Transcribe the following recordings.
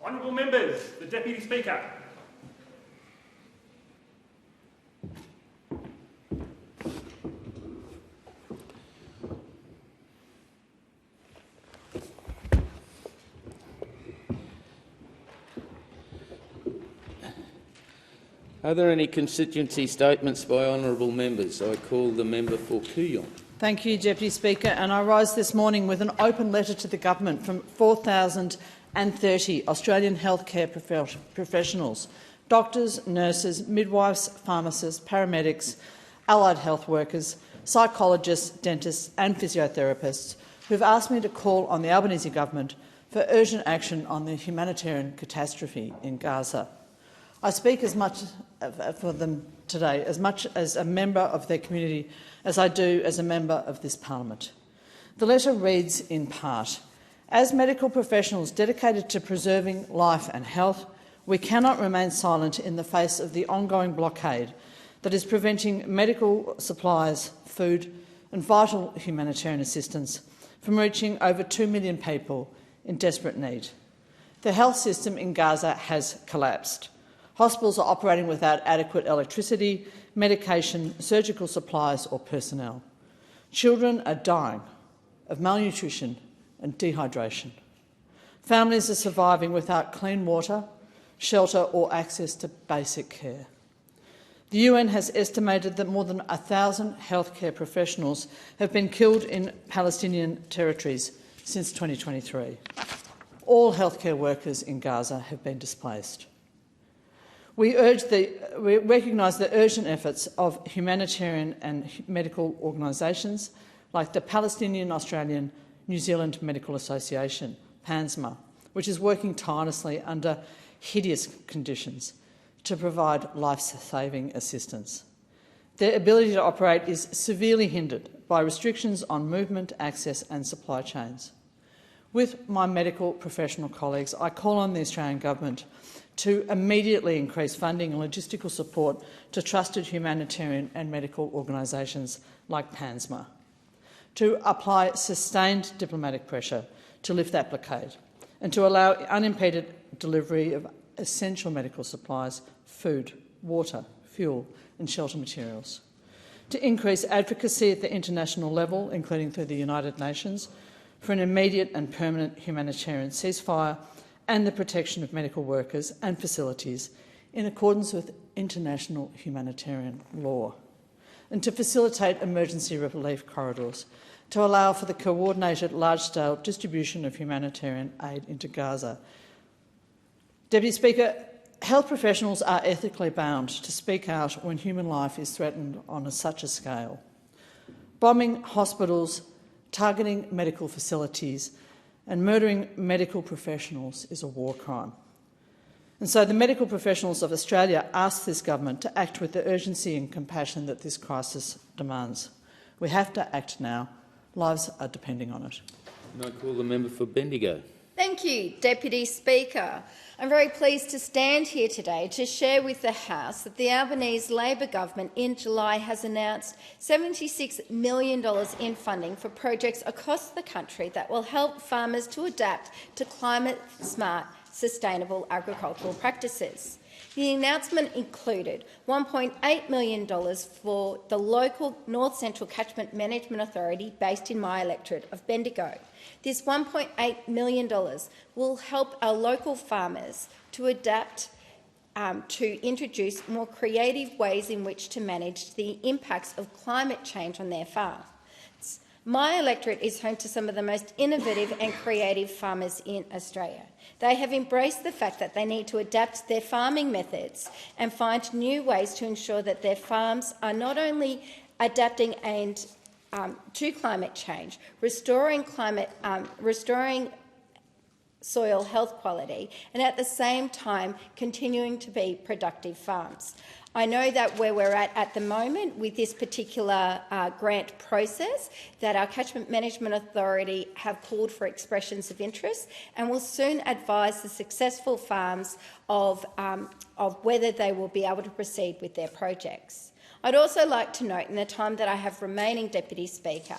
Honourable members, the Deputy Speaker. Are there any constituency statements by honourable members? I call the member for Kooyong. Thank you, Deputy Speaker. And I rise this morning with an open letter to the government from 4,030 Australian healthcare professionals, doctors, nurses, midwives, pharmacists, paramedics, allied health workers, psychologists, dentists and physiotherapists who have asked me to call on the Albanese government for urgent action on the humanitarian catastrophe in Gaza. I speak as much for them today, as much as a member of their community as I do as a member of this parliament. The letter reads in part, "As medical professionals dedicated to preserving life and health, we cannot remain silent in the face of the ongoing blockade that is preventing medical supplies, food and vital humanitarian assistance from reaching over 2 million people in desperate need. The health system in Gaza has collapsed. Hospitals are operating without adequate electricity, medication, surgical supplies or personnel. Children are dying of malnutrition and dehydration. Families are surviving without clean water, shelter or access to basic care. The UN has estimated that more than 1,000 healthcare professionals have been killed in Palestinian territories since 2023. All healthcare workers in Gaza have been displaced. We recognise the urgent efforts of humanitarian and medical organisations like the Palestinian Australian New Zealand Medical Association, PANSMA, which is working tirelessly under hideous conditions to provide life-saving assistance. Their ability to operate is severely hindered by restrictions on movement, access and supply chains. With my medical professional colleagues, I call on the Australian Government to immediately increase funding and logistical support to trusted humanitarian and medical organisations like PANSMA, to apply sustained diplomatic pressure to lift that blockade and to allow unimpeded delivery of essential medical supplies, food, water, fuel and shelter materials, to increase advocacy at the international level, including through the United Nations, for an immediate and permanent humanitarian ceasefire and the protection of medical workers and facilities in accordance with international humanitarian law, and to facilitate emergency relief corridors to allow for the coordinated large-scale distribution of humanitarian aid into Gaza. Deputy Speaker, health professionals are ethically bound to speak out when human life is threatened on such a scale. Bombing hospitals, targeting medical facilities and murdering medical professionals is a war crime. And so the medical professionals of Australia ask this government to act with the urgency and compassion that this crisis demands. We have to act now. Lives are depending on it. And I call the member for Bendigo. Thank you, Deputy Speaker. I'm very pleased to stand here today to share with the House that the Albanese Labor government in July has announced $76 million in funding for projects across the country that will help farmers to adapt to climate-smart, sustainable agricultural practices. The announcement included $1.8 million for the local North Central Catchment Management Authority based in my electorate of Bendigo. This $1.8 million will help our local farmers to adapt to introduce more creative ways in which to manage the impacts of climate change on their farm. My electorate is home to some of the most innovative and creative farmers in Australia. They have embraced the fact that they need to adapt their farming methods and find new ways to ensure that their farms are not only adapting and to climate change, restoring soil health quality, and at the same time continuing to be productive farms. I know that where we're at the moment with this particular grant process, that our Catchment Management Authority have called for expressions of interest and will soon advise the successful farms of whether they will be able to proceed with their projects. I'd also like to note, in the time that I have remaining, Deputy Speaker,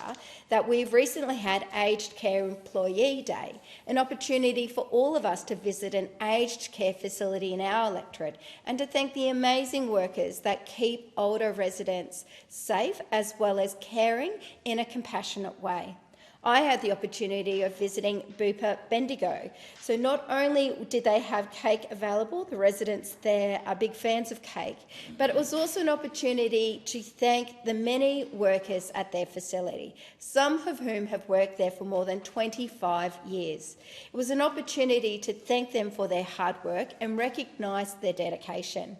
that we've recently had Aged Care Employee Day, an opportunity for all of us to visit an aged care facility in our electorate and to thank the amazing workers that keep older residents safe as well as caring in a compassionate way. I had the opportunity of visiting Bupa Bendigo. So not only did they have cake available, the residents there are big fans of cake, but it was also an opportunity to thank the many workers at their facility, some of whom have worked there for more than 25 years. It was an opportunity to thank them for their hard work and recognise their dedication.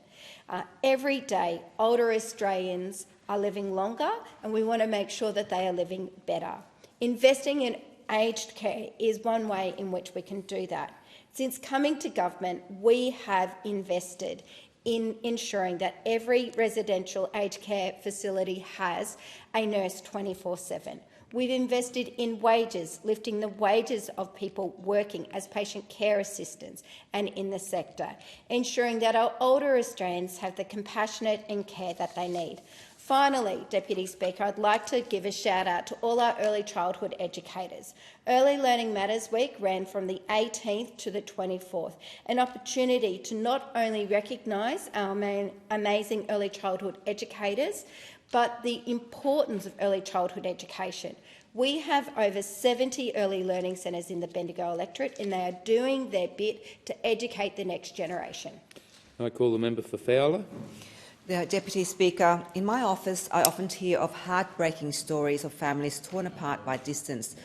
Every day, older Australians are living longer, and we want to make sure that they are living better. Investing in aged care is one way in which we can do that. Since coming to government, we have invested in ensuring that every residential aged care facility has a nurse 24/7. We've invested in wages, lifting the wages of people working as patient care assistants and in the sector, ensuring that our older Australians have the compassionate and care that they need. Finally, Deputy Speaker, I'd like to give a shout out to all our early childhood educators. Early Learning Matters Week ran from the 18th to the 24th, an opportunity to not only recognise our amazing early childhood educators, but the importance of early childhood education. We have over 70 early learning centres in the Bendigo electorate, and they are doing their bit to educate the next generation. I call the member for Fowler. Deputy Speaker, in my office I often hear of heartbreaking stories of families torn apart by distance,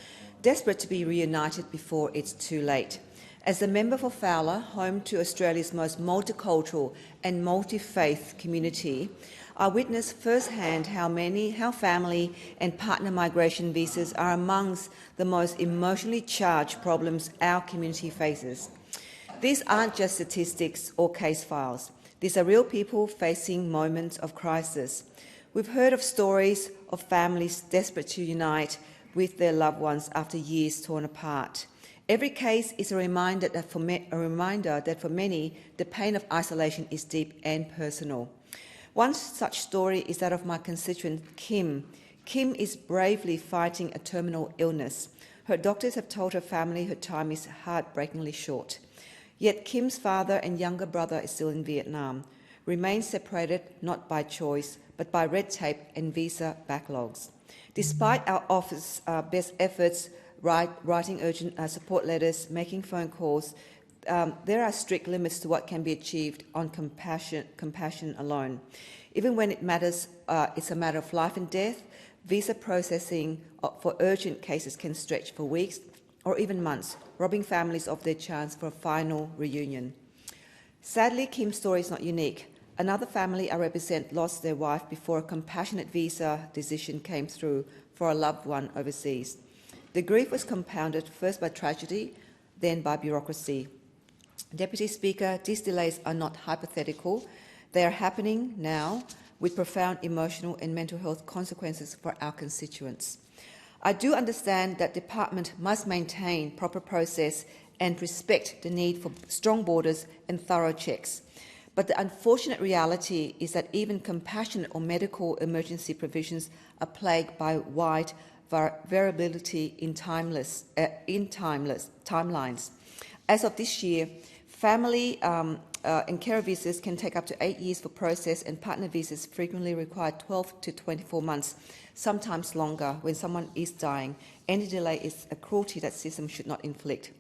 desperate to be reunited before it's too late. As a member for Fowler, home to Australia's most multicultural and multi-faith community, I witness firsthand how family and partner migration visas are amongst the most emotionally charged problems our community faces. These aren't just statistics or case files. These are real people facing moments of crisis. We've heard of stories of families desperate to unite with their loved ones after years torn apart. Every case is a reminder that for many, the pain of isolation is deep and personal. One such story is that of my constituent, Kim. Kim is bravely fighting a terminal illness. Her doctors have told her family her time is heartbreakingly short. Yet Kim's father and younger brother is still in Vietnam, remain separated not by choice, but by red tape and visa backlogs. Despite our office's best efforts, writing urgent support letters, making phone calls, there are strict limits to what can be achieved on compassion alone. Even when it matters, it's a matter of life and death, visa processing for urgent cases can stretch for weeks or even months, robbing families of their chance for a final reunion. Sadly, Kim's story is not unique. Another family I represent lost their wife before a compassionate visa decision came through for a loved one overseas. The grief was compounded first by tragedy, then by bureaucracy. Deputy Speaker, these delays are not hypothetical. They are happening now with profound emotional and mental health consequences for our constituents. I do understand that the Department must maintain proper process and respect the need for strong borders and thorough checks. But the unfortunate reality is that even compassionate or medical emergency provisions are plagued by wide variability in timelines. As of this year, family and care visas can take up to 8 years for process, and partner visas frequently require 12 to 24 months, sometimes longer when someone is dying. Any delay is a cruelty that system should not inflict.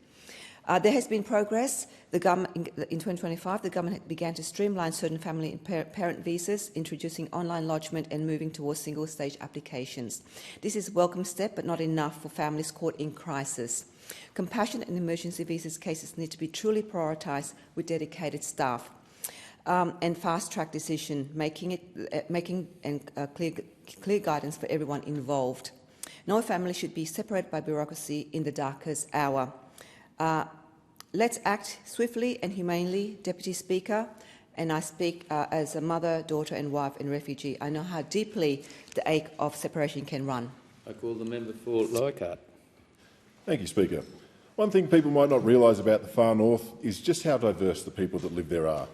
There has been progress. In 2025, the government began to streamline certain family and parent visas, introducing online lodgement and moving towards single-stage applications. This is a welcome step, but not enough for families caught in crisis. Compassionate and emergency visas cases need to be truly prioritised with dedicated staff and fast-track decision-making and clear guidance for everyone involved. No family should be separated by bureaucracy in the darkest hour. Let's act swiftly and humanely, Deputy Speaker, and I speak as a mother, daughter and wife and refugee. I know how deeply the ache of separation can run. I call the member for Leichhardt. Thank you, Speaker. One thing people might not realise about the far north is just how diverse the people that live there are.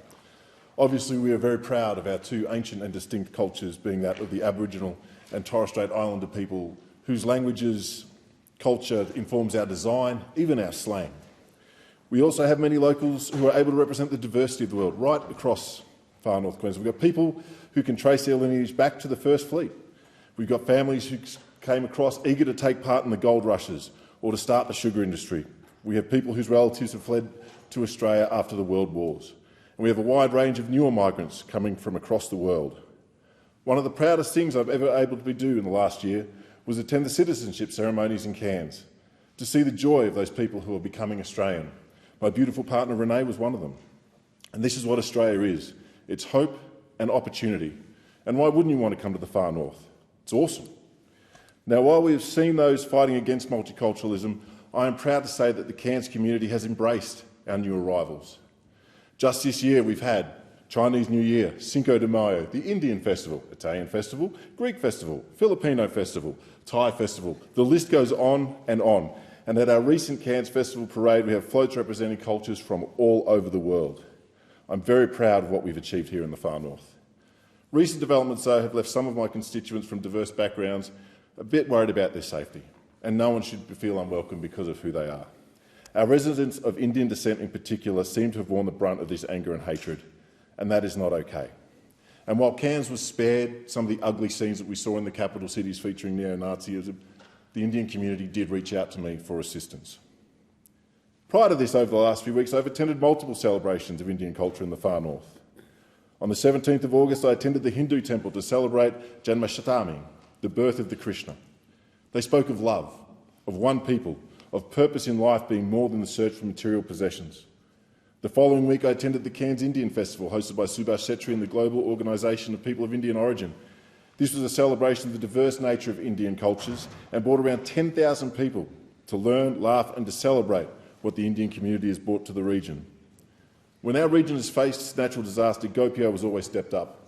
Obviously, we are very proud of our two ancient and distinct cultures, being that of the Aboriginal and Torres Strait Islander people, whose languages, culture informs our design, even our slang. We also have many locals who are able to represent the diversity of the world right across far north Queensland. We've got people who can trace their lineage back to the First Fleet. We've got families who came across eager to take part in the gold rushes or to start the sugar industry. We have people whose relatives have fled to Australia after the World Wars. And we have a wide range of newer migrants coming from across the world. One of the proudest things I've ever able to do in the last year was attend the citizenship ceremonies in Cairns, to see the joy of those people who are becoming Australian. My beautiful partner Renee was one of them. And this is what Australia is. It's hope and opportunity. And why wouldn't you want to come to the far north? It's awesome. Now, while we have seen those fighting against multiculturalism, I am proud to say that the Cairns community has embraced our new arrivals. Just this year we've had Chinese New Year, Cinco de Mayo, the Indian Festival, Italian Festival, Greek Festival, Filipino Festival, Thai Festival. The list goes on. And at our recent Cairns Festival Parade, we have floats representing cultures from all over the world. I'm very proud of what we've achieved here in the far north. Recent developments, though, have left some of my constituents from diverse backgrounds a bit worried about their safety, and no one should feel unwelcome because of who they are. Our residents of Indian descent in particular seem to have borne the brunt of this anger and hatred, and that is not okay. And while Cairns was spared some of the ugly scenes that we saw in the capital cities featuring neo-Nazism, the Indian community did reach out to me for assistance. Prior to this, over the last few weeks, I've attended multiple celebrations of Indian culture in the far north. On the 17th of August, I attended the Hindu temple to celebrate Janmashtami, the birth of the Krishna. They spoke of love, of one people, of purpose in life being more than the search for material possessions. The following week, I attended the Cairns Indian Festival, hosted by Subhash Setri and the Global Organisation of People of Indian Origin. This was a celebration of the diverse nature of Indian cultures and brought around 10,000 people to learn, laugh and to celebrate what the Indian community has brought to the region. When our region has faced natural disaster, GoPio has always stepped up,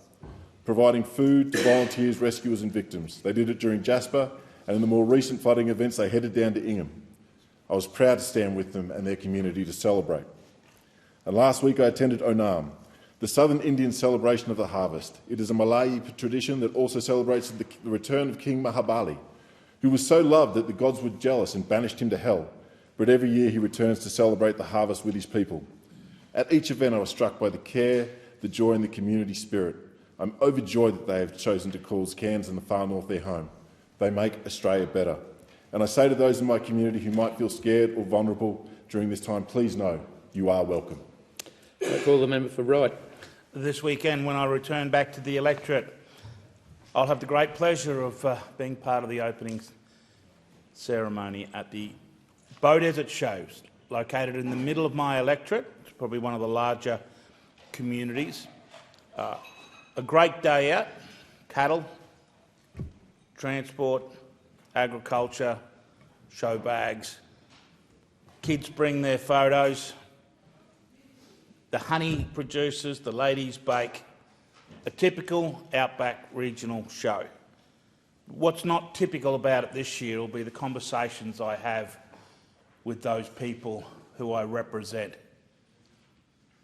providing food to volunteers, rescuers and victims. They did it during Jasper, and in the more recent flooding events they headed down to Ingham. I was proud to stand with them and their community to celebrate. And last week I attended Onam, the Southern Indian celebration of the harvest. It is a Malayi tradition that also celebrates the return of King Mahabali, who was so loved that the gods were jealous and banished him to hell. But every year he returns to celebrate the harvest with his people. At each event I was struck by the care, the joy and the community spirit. I'm overjoyed that they have chosen to call Cairns and the far north their home. They make Australia better. And I say to those in my community who might feel scared or vulnerable during this time, please know you are welcome. I call the member for Wright. This weekend, when I return back to the electorate, I'll have the great pleasure of being part of the opening ceremony at the Beaudesert Shows, located in the middle of my electorate. It's probably one of the larger communities. A great day out, cattle, transport, agriculture, show bags. Kids bring their photos. The honey producers, the ladies bake. A typical outback regional show. What's not typical about it this year will be the conversations I have with those people who I represent.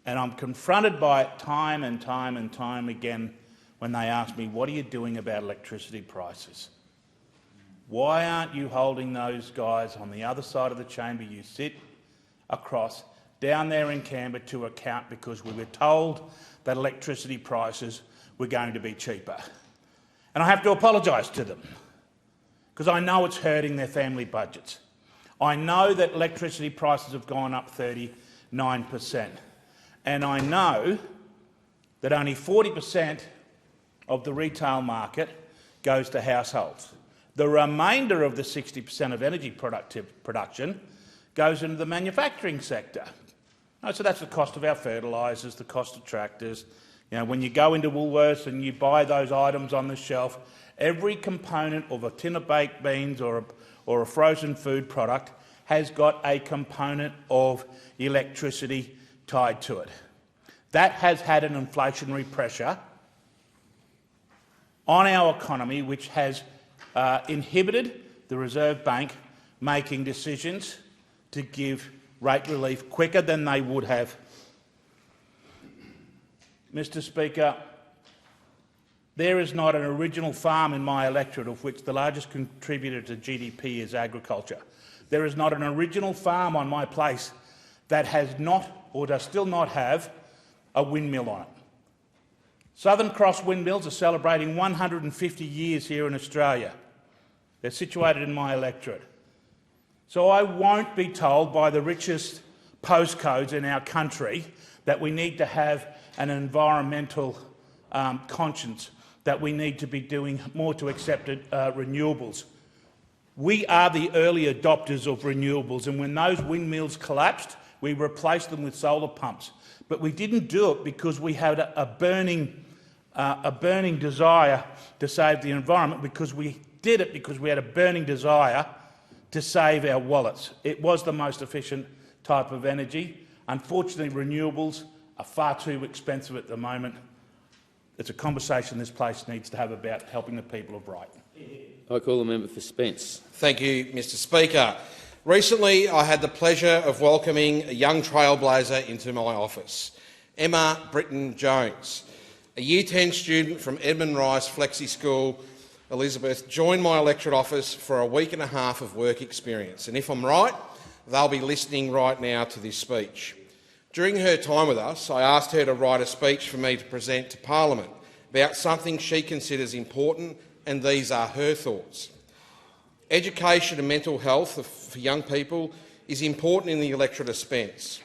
And I'm confronted by it time and time again when they ask me, what are you doing about electricity prices? Why aren't you holding those guys on the other side of the chamber you sit across down there in Canberra to account, because we were told that electricity prices were going to be cheaper? And I have to apologise to them, because I know it's hurting their family budgets. I know that electricity prices have gone up 39%. And I know that only 40% of the retail market goes to households. The remainder of the 60% of energy production goes into the manufacturing sector. So that's the cost of our fertilisers, the cost of tractors. You know, when you go into Woolworths and you buy those items on the shelf, every component of a tin of baked beans or a frozen food product has got a component of electricity tied to it. That has had an inflationary pressure on our economy, which has inhibited the Reserve Bank making decisions to give rate relief quicker than they would have Mr Speaker, there is not an original farm in my electorate of which the largest contributor to GDP is agriculture. There is not an original farm on my place that has not or does still not have a windmill on it. Southern Cross Windmills are celebrating 150 years here in Australia. They're situated in my electorate. So I won't be told by the richest postcodes in our country that we need to have an environmental conscience, that we need to be doing more to accept renewables. We are the early adopters of renewables, and when those windmills collapsed, we replaced them with solar pumps. But we didn't do it because we had a burning desire to save the environment, because we did it because we had a burning desire to save our wallets. It was the most efficient type of energy. Unfortunately, renewables are far too expensive at the moment. It's a conversation this place needs to have about helping the people of Brighton. I call the member for Spence. Thank you, Mr Speaker. Recently, I had the pleasure of welcoming a young trailblazer into my office, Emma Britton-Jones. A Year 10 student from Edmund Rice Flexi School, Elizabeth, joined my electorate office for a week and a half of work experience. And if I'm right, they'll be listening right now to this speech. During her time with us, I asked her to write a speech for me to present to Parliament about something she considers important, and these are her thoughts. Education and mental health for young people is important in the electorate of Spence.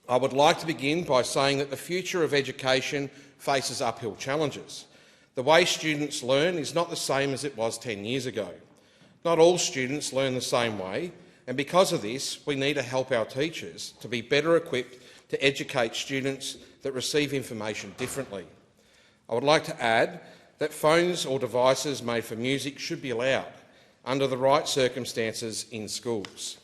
I would like to begin by saying that the future of education faces uphill challenges. The way students learn is not the same as it was 10 years ago. Not all students learn the same way, and because of this, we need to help our teachers to be better equipped to educate students that receive information differently. I would like to add that phones or devices made for music should be allowed, under the right circumstances, in schools.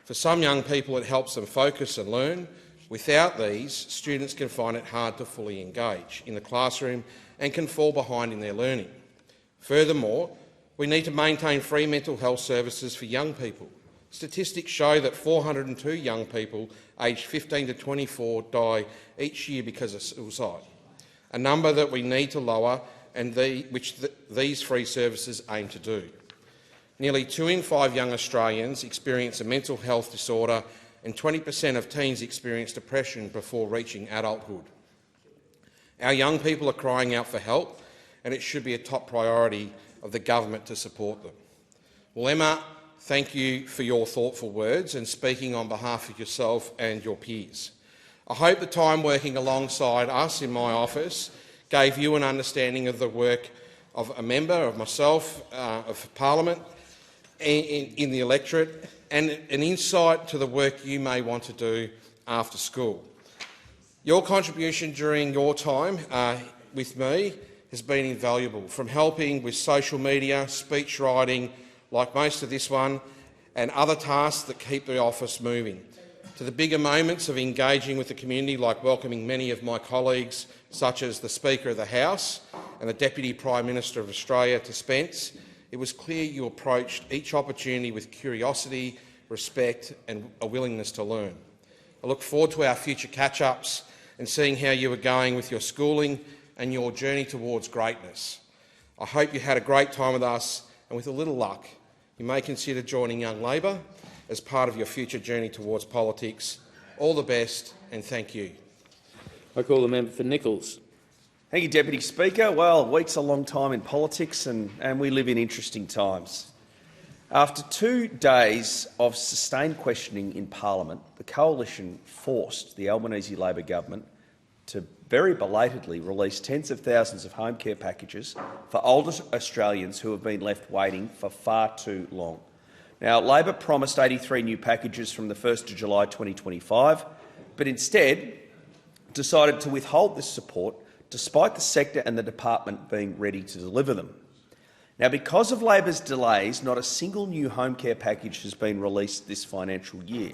For some young people, it helps them focus and learn. Without these, students can find it hard to fully engage in the classroom and can fall behind in their learning. Furthermore, we need to maintain free mental health services for young people. Statistics show that 402 young people aged 15 to 24 die each year because of suicide, a number that we need to lower and these free services aim to do. Nearly 2 in 5 young Australians experience a mental health disorder, and 20% of teens experience depression before reaching adulthood. Our young people are crying out for help, and it should be a top priority of the government to support them. Well, Emma, thank you for your thoughtful words and speaking on behalf of yourself and your peers. I hope the time working alongside us in my office gave you an understanding of the work of a member, of myself, of Parliament, in the electorate, and an insight to the work you may want to do after school. Your contribution during your time with me has been invaluable, from helping with social media, speech writing, like most of this one, and other tasks that keep the office moving, to the bigger moments of engaging with the community, like welcoming many of my colleagues, such as the Speaker of the House and the Deputy Prime Minister of Australia, to Spence. It was clear you approached each opportunity with curiosity, respect and a willingness to learn. I look forward to our future catch-ups and seeing how you are going with your schooling and your journey towards greatness. I hope you had a great time with us, and with a little luck, you may consider joining Young Labor as part of your future journey towards politics. All the best, and thank you. I call the member for Nichols. Thank you, Deputy Speaker. Well, a week's a long time in politics, and we live in interesting times. After 2 days of sustained questioning in Parliament, the Coalition forced the Albanese Labor government to very belatedly release tens of thousands of home care packages for older Australians who have been left waiting for far too long. Now, Labor promised 83 new packages from the 1st of July 2025, but instead decided to withhold this support despite the sector and the department being ready to deliver them. Now, because of Labor's delays, not a single new home care package has been released this financial year,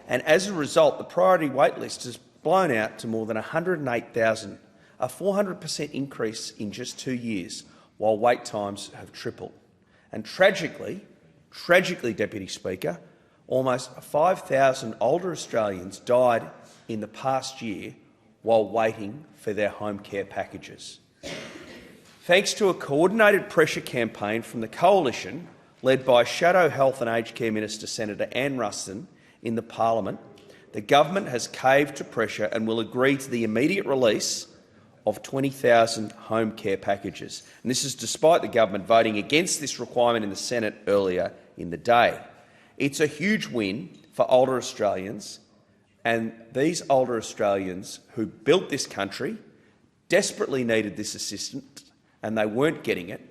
and as a result, the priority waitlist has blown out to more than 108,000, a 400% increase in just 2 years, while wait times have tripled. And tragically, Deputy Speaker, almost 5,000 older Australians died in the past year while waiting for their home care packages. Thanks to a coordinated pressure campaign from the Coalition, led by Shadow Health and Aged Care Minister Senator Anne Ruston in the Parliament, the government has caved to pressure and will agree to the immediate release of 20,000 home care packages. And this is despite the government voting against this requirement in the Senate earlier in the day. It's a huge win for older Australians, and these older Australians who built this country desperately needed this assistance and they weren't getting it.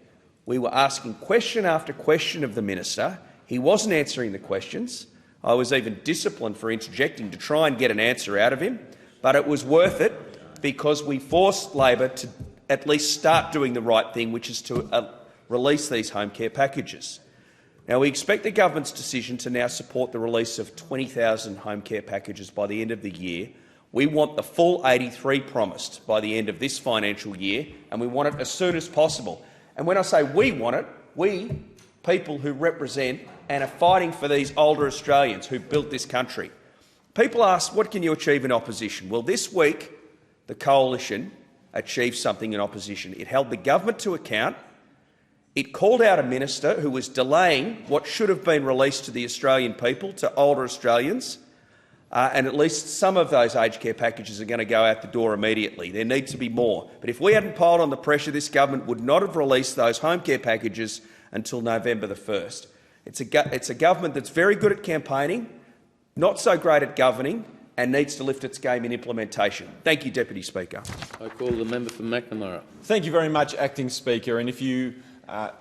We were asking question after question of the minister. He wasn't answering the questions. I was even disciplined for interjecting to try and get an answer out of him, but it was worth it because we forced Labor to at least start doing the right thing, which is to release these home care packages. Now, we expect the government's decision to now support the release of 20,000 home care packages by the end of the year. We want the full 83 promised by the end of this financial year, and we want it as soon as possible. And when I say we want it, we, people who represent and are fighting for these older Australians who built this country. People ask, what can you achieve in opposition? Well, this week, the Coalition achieved something in opposition. It held the government to account. It called out a minister who was delaying what should have been released to the Australian people, to older Australians, and at least some of those aged care packages are going to go out the door immediately. There needs to be more. But if we hadn't piled on the pressure, this government would not have released those home care packages until November the 1st. It's a government that's very good at campaigning, not so great at governing, and needs to lift its game in implementation. Thank you, Deputy Speaker. I call the member for McNamara. Thank you very much, Acting Speaker. And if you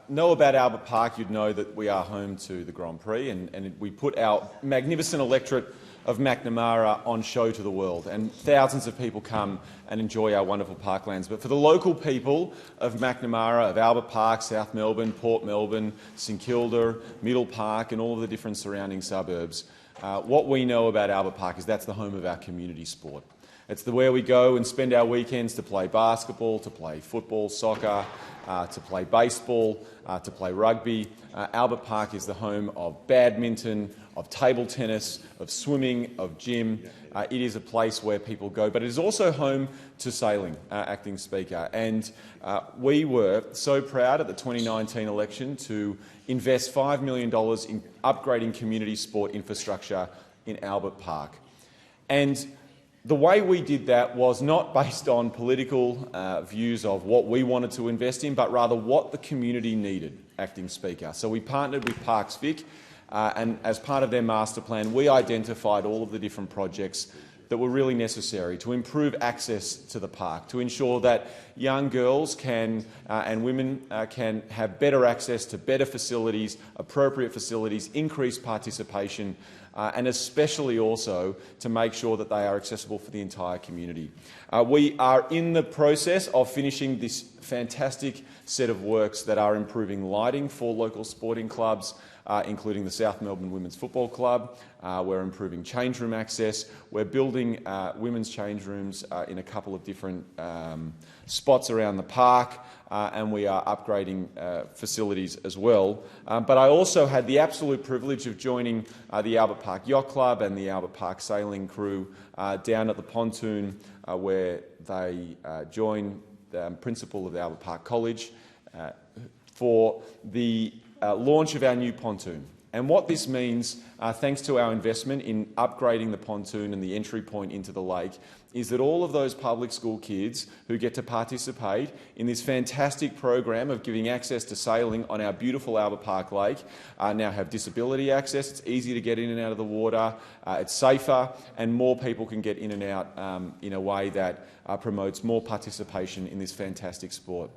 know about Albert Park, you'd know that we are home to the Grand Prix, and we put our magnificent electorate of McNamara on show to the world, and thousands of people come and enjoy our wonderful parklands. But for the local people of McNamara, of Albert Park, South Melbourne, Port Melbourne, St Kilda, Middle Park and all of the different surrounding suburbs, what we know about Albert Park is that's the home of our community sport. It's where we go and spend our weekends to play basketball, to play football, soccer, to play baseball, to play rugby. Albert Park is the home of badminton, of table tennis, of swimming, of gym. It is a place where people go, but it is also home to sailing, Acting Speaker. And we were so proud at the 2019 election to invest $5 million in upgrading community sport infrastructure in Albert Park. And the way we did that was not based on political views of what we wanted to invest in, but rather what the community needed, Acting Speaker. So we partnered with Parks Vic, and as part of their master plan, we identified all of the different projects that were really necessary to improve access to the park, to ensure that young girls can and women can have better access to better facilities, appropriate facilities, increased participation, and especially also to make sure that they are accessible for the entire community. We are in the process of finishing this fantastic set of works that are improving lighting for local sporting clubs, including the South Melbourne Women's Football Club. We're improving change room access. We're building women's change rooms in a couple of different spots around the park, and we are upgrading facilities as well. But I also had the absolute privilege of joining the Albert Park Yacht Club and the Albert Park Sailing crew down at the pontoon where they joined the principal of the Albert Park College for the launch of our new pontoon. And what this means, thanks to our investment in upgrading the pontoon and the entry point into the lake, is that all of those public school kids who get to participate in this fantastic program of giving access to sailing on our beautiful Albert Park Lake now have disability access. It's easy to get in and out of the water, it's safer, and more people can get in and out in a way that promotes more participation in this fantastic sport.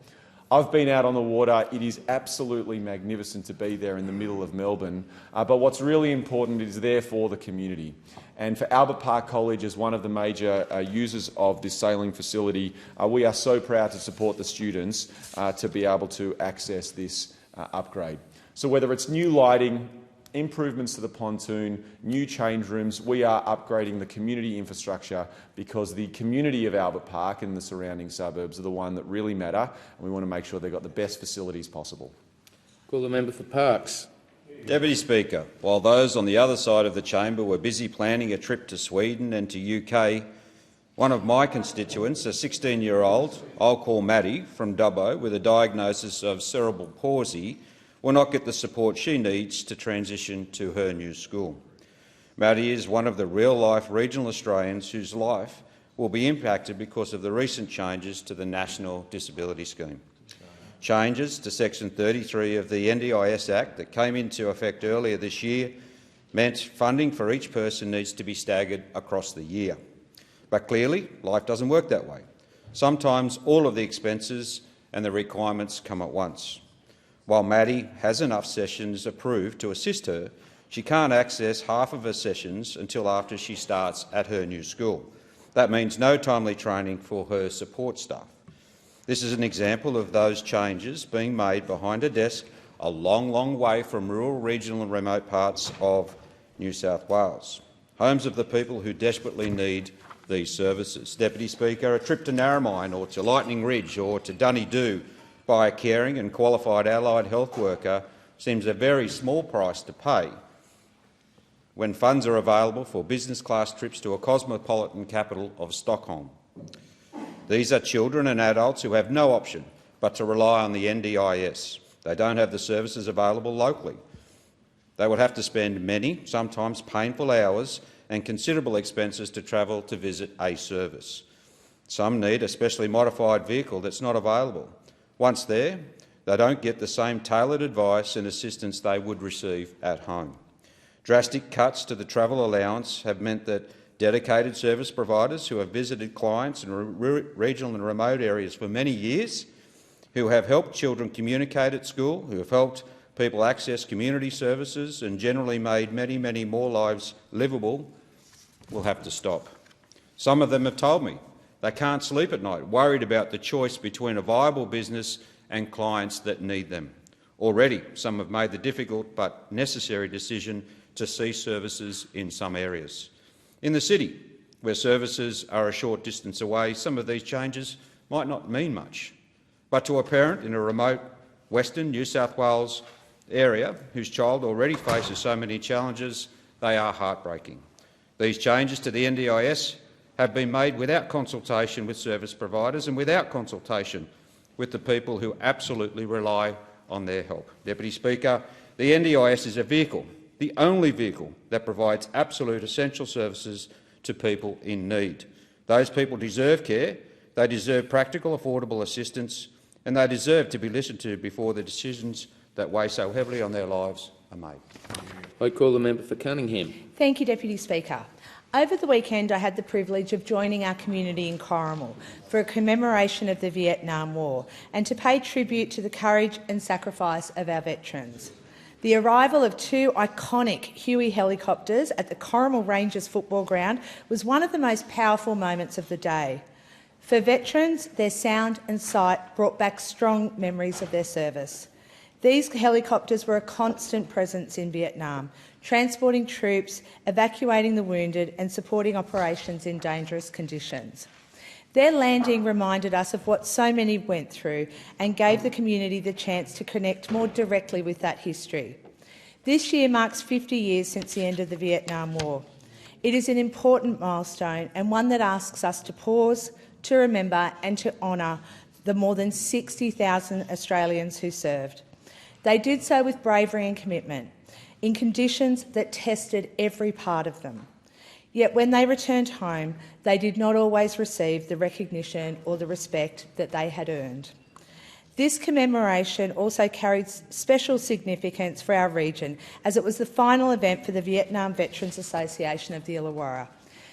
I've been out on the water. It is absolutely magnificent to be there in the middle of Melbourne. But what's really important is there for the community. And for Albert Park College, as one of the major users of this sailing facility, we are so proud to support the students to be able to access this upgrade. So whether it's new lighting, improvements to the pontoon, new change rooms, we are upgrading the community infrastructure because the community of Albert Park and the surrounding suburbs are the one that really matter, and we want to make sure they've got the best facilities possible. Call the member for Parks. Deputy Speaker, while those on the other side of the chamber were busy planning a trip to Sweden and to UK, One of my constituents, a 16-year-old, I'll call Maddie, from Dubbo, with a diagnosis of cerebral palsy, will not get the support she needs to transition to her new school. Maddie is one of the real-life regional Australians whose life will be impacted because of the recent changes to the National Disability Scheme. Changes to Section 33 of the NDIS Act that came into effect earlier this year meant funding for each person needs to be staggered across the year. But clearly, life doesn't work that way. Sometimes all of the expenses and the requirements come at once. While Maddie has enough sessions approved to assist her, she can't access half of her sessions until after she starts at her new school. That means no timely training for her support staff. This is an example of those changes being made behind a desk a long, long way from rural, regional and remote parts of New South Wales, homes of the people who desperately need these services. Deputy Speaker, a trip to Narromine or to Lightning Ridge or to Dunedoo by a caring and qualified allied health worker seems a very small price to pay when funds are available for business-class trips to a cosmopolitan capital of Stockholm. These are children and adults who have no option but to rely on the NDIS. They don't have the services available locally. They would have to spend many, sometimes painful hours and considerable expenses to travel to visit a service. Some need a specially modified vehicle that's not available. Once there, they don't get the same tailored advice and assistance they would receive at home. Drastic cuts to the travel allowance have meant that dedicated service providers who have visited clients in regional and remote areas for many years, who have helped children communicate at school, who have helped people access community services and generally made many, many more lives livable, will have to stop. Some of them have told me they can't sleep at night, worried about the choice between a viable business and clients that need them. Already, some have made the difficult but necessary decision to cease services in some areas. In the city, where services are a short distance away, some of these changes might not mean much. But to a parent in a remote Western New South Wales area whose child already faces so many challenges, they are heartbreaking. These changes to the NDIS have been made without consultation with service providers and without consultation with the people who absolutely rely on their help. Deputy Speaker, the NDIS is a vehicle, the only vehicle that provides absolute essential services to people in need. Those people deserve care, they deserve practical, affordable assistance, and they deserve to be listened to before the decisions that weigh so heavily on their lives are made. I call the member for Cunningham. Thank you, Deputy Speaker. Over the weekend, I had the privilege of joining our community in Corrimal for a commemoration of the Vietnam War and to pay tribute to the courage and sacrifice of our veterans. The arrival of two iconic Huey helicopters at the Corrimal Rangers football ground was one of the most powerful moments of the day. For veterans, their sound and sight brought back strong memories of their service. These helicopters were a constant presence in Vietnam, transporting troops, evacuating the wounded and supporting operations in dangerous conditions. Their landing reminded us of what so many went through and gave the community the chance to connect more directly with that history. This year marks 50 years since the end of the Vietnam War. It is an important milestone and one that asks us to pause, to remember and to honour the more than 60,000 Australians who served. They did so with bravery and commitment, in conditions that tested every part of them. Yet when they returned home, they did not always receive the recognition or the respect that they had earned. This commemoration also carried special significance for our region, as it was the final event for the Vietnam Veterans Association of the Illawarra.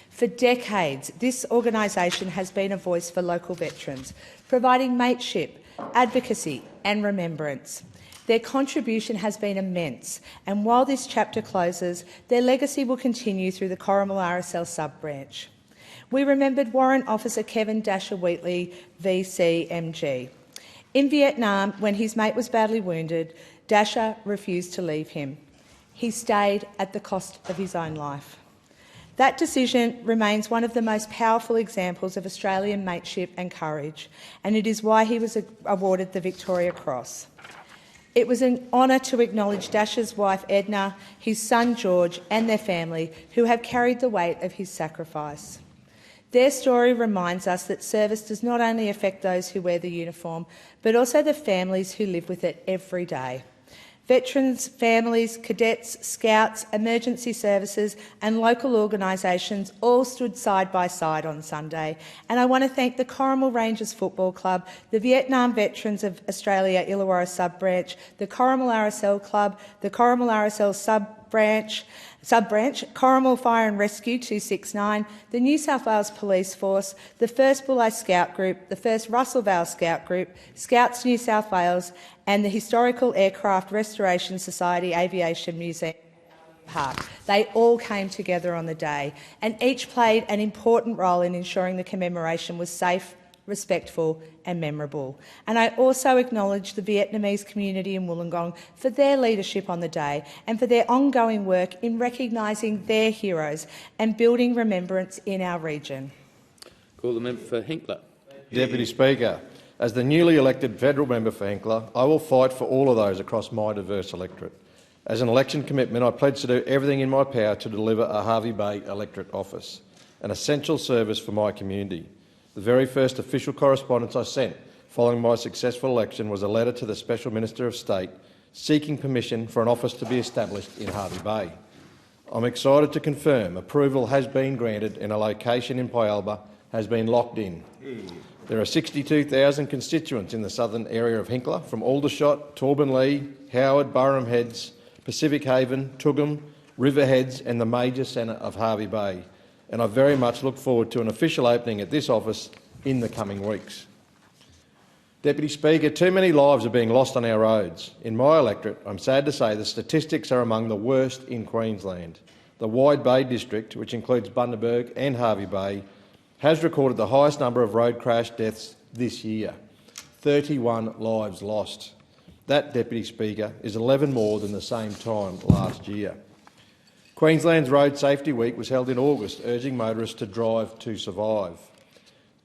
For decades, this organisation has been a voice for local veterans, providing mateship, advocacy and remembrance. Their contribution has been immense, and while this chapter closes, their legacy will continue through the Corrimal RSL sub-branch. We remembered Warrant Officer Kevin Dasher Wheatley, VCMG. In Vietnam, when his mate was badly wounded, Dasher refused to leave him. He stayed at the cost of his own life. That decision remains one of the most powerful examples of Australian mateship and courage, and it is why he was awarded the Victoria Cross. It was an honour to acknowledge Dasher's wife Edna, his son George and their family, who have carried the weight of his sacrifice. Their story reminds us that service does not only affect those who wear the uniform, but also the families who live with it every day. Veterans, families, cadets, scouts, emergency services and local organisations all stood side by side on Sunday. And I want to thank the Corrimal Rangers Football Club, the Vietnam Veterans of Australia Illawarra Sub-Branch, the Corrimal RSL Club, the Corrimal RSL Sub-Branch, Corrimal Fire and Rescue 269, the New South Wales Police Force, the 1st Bulli Scout Group, the 1st Russell Vale Scout Group, Scouts New South Wales and the Historical Aircraft Restoration Society Aviation Museum Park. They all came together on the day and each played an important role in ensuring the commemoration was safe, respectful and memorable. And I also acknowledge the Vietnamese community in Wollongong for their leadership on the day and for their ongoing work in recognising their heroes and building remembrance in our region. Call the member for Hinkler. Deputy Speaker, as the newly elected federal member for Hinkler, I will fight for all of those across my diverse electorate. As an election commitment, I pledge to do everything in my power to deliver a Hervey Bay electorate office, an essential service for my community. The very first official correspondence I sent following my successful election was a letter to the Special Minister of State seeking permission for an office to be established in Hervey Bay. I'm excited to confirm approval has been granted and a location in Pyalba has been locked in. There are 62,000 constituents in the southern area of Hinkler, from Aldershot, Torbanlea, Howard, Burham Heads, Pacific Haven, Toogoom, River Heads and the major centre of Hervey Bay, and I very much look forward to an official opening at this office in the coming weeks. Deputy Speaker, too many lives are being lost on our roads. In my electorate, I'm sad to say the statistics are among the worst in Queensland. The Wide Bay district, which includes Bundaberg and Hervey Bay, has recorded the highest number of road crash deaths this year, 31 lives lost. That, Deputy Speaker, is 11 more than the same time last year. Queensland's Road Safety Week was held in August, urging motorists to drive to survive.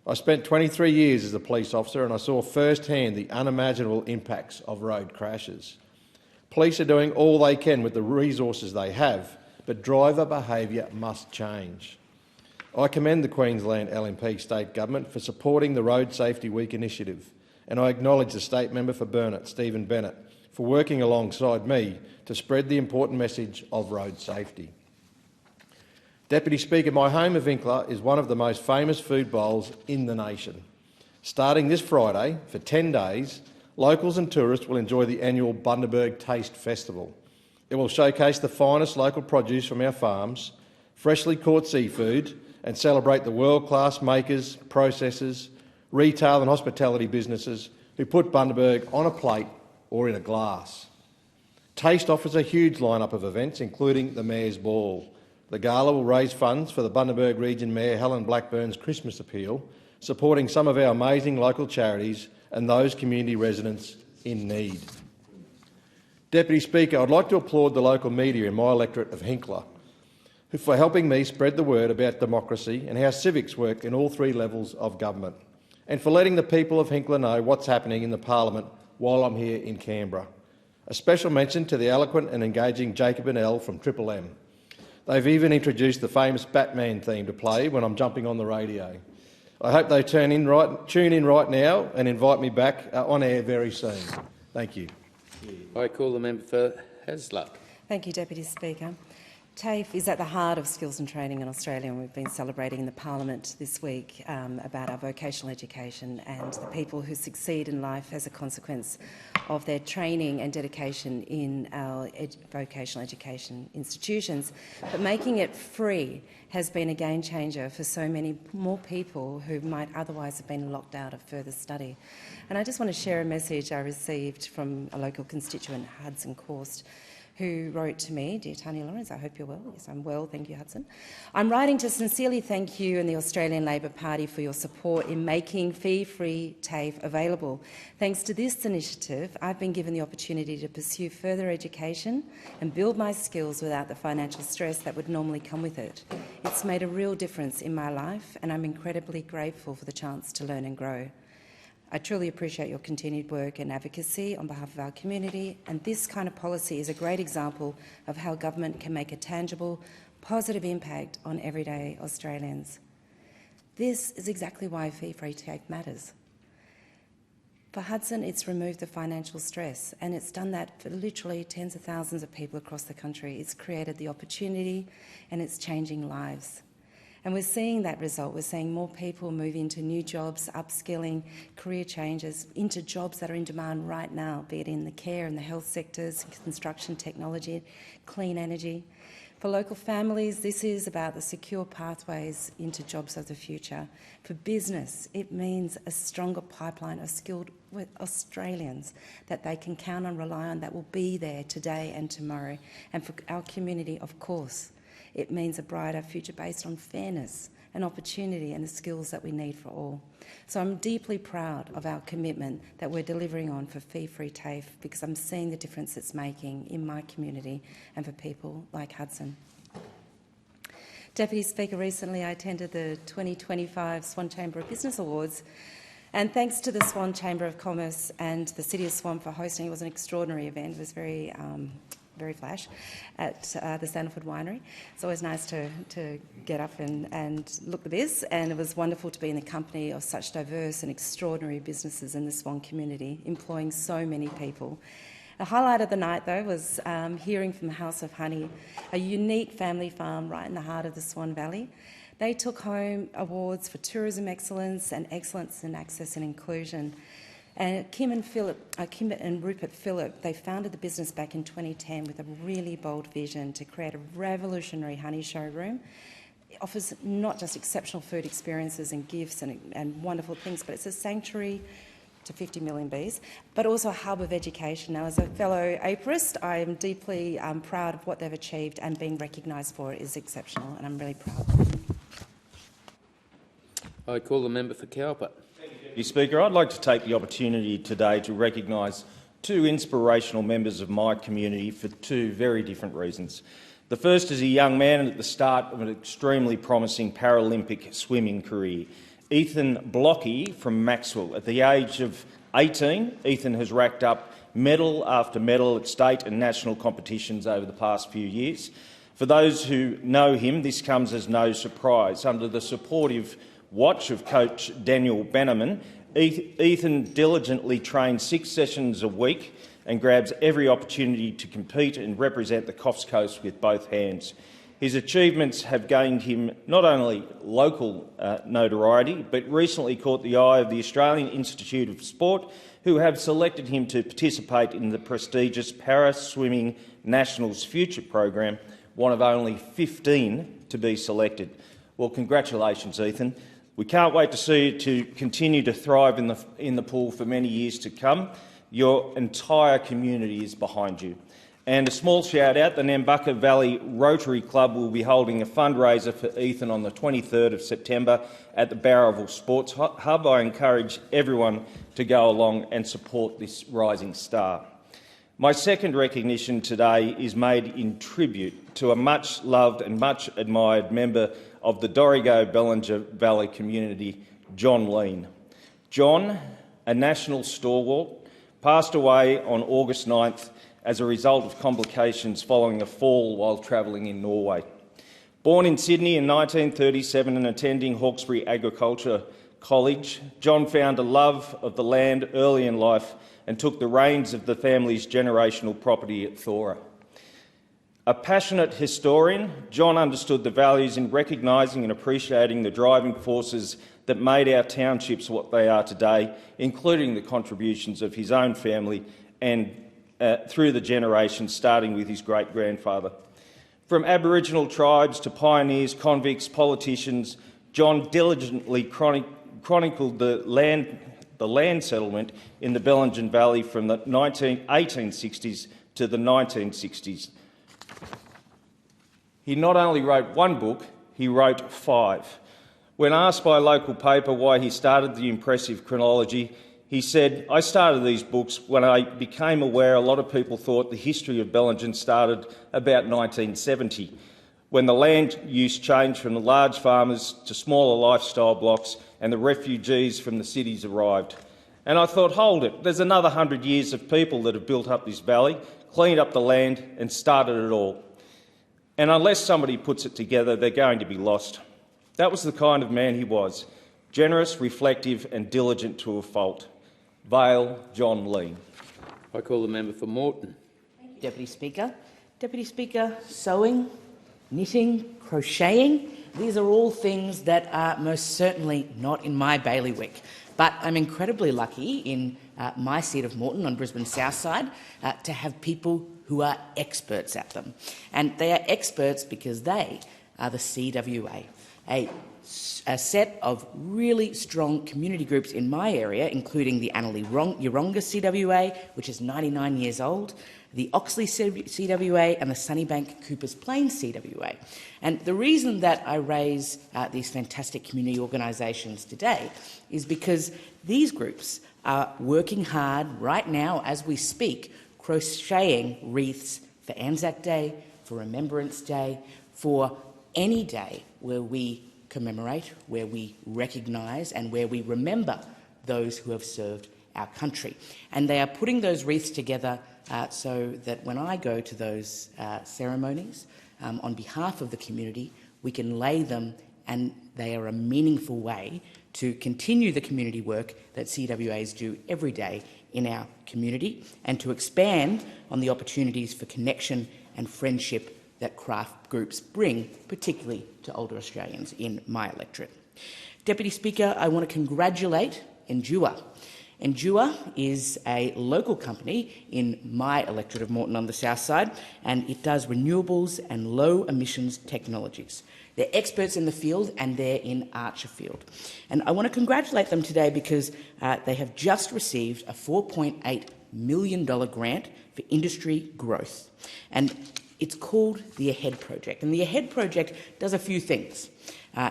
I spent 23 years as a police officer and I saw firsthand the unimaginable impacts of road crashes. Police are doing all they can with the resources they have, but driver behaviour must change. I commend the Queensland LNP State Government for supporting the Road Safety Week initiative, and I acknowledge the State Member for Burnett, Stephen Bennett, for working alongside me to spread the important message of road safety. Deputy Speaker, my home of Hinkler is one of the most famous food bowls in the nation. Starting this Friday, for 10 days, locals and tourists will enjoy the annual Bundaberg Taste Festival. It will showcase the finest local produce from our farms, freshly caught seafood, and celebrate the world-class makers, processors, retail and hospitality businesses who put Bundaberg on a plate or in a glass. Taste offers a huge lineup of events, including the Mayor's Ball. The gala will raise funds for the Bundaberg Region Mayor Helen Blackburn's Christmas appeal, supporting some of our amazing local charities and those community residents in need. Deputy Speaker, I'd like to applaud the local media in my electorate of Hinkler for helping me spread the word about democracy and how civics work in all three levels of government, and for letting the people of Hinkler know what's happening in the Parliament while I'm here in Canberra. A special mention to the eloquent and engaging Jacob and Elle from Triple M. They've even introduced the famous Batman theme to play when I'm jumping on the radio. I hope they tune in right now and invite me back on air very soon. Thank you. I call the member for Hasluck. Thank you, Deputy Speaker. TAFE is at the heart of skills and training in Australia, and we've been celebrating in the Parliament this week about our vocational education and the people who succeed in life as a consequence of their training and dedication in our vocational education institutions. But making it free has been a game changer for so many more people who might otherwise have been locked out of further study. And I just want to share a message I received from a local constituent, Hudson Corst, who wrote to me, "Dear Tanya Lawrence, I hope you're well." Yes, I'm well, thank you, Hudson. "I'm writing to sincerely thank you and the Australian Labor Party for your support in making fee-free TAFE available. Thanks to this initiative, I've been given the opportunity to pursue further education and build my skills without the financial stress that would normally come with it. It's made a real difference in my life, and I'm incredibly grateful for the chance to learn and grow. I truly appreciate your continued work and advocacy on behalf of our community, and this kind of policy is a great example of how government can make a tangible, positive impact on everyday Australians. This is exactly why fee-free TAFE matters. For Hudson, it's removed the financial stress, and it's done that for literally tens of thousands of people across the country. It's created the opportunity, and it's changing lives. And we're seeing that result. We're seeing more people move into new jobs, upskilling, career changes, into jobs that are in demand right now, be it in the care and the health sectors, construction, technology, clean energy. For local families, this is about the secure pathways into jobs of the future. For business, it means a stronger pipeline of skilled Australians that they can count on, rely on, that will be there today and tomorrow. And for our community, of course, it means a brighter future based on fairness and opportunity and the skills that we need for all. So I'm deeply proud of our commitment that we're delivering on for fee-free TAFE, because I'm seeing the difference it's making in my community and for people like Hudson. Deputy Speaker, recently I attended the 2025 Swan Chamber of Business Awards, and thanks to the Swan Chamber of Commerce and the City of Swan for hosting. It was an extraordinary event. It was very flash at the Stanford Winery. It's always nice to get up and look the biz, and it was wonderful to be in the company of such diverse and extraordinary businesses in the Swan community, employing so many people. A highlight of the night, though, was hearing from the House of Honey, a unique family farm right in the heart of the Swan Valley. They took home awards for tourism excellence and excellence in access and inclusion. And Kim and Rupert Phillip, they founded the business back in 2010 with a really bold vision to create a revolutionary honey showroom. It offers not just exceptional food experiences and gifts and wonderful things, but it's a sanctuary to 50 million bees, but also a hub of education. Now, as a fellow apiarist, I am deeply proud of what they've achieved, and being recognised for it is exceptional, and I'm really proud. I call the member for Cowper. Mr. Speaker, I'd like to take the opportunity today to recognise two inspirational members of my community for two very different reasons. The first is a young man at the start of an extremely promising Paralympic swimming career, Ethan Blocky from Maxwell. At the age of 18, Ethan has racked up medal after medal at state and national competitions over the past few years. For those who know him, this comes as no surprise. Under the supportive watch of coach Daniel Bannerman, Ethan diligently trains 6 sessions a week and grabs every opportunity to compete and represent the Coffs Coast with both hands. His achievements have gained him not only local notoriety, but recently caught the eye of the Australian Institute of Sport, who have selected him to participate in the prestigious Para-Swimming Nationals Future program, one of only 15 to be selected. Well, congratulations, Ethan. We can't wait to see you to continue to thrive in the pool for many years to come. Your entire community is behind you. And a small shout-out, the Nambucca Valley Rotary Club will be holding a fundraiser for Ethan on the 23rd of September at the Bowraville Sports Hub. I encourage everyone to go along and support this rising star. My second recognition today is made in tribute to a much-loved and much-admired member of the Dorrigo-Bellinger Valley community, John Lean. John, a national stalwart, passed away on August 9th as a result of complications following a fall while travelling in Norway. Born in Sydney in 1937 and attending Hawkesbury Agriculture College, John found a love of the land early in life and took the reins of the family's generational property at Thora. A passionate historian, John understood the values in recognising and appreciating the driving forces that made our townships what they are today, including the contributions of his own family and through the generations, starting with his great-grandfather. From Aboriginal tribes to pioneers, convicts, politicians, John diligently chronicled the land settlement in the Bellinger Valley from the 1860s to the 1960s. He not only wrote one book, he wrote 5. When asked by a local paper why he started the impressive chronology, he said, "I started these books when I became aware a lot of people thought the history of Bellinger started about 1970, when the land use changed from the large farmers to smaller lifestyle blocks and the refugees from the cities arrived. And I thought, hold it, there's another 100 years of people that have built up this valley, cleaned up the land and started it all. And unless somebody puts it together, they're going to be lost." That was the kind of man he was, generous, reflective and diligent to a fault. Vale John Lee. I call the member for Moreton. Deputy Speaker. Deputy Speaker, sewing, knitting, crocheting, these are all things that are most certainly not in my bailiwick. But I'm incredibly lucky in my seat of Moreton on Brisbane's south side to have people who are experts at them. And they are experts because they are the CWA, a set of really strong community groups in my area, including the Annalee Yeronga CWA, which is 99 years old, the Oxley CWA and the Sunnybank Coopers Plains CWA. And the reason that I raise these fantastic community organisations today is because these groups are working hard right now as we speak, crocheting wreaths for Anzac Day, for Remembrance Day, for any day where we commemorate, where we recognise and where we remember those who have served our country. And they are putting those wreaths together so that when I go to those ceremonies on behalf of the community, we can lay them, and they are a meaningful way to continue the community work that CWAs do every day in our community and to expand on the opportunities for connection and friendship that craft groups bring, particularly to older Australians in my electorate. Deputy Speaker, I want to congratulate Endure. Endure is a local company in my electorate of Moreton on the south side, and it does renewables and low-emissions technologies. They're experts in the field, and they're in Archerfield. And I want to congratulate them today because they have just received a $4.8 million grant for industry growth. And it's called the AHEAD Project. And the AHEAD Project does a few things.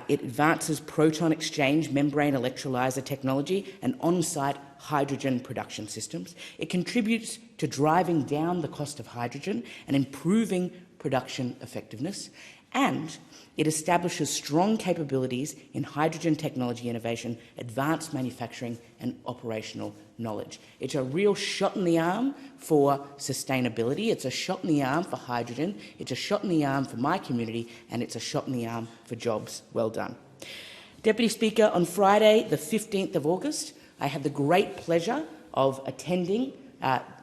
It advances proton exchange membrane electrolyser technology and on-site hydrogen production systems. It contributes to driving down the cost of hydrogen and improving production effectiveness. And it establishes strong capabilities in hydrogen technology innovation, advanced manufacturing and operational knowledge. It's a real shot in the arm for sustainability, it's a shot in the arm for hydrogen, it's a shot in the arm for my community, and it's a shot in the arm for jobs. Well done. Deputy Speaker, on Friday the 15th of August, I had the great pleasure of attending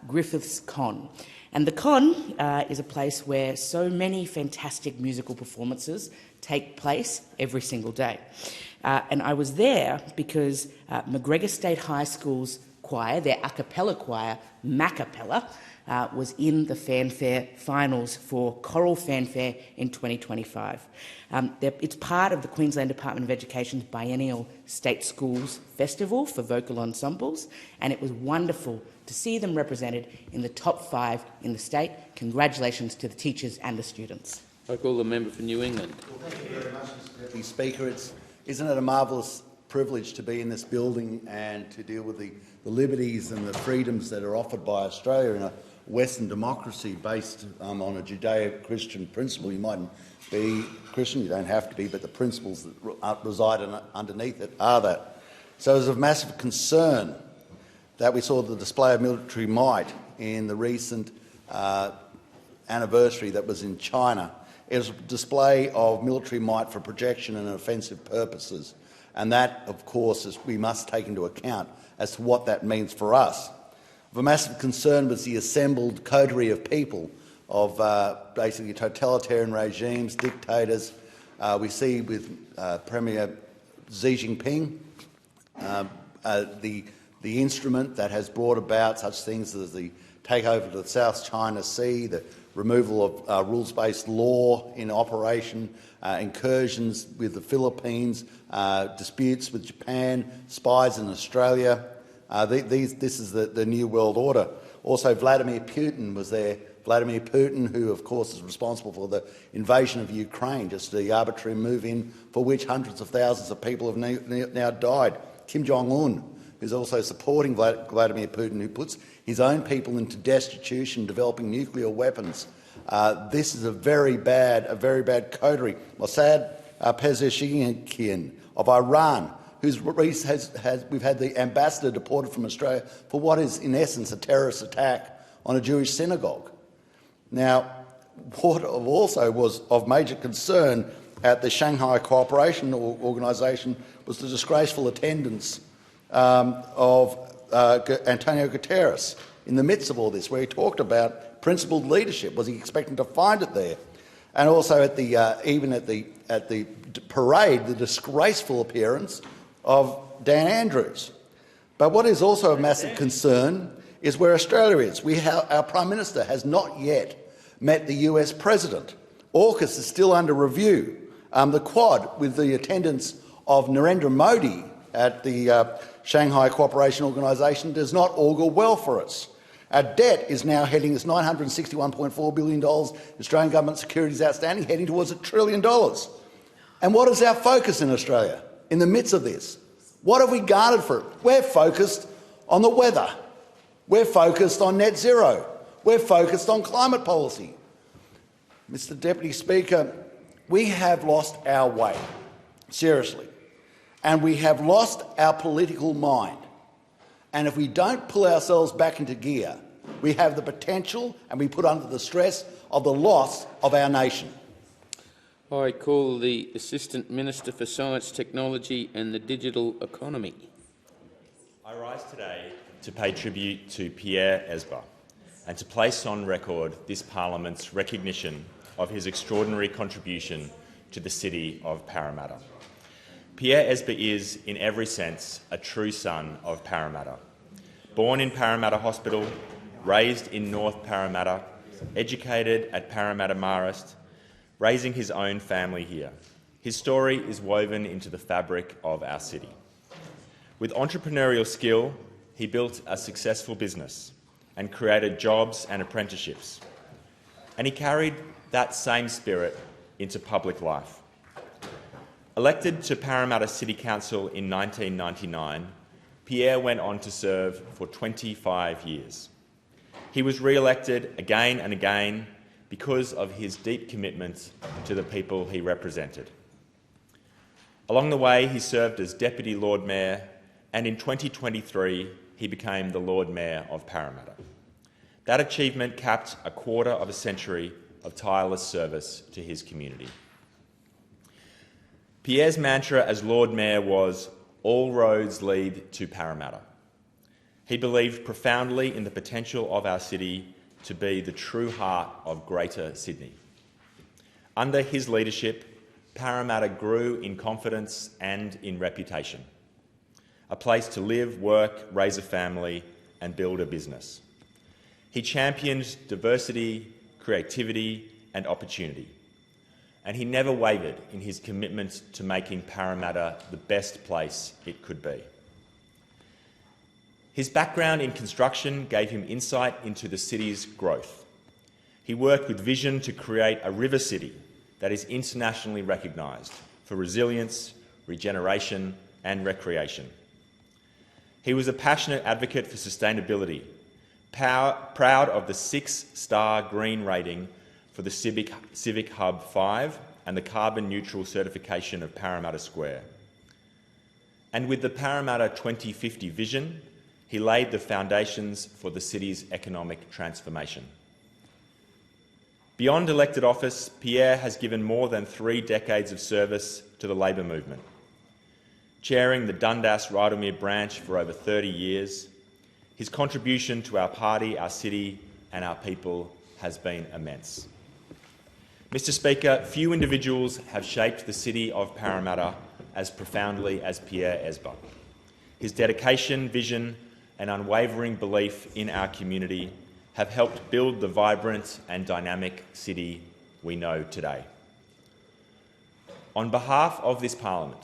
Griffiths Con. And the Con is a place where so many fantastic musical performances take place every single day. And I was there because McGregor State High School's choir, their a cappella choir, Macapella, was in the fanfare finals for Choral Fanfare in 2025. It's part of the Queensland Department of Education's biennial State Schools Festival for vocal ensembles, and it was wonderful to see them represented in the top 5 in the state. Congratulations to the teachers and the students. I call the member for New England. Well, thank you very much, Mr Deputy Speaker. Isn't it a marvellous privilege to be in this building and to deal with the liberties and the freedoms that are offered by Australia in a Western democracy based on a Judeo-Christian principle? You mightn't be Christian, you don't have to be, but the principles that reside underneath it are that. So it was of massive concern that we saw the display of military might in the recent anniversary that was in China. It was a display of military might for projection and offensive purposes, and that, of course, we must take into account as to what that means for us. Of a massive concern was the assembled coterie of people of basically totalitarian regimes, dictators. We see with Premier Xi Jinping the instrument that has brought about such things as the takeover of the South China Sea, the removal of rules-based law in operation, incursions with the Philippines, disputes with Japan, spies in Australia. This is the new world order. Also, Vladimir Putin was there. Vladimir Putin, who of course is responsible for the invasion of Ukraine, just the arbitrary move-in for which hundreds of thousands of people have now died. Kim Jong-un, who's also supporting Vladimir Putin, who puts his own people into destitution, developing nuclear weapons. This is a very bad coterie. Mossad Pezeshkian of Iran, we've had the ambassador deported from Australia for what is, in essence, a terrorist attack on a Jewish synagogue. Now, what also was of major concern at the Shanghai Cooperation Organisation was the disgraceful attendance of Antonio Guterres in the midst of all this, where he talked about principled leadership. Was he expecting to find it there? And also at the even at the parade, the disgraceful appearance of Dan Andrews. But what is also a massive concern is where Australia is. Our Prime Minister has not yet met the US President. AUKUS is still under review. The Quad, with the attendance of Narendra Modi at the Shanghai Cooperation Organisation, does not augur well for us. Our debt is now heading, it's $961.4 billion, Australian government securities outstanding, heading towards $1 trillion. And what is our focus in Australia in the midst of this? What have we garnered for it? We're focused on the weather. We're focused on net zero. We're focused on climate policy. Mr Deputy Speaker, we have lost our way, seriously, and we have lost our political mind. And if we don't pull ourselves back into gear, we have the potential and we put under the stress of the loss of our nation. I call the Assistant Minister for Science, Technology and the Digital Economy. I rise today to pay tribute to Pierre Esba and to place on record this Parliament's recognition of his extraordinary contribution to the city of Parramatta. Pierre Esba is, in every sense, a true son of Parramatta. Born in Parramatta Hospital, raised in North Parramatta, educated at Parramatta Marist, raising his own family here. His story is woven into the fabric of our city. With entrepreneurial skill, he built a successful business and created jobs and apprenticeships. And he carried that same spirit into public life. Elected to Parramatta City Council in 1999, Pierre went on to serve for 25 years. He was re-elected again and again because of his deep commitment to the people he represented. Along the way, he served as Deputy Lord Mayor, and in 2023, he became the Lord Mayor of Parramatta. That achievement capped a quarter of a century of tireless service to his community. Pierre's mantra as Lord Mayor was, "All roads lead to Parramatta." He believed profoundly in the potential of our city to be the true heart of Greater Sydney. Under his leadership, Parramatta grew in confidence and in reputation, a place to live, work, raise a family and build a business. He championed diversity, creativity and opportunity, and he never wavered in his commitment to making Parramatta the best place it could be. His background in construction gave him insight into the city's growth. He worked with vision to create a river city that is internationally recognised for resilience, regeneration and recreation. He was a passionate advocate for sustainability, proud of the 6-star green rating for the Civic Hub 5 and the carbon neutral certification of Parramatta Square. And with the Parramatta 2050 vision, he laid the foundations for the city's economic transformation. Beyond elected office, Pierre has given more than 3 decades of service to the Labor movement, chairing the Dundas-Rydalmere branch for over 30 years. His contribution to our party, our city and our people has been immense. Mr Speaker, few individuals have shaped the city of Parramatta as profoundly as Pierre Esba. His dedication, vision and unwavering belief in our community have helped build the vibrant and dynamic city we know today. On behalf of this Parliament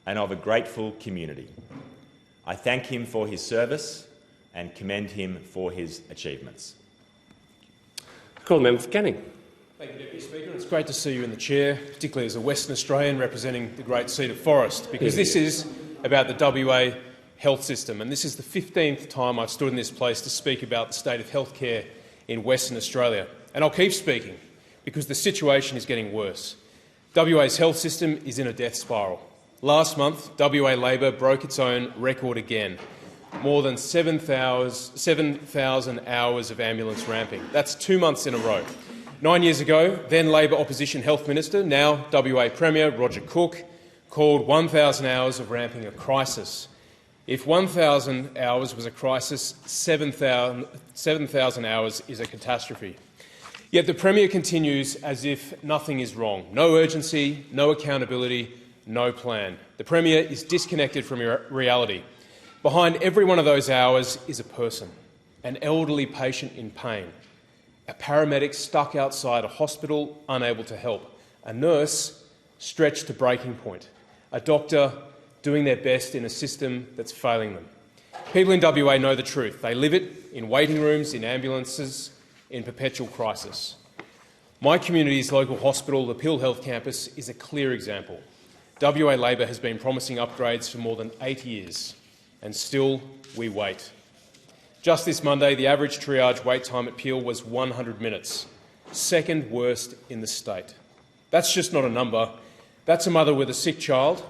and of a grateful community, I thank him for his service and commend him for his achievements. Call the member for Canning. Thank you, Deputy Speaker. It's great to see you in the chair, particularly as a Western Australian representing the great seat of Forest, because this is about the WA health system, and this is the 15th time I've stood in this place to speak about the state of healthcare in Western Australia. And I'll keep speaking, because the situation is getting worse. WA's health system is in a death spiral. Last month, WA Labor broke its own record again. More than 7,000 hours of ambulance ramping. That's 2 months in a row. 9 years ago, then Labor opposition health minister, now WA Premier Roger Cook, called 1,000 hours of ramping a crisis. If 1,000 hours was a crisis, 7,000 hours is a catastrophe. Yet the Premier continues as if nothing is wrong. No urgency, no accountability, no plan. The Premier is disconnected from reality. Behind every one of those hours is a person, an elderly patient in pain, a paramedic stuck outside a hospital unable to help, a nurse stretched to breaking point, a doctor doing their best in a system that's failing them. People in WA know the truth. They live it in waiting rooms, in ambulances, in perpetual crisis. My community's local hospital, the Peel Health Campus, is a clear example. WA Labor has been promising upgrades for more than 8 years, and still we wait. Just this Monday, the average triage wait time at Peel was 100 minutes, second worst in the state. That's just not a number. That's a mother with a sick child,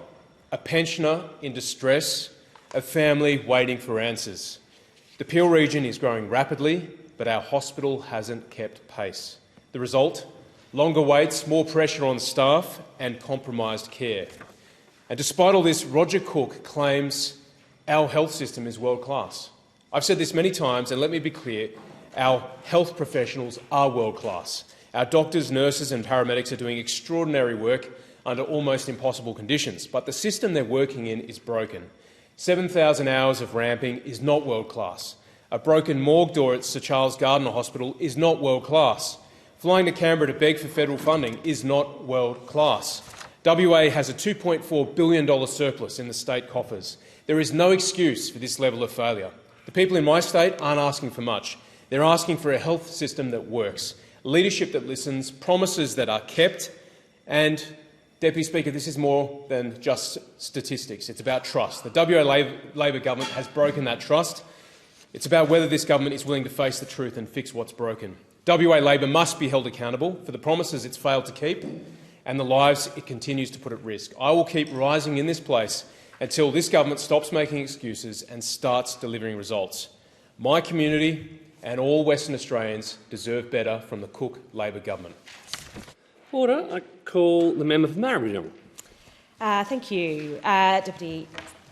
a pensioner in distress, a family waiting for answers. The Peel region is growing rapidly, but our hospital hasn't kept pace. The result? Longer waits, more pressure on staff and compromised care. And despite all this, Roger Cook claims our health system is world-class. I've said this many times, and let me be clear, our health professionals are world-class. Our doctors, nurses and paramedics are doing extraordinary work under almost impossible conditions, but the system they're working in is broken. 7,000 hours of ramping is not world-class. A broken morgue door at Sir Charles Gardner Hospital is not world-class. Flying to Canberra to beg for federal funding is not world-class. WA has a $2.4 billion surplus in the state coffers. There is no excuse for this level of failure. The people in my state aren't asking for much. They're asking for a health system that works, leadership that listens, promises that are kept, and Deputy Speaker, this is more than just statistics. It's about trust. The WA Labor government has broken that trust. It's about whether this government is willing to face the truth and fix what's broken. WA Labor must be held accountable for the promises it's failed to keep and the lives it continues to put at risk. I will keep rising in this place until this government stops making excuses and starts delivering results. My community and all Western Australians deserve better from the Cook Labor government. Order. I call the member for Maribyrnong. Thank you, Deputy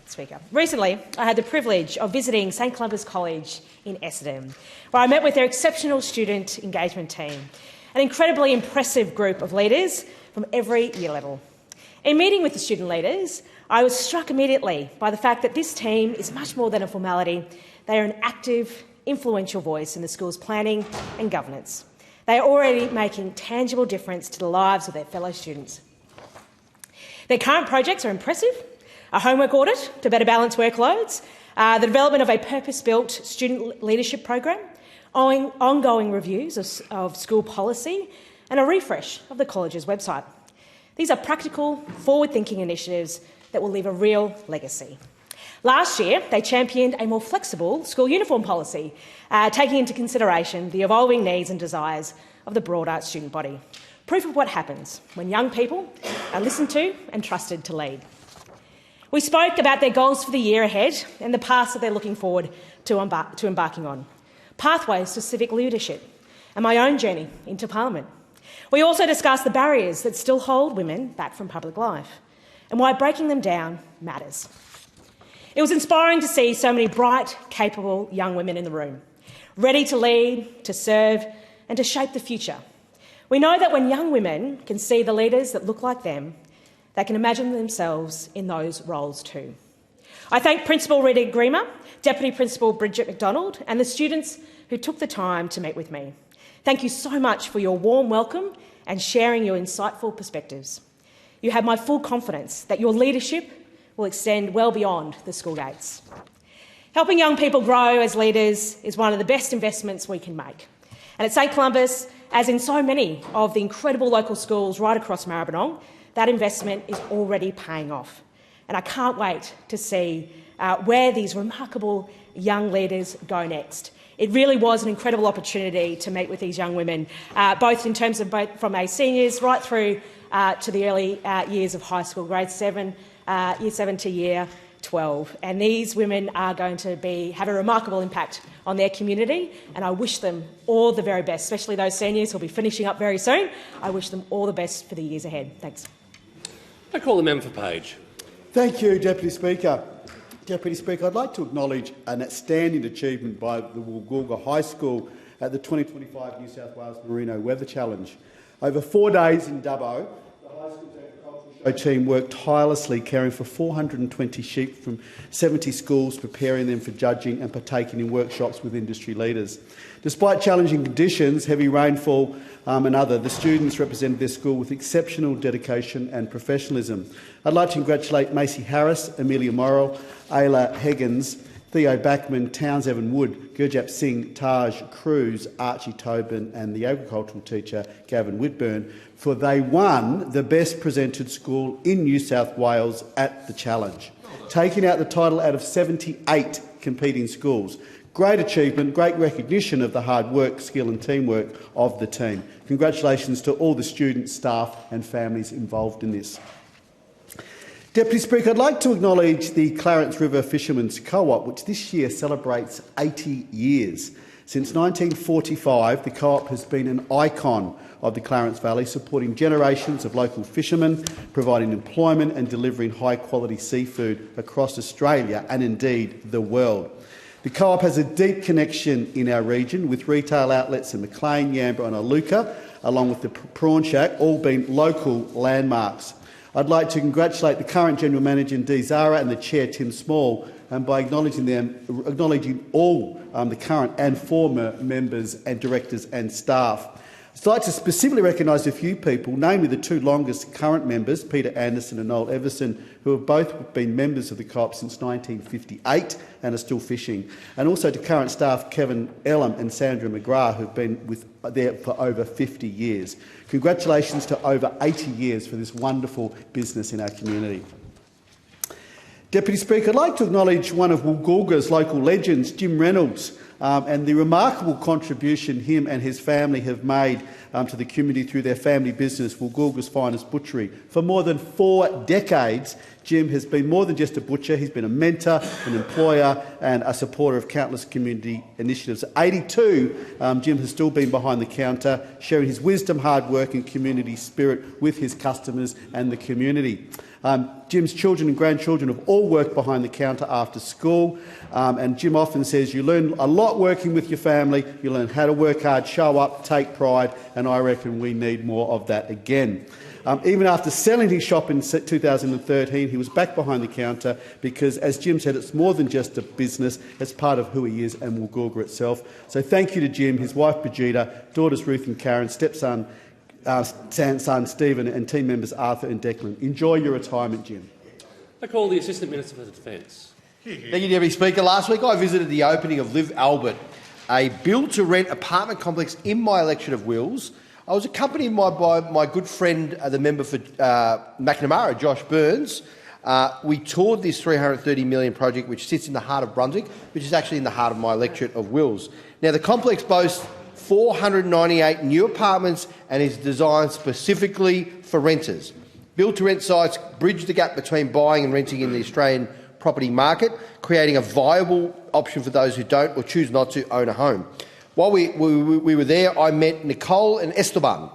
Speaker. Recently, I had the privilege of visiting St Columba's College in Essendon, where I met with their exceptional student engagement team, an incredibly impressive group of leaders from every year level. In meeting with the student leaders, I was struck immediately by the fact that this team is much more than a formality. They are an active, influential voice in the school's planning and governance. They are already making tangible difference to the lives of their fellow students. Their current projects are impressive: a homework audit to better balance workloads, the development of a purpose-built student leadership program, ongoing reviews of school policy, and a refresh of the college's website. These are practical, forward-thinking initiatives that will leave a real legacy. Last year, they championed a more flexible school uniform policy, taking into consideration the evolving needs and desires of the broader student body. Proof of what happens when young people are listened to and trusted to lead. We spoke about their goals for the year ahead and the paths that they're looking forward to embarking on, pathways to civic leadership, and my own journey into Parliament. We also discussed the barriers that still hold women back from public life and why breaking them down matters. It was inspiring to see so many bright, capable young women in the room, ready to lead, to serve and to shape the future. We know that when young women can see the leaders that look like them, they can imagine themselves in those roles too. I thank Principal Rita Grima, Deputy Principal Bridget McDonald and the students who took the time to meet with me. Thank you so much for your warm welcome and sharing your insightful perspectives. You have my full confidence that your leadership will extend well beyond the school gates. Helping young people grow as leaders is one of the best investments we can make. And at St Columba's, as in so many of the incredible local schools right across Maribyrnong, that investment is already paying off. And I can't wait to see where these remarkable young leaders go next. It really was an incredible opportunity to meet with these young women, both in terms of from our seniors right through to the early years of high school, grade 7, year 7 to year 12. And these women are going to have a remarkable impact on their community, and I wish them all the very best, especially those seniors who will be finishing up very soon. I wish them all the best for the years ahead. Thanks. I call the member for Page. Thank you, Deputy Speaker. Deputy Speaker, I'd like to acknowledge an outstanding achievement by the Woolgoolga High School at the 2025 New South Wales Merino Weather Challenge. Over 4 days in Dubbo, the high school's agricultural show team worked tirelessly, caring for 420 sheep from 70 schools, preparing them for judging and partaking in workshops with industry leaders. Despite challenging conditions, heavy rainfall the students represented their school with exceptional dedication and professionalism. I'd like to congratulate Macy Harris, Amelia Morrell, Ayla Higgins, Theo Backman, Towns Evan Wood, Gurjap Singh, Taj Cruz, Archie Tobin and the agricultural teacher Gavin Whitburn, for they won the best presented school in New South Wales at the challenge, taking out the title out of 78 competing schools. Great achievement, great recognition of the hard work, skill and teamwork of the team. Congratulations to all the students, staff and families involved in this. Deputy Speaker, I'd like to acknowledge the Clarence River Fishermen's Co-op, which this year celebrates 80 years. Since 1945, the Co-op has been an icon of the Clarence Valley, supporting generations of local fishermen, providing employment and delivering high-quality seafood across Australia and indeed the world. The Co-op has a deep connection in our region, with retail outlets in Maclean, Yambara and Iluka, along with the Prawn Shack, all being local landmarks. I'd like to congratulate the current General Manager, Dee Zara, and the Chair, Tim Small, and by acknowledging all the current and former members and directors and staff. I'd like to specifically recognise a few people, namely the two longest current members, Peter Anderson and Noel Everson, who have both been members of the Co-op since 1958 and are still fishing, and also to current staff Kevin Elam and Sandra McGrath, who have been there for over 50 years. Congratulations to over 80 years for this wonderful business in our community. Deputy Speaker, I'd like to acknowledge one of Woolgoolga's local legends, Jim Reynolds, and the remarkable contribution him and his family have made to the community through their family business, Woolgoolga's Finest Butchery. For more than 4 decades, Jim has been more than just a butcher. He's been a mentor, an employer and a supporter of countless community initiatives. At 82, Jim has still been behind the counter, sharing his wisdom, hard work and community spirit with his customers and the community. Jim's children and grandchildren have all worked behind the counter after school, and Jim often says you learn a lot working with your family, you learn how to work hard, show up, take pride, and I reckon we need more of that again. Even after selling his shop in 2013, he was back behind the counter because, as Jim said, it's more than just a business, it's part of who he is and Woolgoolga itself. So thank you to Jim, his wife Brigida, daughters Ruth and Karen, stepson son Stephen and team members Arthur and Declan. Enjoy your retirement, Jim. I call the Assistant Minister for Defence. Thank you, Deputy Speaker. Last week I visited the opening of Live Albert, a build-to-rent apartment complex in my election of Wills. I was accompanied by my good friend, the member for McNamara, Josh Burns. We toured this $330 million project, which sits in the heart of Brunswick, which is actually in the heart of my electorate of Wills. Now, the complex boasts 498 new apartments and is designed specifically for renters. Build-to-rent sites bridge the gap between buying and renting in the Australian property market, creating a viable option for those who don't or choose not to own a home. While we were there, I met Nicole and Esteban,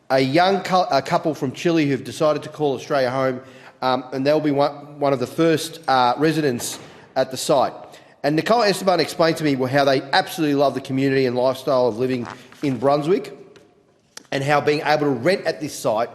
a young couple from Chile who have decided to call Australia home, and they'll be one of the first residents at the site. And Nicole and Esteban explained to me how they absolutely love the community and lifestyle of living in Brunswick, and how being able to rent at this site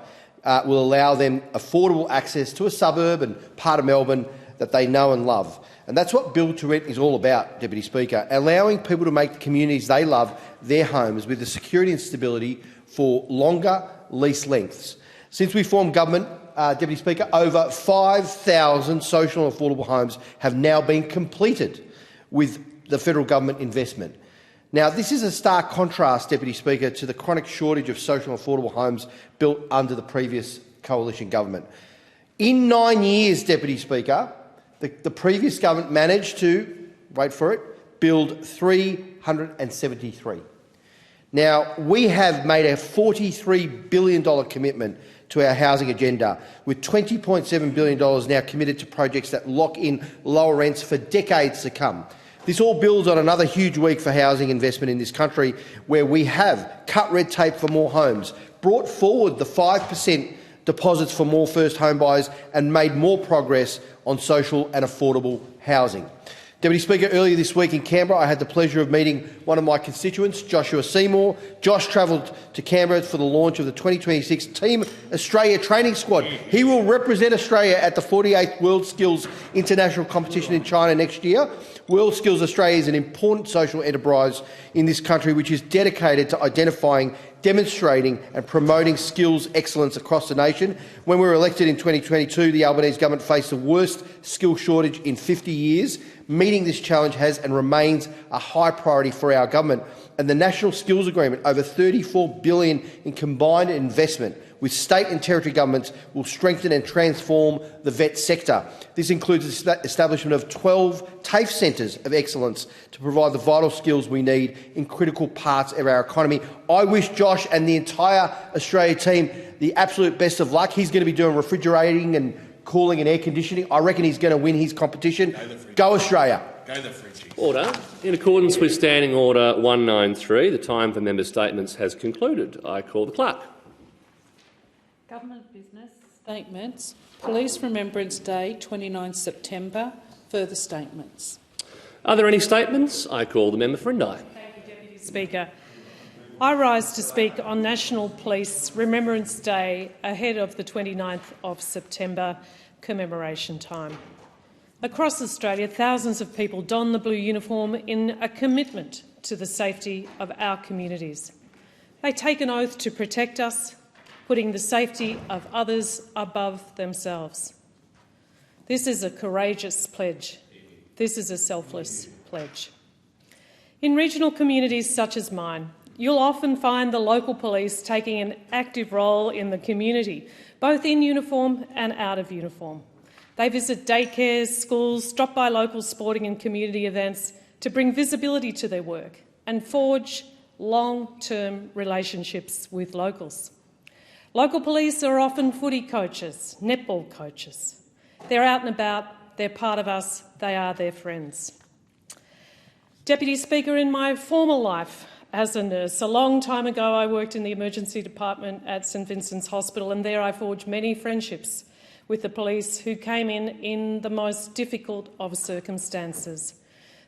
will allow them affordable access to a suburb and part of Melbourne that they know and love. And that's what Build to Rent is all about, Deputy Speaker, allowing people to make the communities they love their homes with the security and stability for longer lease lengths. Since we formed government, Deputy Speaker, over 5,000 social and affordable homes have now been completed with the federal government investment. Now, this is a stark contrast, Deputy Speaker, to the chronic shortage of social and affordable homes built under the previous coalition government. In 9 years, Deputy Speaker, the previous government managed to, wait for it, build 373. Now, we have made a $43 billion commitment to our housing agenda, with $20.7 billion now committed to projects that lock in lower rents for decades to come. This all builds on another huge week for housing investment in this country, where we have cut red tape for more homes, brought forward the 5% deposits for more first home buyers and made more progress on social and affordable housing. Deputy Speaker, earlier this week in Canberra, I had the pleasure of meeting one of my constituents, Joshua Seymour. Josh travelled to Canberra for the launch of the 2026 Team Australia Training Squad. He will represent Australia at the 48th World Skills International Competition in China next year. World Skills Australia is an important social enterprise in this country which is dedicated to identifying, demonstrating and promoting skills excellence across the nation. When we were elected in 2022, the Albanese government faced the worst skill shortage in 50 years. Meeting this challenge has and remains a high priority for our government, and the National Skills Agreement, over $34 billion in combined investment with state and territory governments, will strengthen and transform the vet sector. This includes the establishment of 12 TAFE centres of excellence to provide the vital skills we need in critical parts of our economy. I wish Josh and the entire Australia team the absolute best of luck. He's going to be doing refrigerating and cooling and air conditioning. I reckon he's going to win his competition. Go Australia. Go the Fridgie. Order. In accordance with Standing Order 193, the time for member statements has concluded. I call the clerk. Government business statements. Police Remembrance Day, 29 September. Further statements. Are there any statements? I call the member for Indi. Thank you, Deputy Speaker. I rise to speak on National Police Remembrance Day ahead of the 29th of September commemoration time. Across Australia, thousands of people don the blue uniform in a commitment to the safety of our communities. They take an oath to protect us, putting the safety of others above themselves. This is a courageous pledge. This is a selfless pledge. In regional communities such as mine, you'll often find the local police taking an active role in the community, both in uniform and out of uniform. They visit daycares, schools, stop by local sporting and community events to bring visibility to their work and forge long-term relationships with locals. Local police are often footy coaches, netball coaches. They're out and about, they're part of us, they are their friends. Deputy Speaker, in my former life as a nurse, a long time ago I worked in the emergency department at St Vincent's Hospital, and there I forged many friendships with the police who came in the most difficult of circumstances.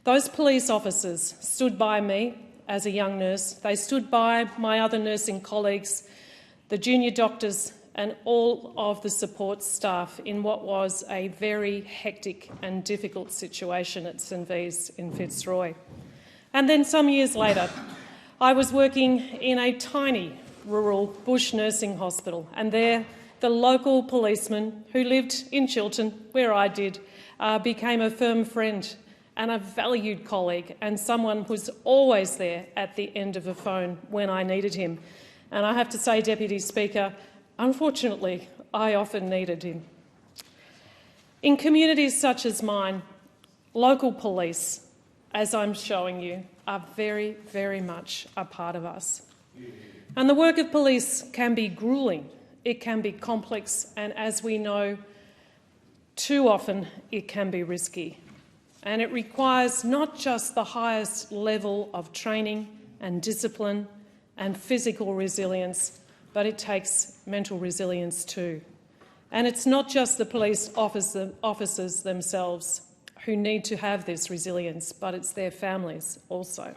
Those police officers stood by me as a young nurse. They stood by my other nursing colleagues, the junior doctors and all of the support staff in what was a very hectic and difficult situation at St V's in Fitzroy. And then some years later, I was working in a tiny rural bush nursing hospital, and there the local policeman who lived in Chiltern, where I did, became a firm friend and a valued colleague and someone who was always there at the end of a phone when I needed him. And I have to say, Deputy Speaker, unfortunately, I often needed him. In communities such as mine, local police, as I'm showing you, are very, very much a part of us. And the work of police can be gruelling. It can be complex, and as we know, too often it can be risky. And it requires not just the highest level of training and discipline and physical resilience, but it takes mental resilience too. And it's not just the police officers themselves who need to have this resilience, but it's their families also.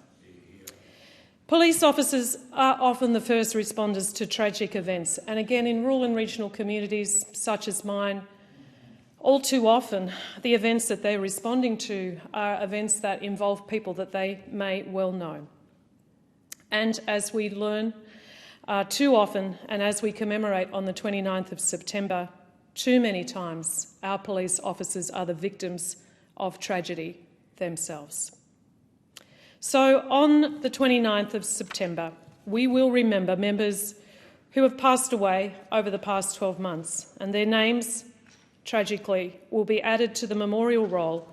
Police officers are often the first responders to tragic events, and again in rural and regional communities such as mine, all too often the events that they're responding to are events that involve people that they may well know. And as we learn too often, and as we commemorate on the 29th of September, too many times our police officers are the victims of tragedy themselves. So on the 29th of September, we will remember members who have passed away over the past 12 months, and their names, tragically, will be added to the memorial roll,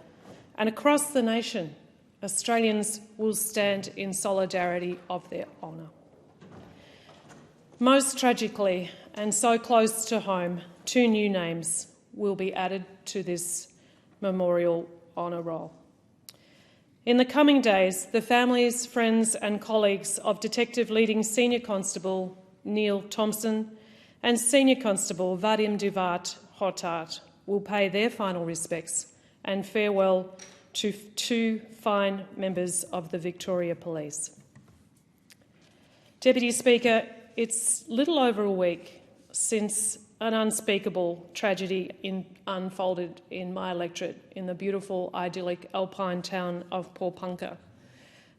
and across the nation, Australians will stand in solidarity of their honour. Most tragically, and so close to home, 2 new names will be added to this memorial honour roll. In the coming days, the families, friends and colleagues of Detective Leading Senior Constable Neil Thompson and Senior Constable Vadim Duvat Hotat will pay their final respects and farewell to 2 fine members of the Victoria Police. Deputy Speaker, it's little over a week since an unspeakable tragedy unfolded in my electorate in the beautiful, idyllic alpine town of Porepunkah,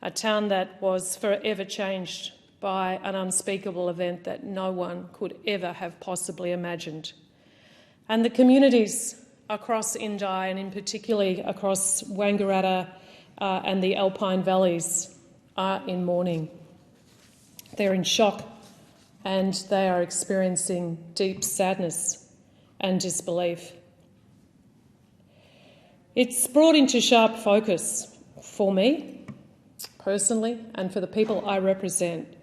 a town that was forever changed by an unspeakable event that no one could ever have possibly imagined. And the communities across Indi, and in particularly across Wangaratta and the Alpine Valleys, are in mourning. They're in shock and they are experiencing deep sadness and disbelief. It's brought into sharp focus for me personally and for the people I represent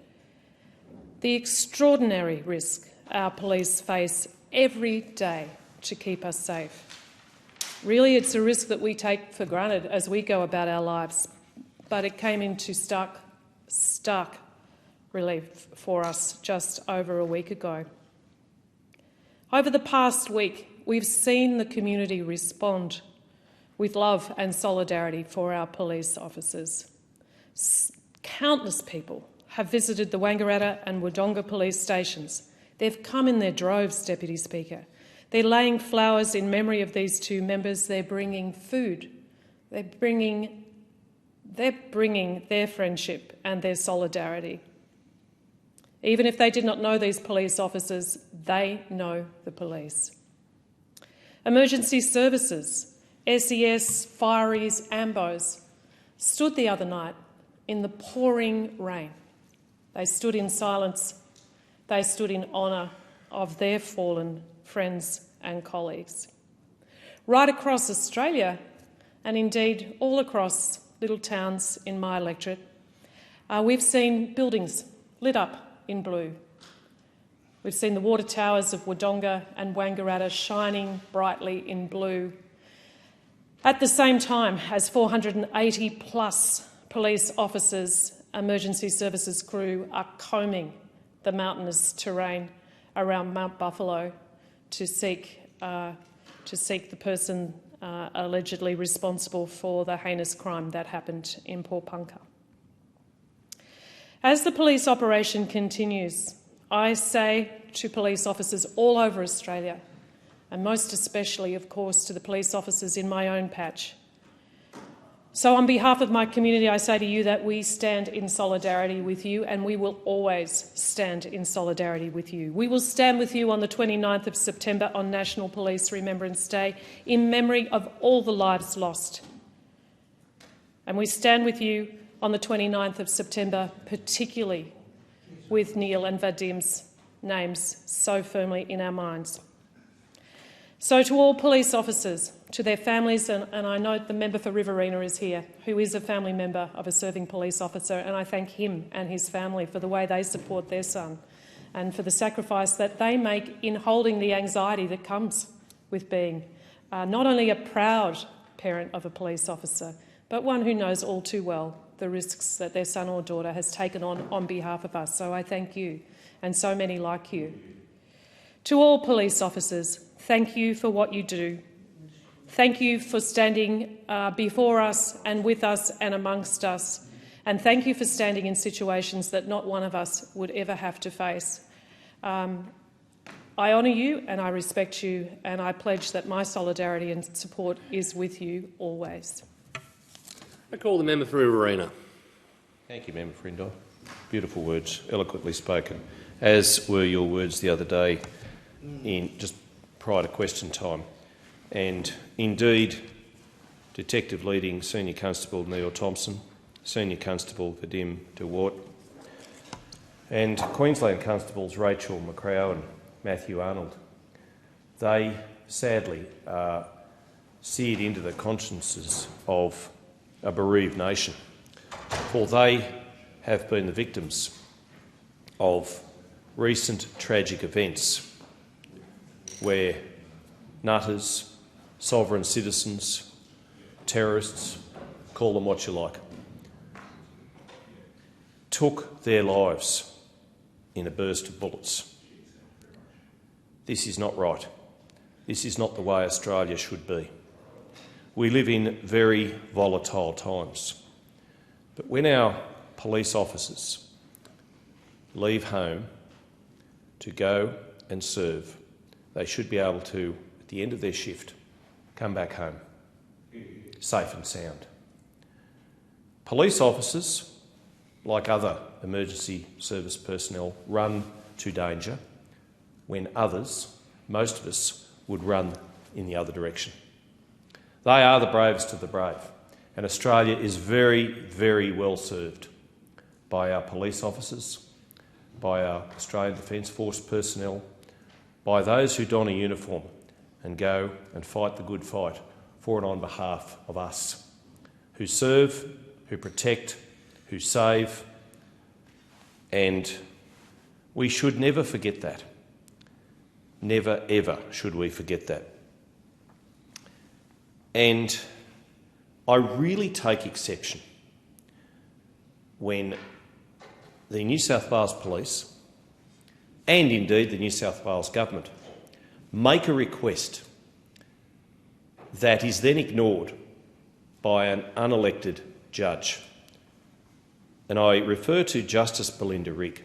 the extraordinary risk our police face every day to keep us safe. Really, it's a risk that we take for granted as we go about our lives, but it came into stark relief for us just over a week ago. Over the past week, we've seen the community respond with love and solidarity for our police officers. Countless people have visited the Wangaratta and Wodonga police stations. They've come in their droves, Deputy Speaker. They're laying flowers in memory of these 2 members. They're bringing food. They're bringing their friendship and their solidarity. Even if they did not know these police officers, they know the police. Emergency services, SES, Fireys, Ambos, stood the other night in the pouring rain. They stood in silence. They stood in honour of their fallen friends and colleagues. Right across Australia, and indeed all across little towns in my electorate, we've seen buildings lit up in blue. We've seen the water towers of Wodonga and Wangaratta shining brightly in blue, at the same time as 480 plus police officers, emergency services crew are combing the mountainous terrain around Mount Buffalo to seek the person allegedly responsible for the heinous crime that happened in Porepunkah. As the police operation continues, I say to police officers all over Australia, and most especially, of course, to the police officers in my own patch. So on behalf of my community, I say to you that we stand in solidarity with you, and we will always stand in solidarity with you. We will stand with you on the 29th of September on National Police Remembrance Day in memory of all the lives lost. And we stand with you on the 29th of September, particularly with Neil and Vadim's names so firmly in our minds. So to all police officers, to their families, and I note the member for Riverina is here, who is a family member of a serving police officer, and I thank him and his family for the way they support their son and for the sacrifice that they make in holding the anxiety that comes with being not only a proud parent of a police officer, but one who knows all too well the risks that their son or daughter has taken on behalf of us. So I thank you, and so many like you. To all police officers, thank you for what you do. Thank you for standing before us and with us and amongst us. And thank you for standing in situations that not one of us would ever have to face. I honour you and I respect you, and I pledge that my solidarity and support is with you always. I call the member for Riverina. Thank you, Member for Indi. Beautiful words, eloquently spoken, as were your words the other day just prior to question time. And indeed, Detective Leading Senior Constable Neil Thompson, Senior Constable Vadim Duvat, and Queensland Constables Rachel McCrow and Matthew Arnold, they sadly are seared into the consciences of a bereaved nation, for they have been the victims of recent tragic events where nutters, sovereign citizens, terrorists, call them what you like, took their lives in a burst of bullets. This is not right. This is not the way Australia should be. We live in very volatile times. But when our police officers leave home to go and serve, they should be able to, at the end of their shift, come back home, safe and sound. Police officers, like other emergency service personnel, run to danger when others, most of us, would run in the other direction. They are the bravest of the brave, and Australia is very, very well served by our police officers, by our Australian Defence Force personnel, by those who don a uniform and go and fight the good fight for and on behalf of us, who serve, who protect, who save, and we should never forget that. Never, ever should we forget that. And I really take exception when the New South Wales Police and indeed the New South Wales Government make a request that is then ignored by an unelected judge. And I refer to Justice Belinda Rigg,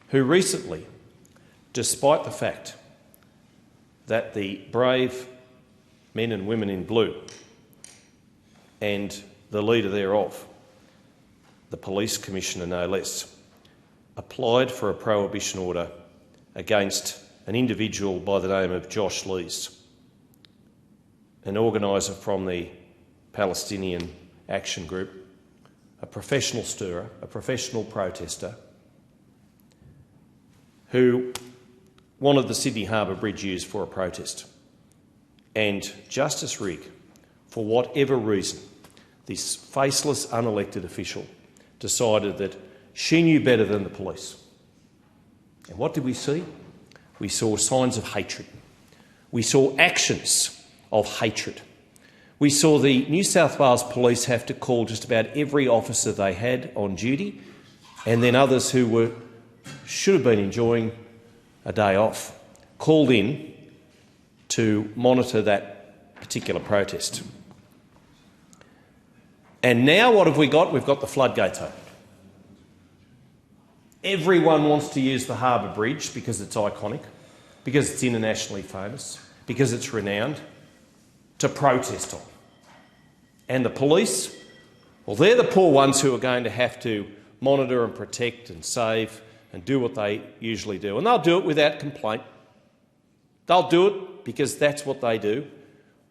who recently, despite the fact that the brave men and women in blue and the leader thereof, the Police Commissioner no less, applied for a prohibition order against an individual by the name of Josh Lees, an organiser from the Palestinian Action Group, a professional stirrer, a professional protester, who wanted the Sydney Harbour Bridge used for a protest. And Justice Rigg, for whatever reason, this faceless, unelected official decided that she knew better than the police. And what did we see? We saw signs of hatred. We saw actions of hatred. We saw the New South Wales Police have to call just about every officer they had on duty, and then others who should have been enjoying a day off, called in to monitor that particular protest. And now what have we got? We've got the floodgates open. Everyone wants to use the Harbour Bridge because it's iconic, because it's internationally famous, because it's renowned, to protest on. And the police, well, they're the poor ones who are going to have to monitor and protect and save and do what they usually do. And they'll do it without complaint. They'll do it because that's what they do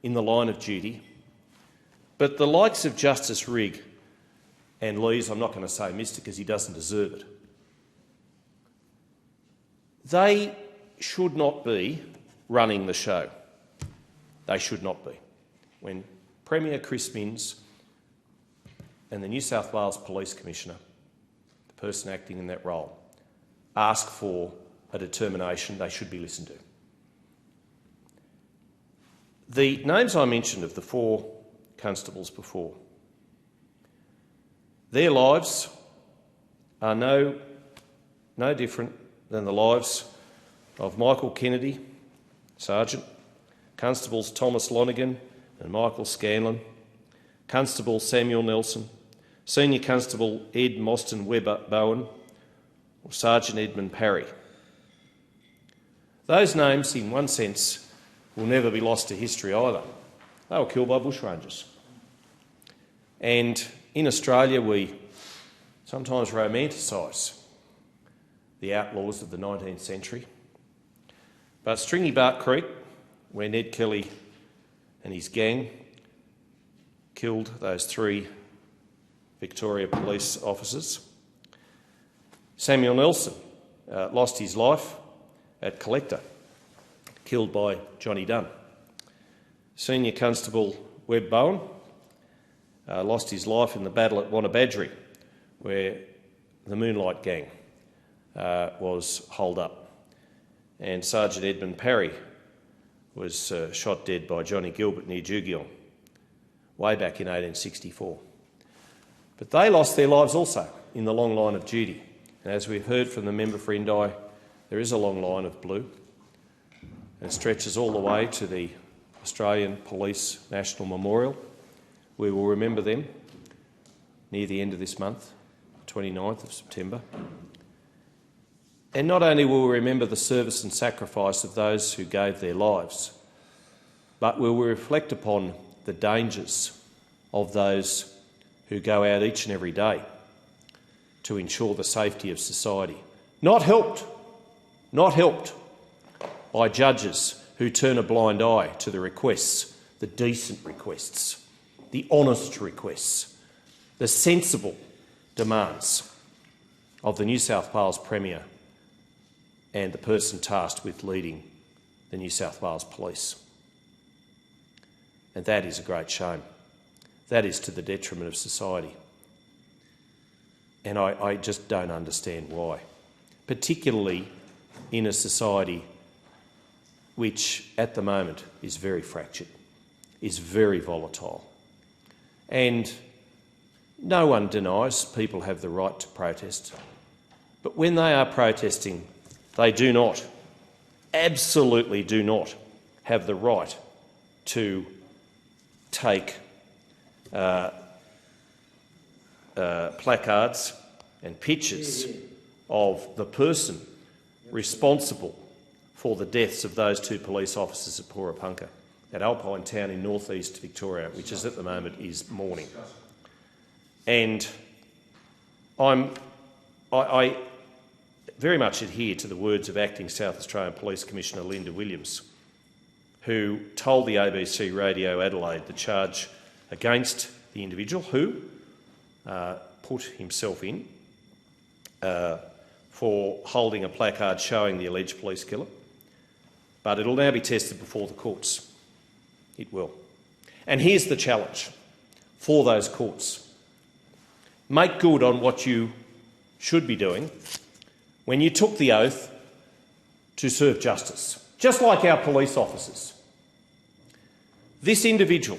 in the line of duty. But the likes of Justice Rigg and Lees, I'm not going to say Mr because he doesn't deserve it, they should not be running the show. They should not be. When Premier Chris Minns and the New South Wales Police Commissioner, the person acting in that role, ask for a determination, they should be listened to. The names I mentioned of the 4 constables before, their lives are no different than the lives of Michael Kennedy, Sergeant, Constables Thomas Lonergan and Michael Scanlon, Constable Samuel Nelson, Senior Constable Ed Mostyn Webber Bowen, or Sergeant Edmund Parry. Those names, in one sense, will never be lost to history either. They were killed by bushrangers. And in Australia, we sometimes romanticise the outlaws of the 19th century. But Stringy Bark Creek, where Ned Kelly and his gang killed those 3 Victoria police officers, Samuel Nelson lost his life at Collector, killed by Johnny Dunn. Senior Constable Webb Bowen lost his life in the battle at Wannabadgery, where the Moonlight Gang was holed up, and Sergeant Edmund Parry was shot dead by Johnny Gilbert near Jugion way back in 1864. But they lost their lives also in the long line of duty. And as we've heard from the member for Indi, there is a long line of blue, and it stretches all the way to the Australian Police National Memorial. We will remember them near the end of this month, 29th of September. And not only will we remember the service and sacrifice of those who gave their lives, but will we reflect upon the dangers of those who go out each and every day to ensure the safety of society. Not helped by judges who turn a blind eye to the requests, the decent requests, the honest requests, the sensible demands of the New South Wales Premier and the person tasked with leading the New South Wales Police. And that is a great shame. That is to the detriment of society. And I just don't understand why, particularly in a society which at the moment is very fractured, is very volatile. And no one denies people have the right to protest, but when they are protesting, they do not, absolutely do not, have the right to take placards and pictures of the person responsible for the deaths of those two police officers at Porepunkah, at Alpine Town in north-east Victoria, which is at the moment is mourning. And I very much adhere to the words of Acting South Australian Police Commissioner Linda Williams, who told the ABC Radio Adelaide the charge against the individual who put himself in for holding a placard showing the alleged police killer. But it'll now be tested before the courts. It will. And here's the challenge for those courts. Make good on what you should be doing when you took the oath to serve justice, just like our police officers. This individual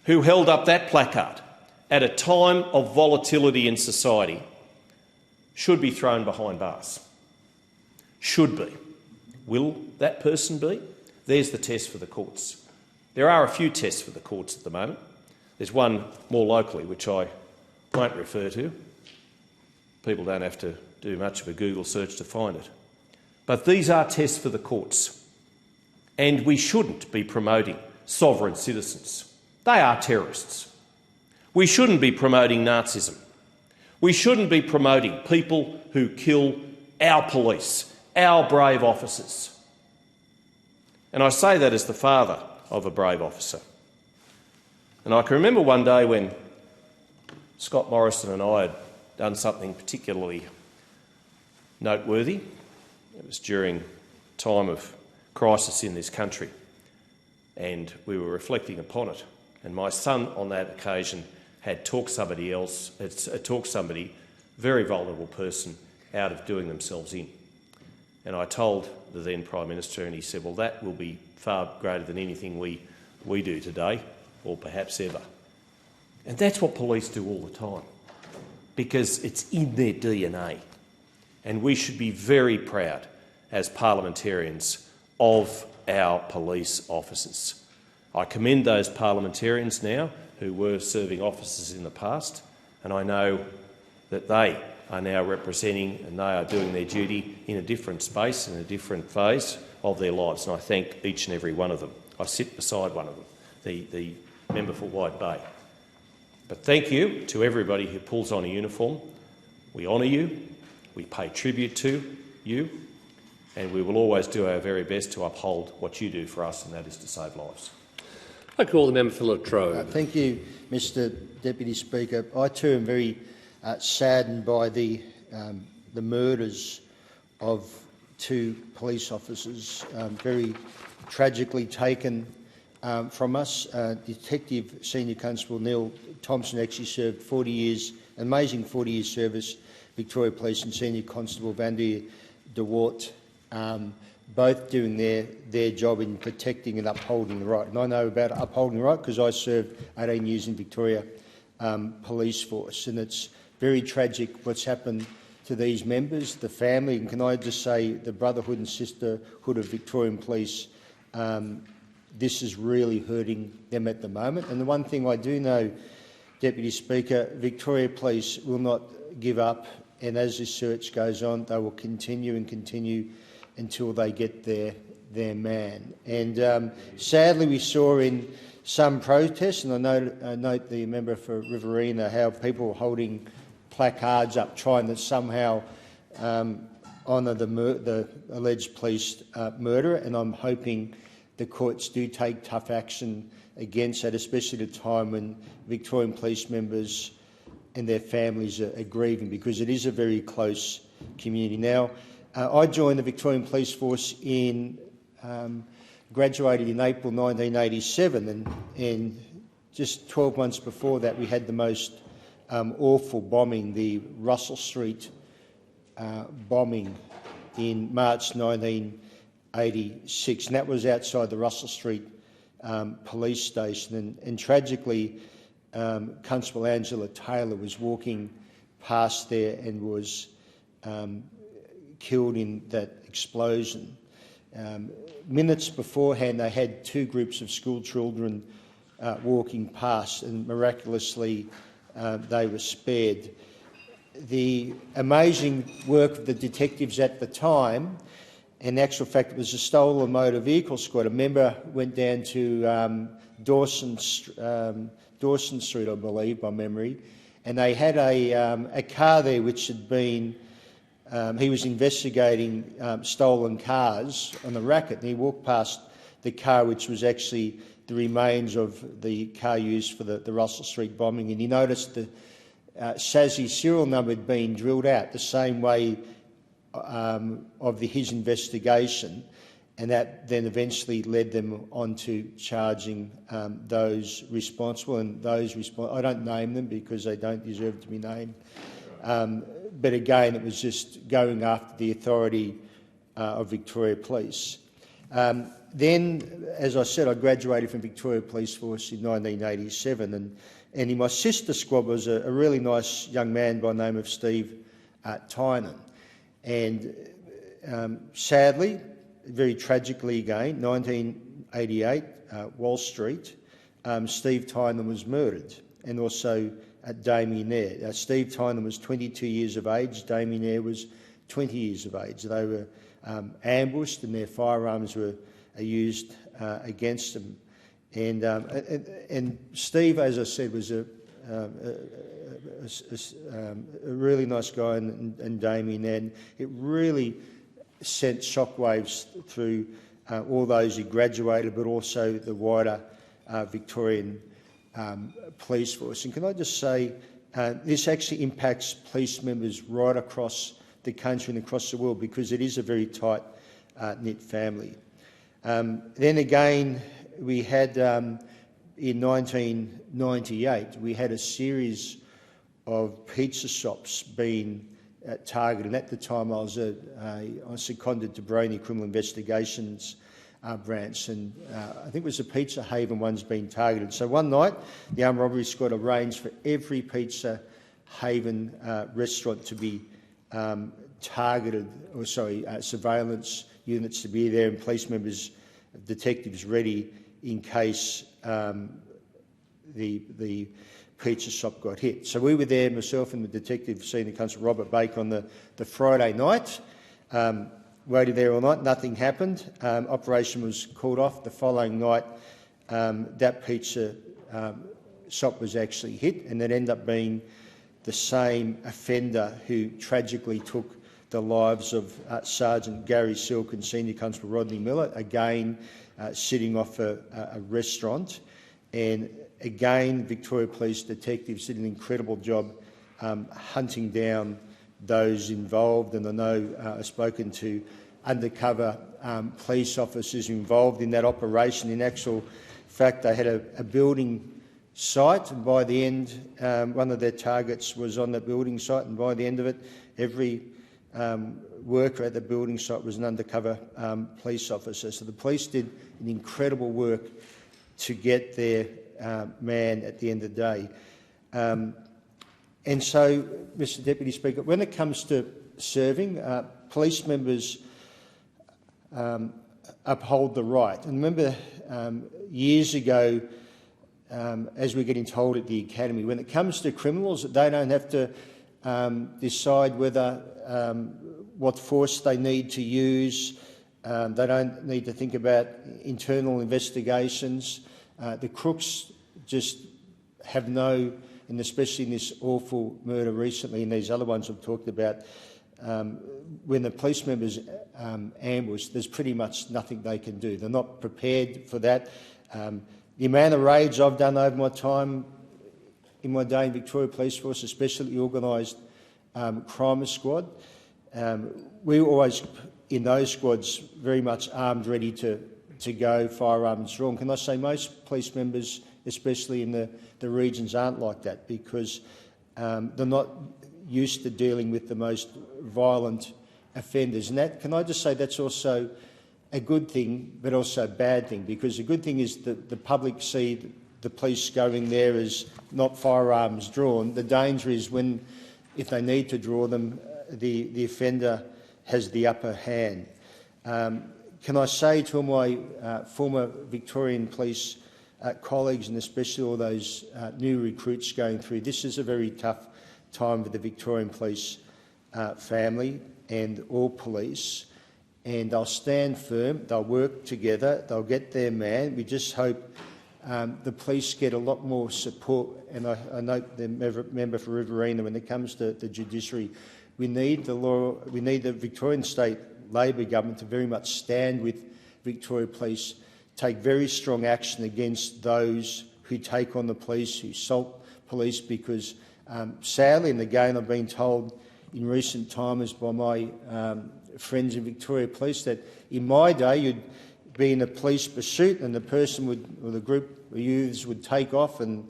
who held up that placard at a time of volatility in society should be thrown behind bars. Should be. Will that person be? There's the test for the courts. There are a few tests for the courts at the moment. There's one more locally, which I won't refer to. People don't have to do much of a Google search to find it. But these are tests for the courts. And we shouldn't be promoting sovereign citizens. They are terrorists. We shouldn't be promoting Nazism. We shouldn't be promoting people who kill our police, our brave officers. And I say that as the father of a brave officer. And I can remember one day when Scott Morrison and I had done something particularly noteworthy. It was during a time of crisis in this country, and we were reflecting upon it. And my son on that occasion had talked somebody, very vulnerable person, out of doing themselves in. And I told the then Prime Minister, and he said, well, that will be far greater than anything we do today, or perhaps ever. And that's what police do all the time, because it's in their DNA. And we should be very proud as parliamentarians of our police officers. I commend those parliamentarians now who were serving officers in the past, and I know that they are now representing and they are doing their duty in a different space, in a different phase of their lives, and I thank each and every one of them. I sit beside one of them, the member for White Bay. But thank you to everybody who pulls on a uniform. We honour you, we pay tribute to you, and we will always do our very best to uphold what you do for us, and that is to save lives. I call the member for Latrobe. Thank you, Mr Deputy Speaker. I too am very saddened by the murders of two police officers, very tragically taken from us. Detective Senior Constable Neil Thompson actually served 40 years, amazing 40 years service Victoria Police and Senior Constable Vandir de Wart, both doing their job in protecting and upholding the right. And I know about upholding the right because I served 18 years in Victoria Police Force, and it's very tragic what's happened to these members, the family, and can I just say the brotherhood and sisterhood of Victorian Police. This is really hurting them at the moment. And the one thing I do know, Deputy Speaker, Victoria Police will not give up, and as this search goes on, they will continue and continue until they get their man. And sadly, we saw in some protests, and I note the member for Riverina, how people were holding placards up trying to somehow honour the alleged police murderer, and I'm hoping the courts do take tough action against that, especially at a time when Victorian police members and their families are grieving, because it is a very close community. Now, I joined the Victorian Police Force graduated in April 1987, and just 12 months before that we had the most awful bombing, the Russell Street bombing in March 1986, and that was outside the Russell Street police station. And tragically, Constable Angela Taylor was walking past there and was killed in that explosion. Minutes beforehand, they had two groups of school children walking past, and miraculously they were spared. The amazing work of the detectives at the time, in actual fact it was a stolen motor vehicle squad. A member went down to Dawson Street, I believe, by memory, and they had a car there which had been, he was investigating stolen cars on the racket, and he walked past the car which was actually the remains of the car used for the Russell Street bombing, and he noticed the SASI serial number had been drilled out the same way of his investigation, and that then eventually led them on to charging those responsible. And those I don't name them because they don't deserve to be named. But again, it was just going after the authority of Victoria Police. Then, as I said, I graduated from Victoria Police Force in 1987, and in my sister squad was a really nice young man by the name of Steve Tynan. And sadly, very tragically again, 1988, Wall Street, Steve Tynan was murdered, and also Damien Eyre. Steve Tynan was 22 years of age, Damien Eyre was 20 years of age. They were ambushed and their firearms were used against them. And Steve, as I said, was a really nice guy, and Damien, and it really sent shockwaves through all those who graduated, but also the wider Victorian police force. And can I just say, this actually impacts police members right across the country and across the world, because it is a very tight-knit family. Then again, we had, in 1998, we had a series of pizza shops being targeted. And at the time, I was seconded to Brainy Criminal Investigations branch, and I think it was the Pizza Haven ones being targeted. So one night, the armed robbery squad arranged for every Pizza Haven restaurant to be targeted, or surveillance units to be there, and police members, detectives ready in case the pizza shop got hit. So we were there, myself and the detective, Senior Constable Robert Baker, on the Friday night. Waited there all night, nothing happened. Operation was called off. The following night, that pizza shop was actually hit, and it ended up being the same offender who tragically took the lives of Sergeant Gary Silk and Senior Constable Rodney Miller, again sitting off a restaurant. And again, Victoria Police detectives did an incredible job hunting down those involved, and I know I've spoken to undercover police officers involved in that operation. In actual fact, they had a building site, and by the end, one of their targets was on the building site, and by the end of it, every worker at the building site was an undercover police officer. So the police did an incredible work to get their man at the end of the day. And so, Mr Deputy Speaker, when it comes to serving, police members uphold the right. And remember, years ago, as we're getting told at the academy, when it comes to criminals, they don't have to decide whether what force they need to use. They don't need to think about internal investigations. The crooks just have no, and especially in this awful murder recently and these other ones I've talked about, when the police members ambush, there's pretty much nothing they can do. They're not prepared for that. The amount of raids I've done over my time in my day in Victoria Police Force, especially the organised crime squad, we were always in those squads very much armed, ready to go, firearms drawn. Can I say most police members, especially in the regions, aren't like that because they're not used to dealing with the most violent offenders. And that, can I just say, that's also a good thing, but also a bad thing, because the good thing is that the public see the police going there as not firearms drawn. The danger is when, if they need to draw them, the offender has the upper hand. Can I say to my former Victorian police colleagues, and especially all those new recruits going through, this is a very tough time for the Victorian police family and all police, and they'll stand firm, they'll work together, they'll get their man. We just hope the police get a lot more support, and I note the member for Riverina, when it comes to the judiciary, we need the Victorian State Labor government to very much stand with Victoria Police, take very strong action against those who take on the police, who assault police, because sadly, and again I've been told in recent times by my friends in Victoria Police that in my day you'd be in a police pursuit and the person would, or the group of youths would take off and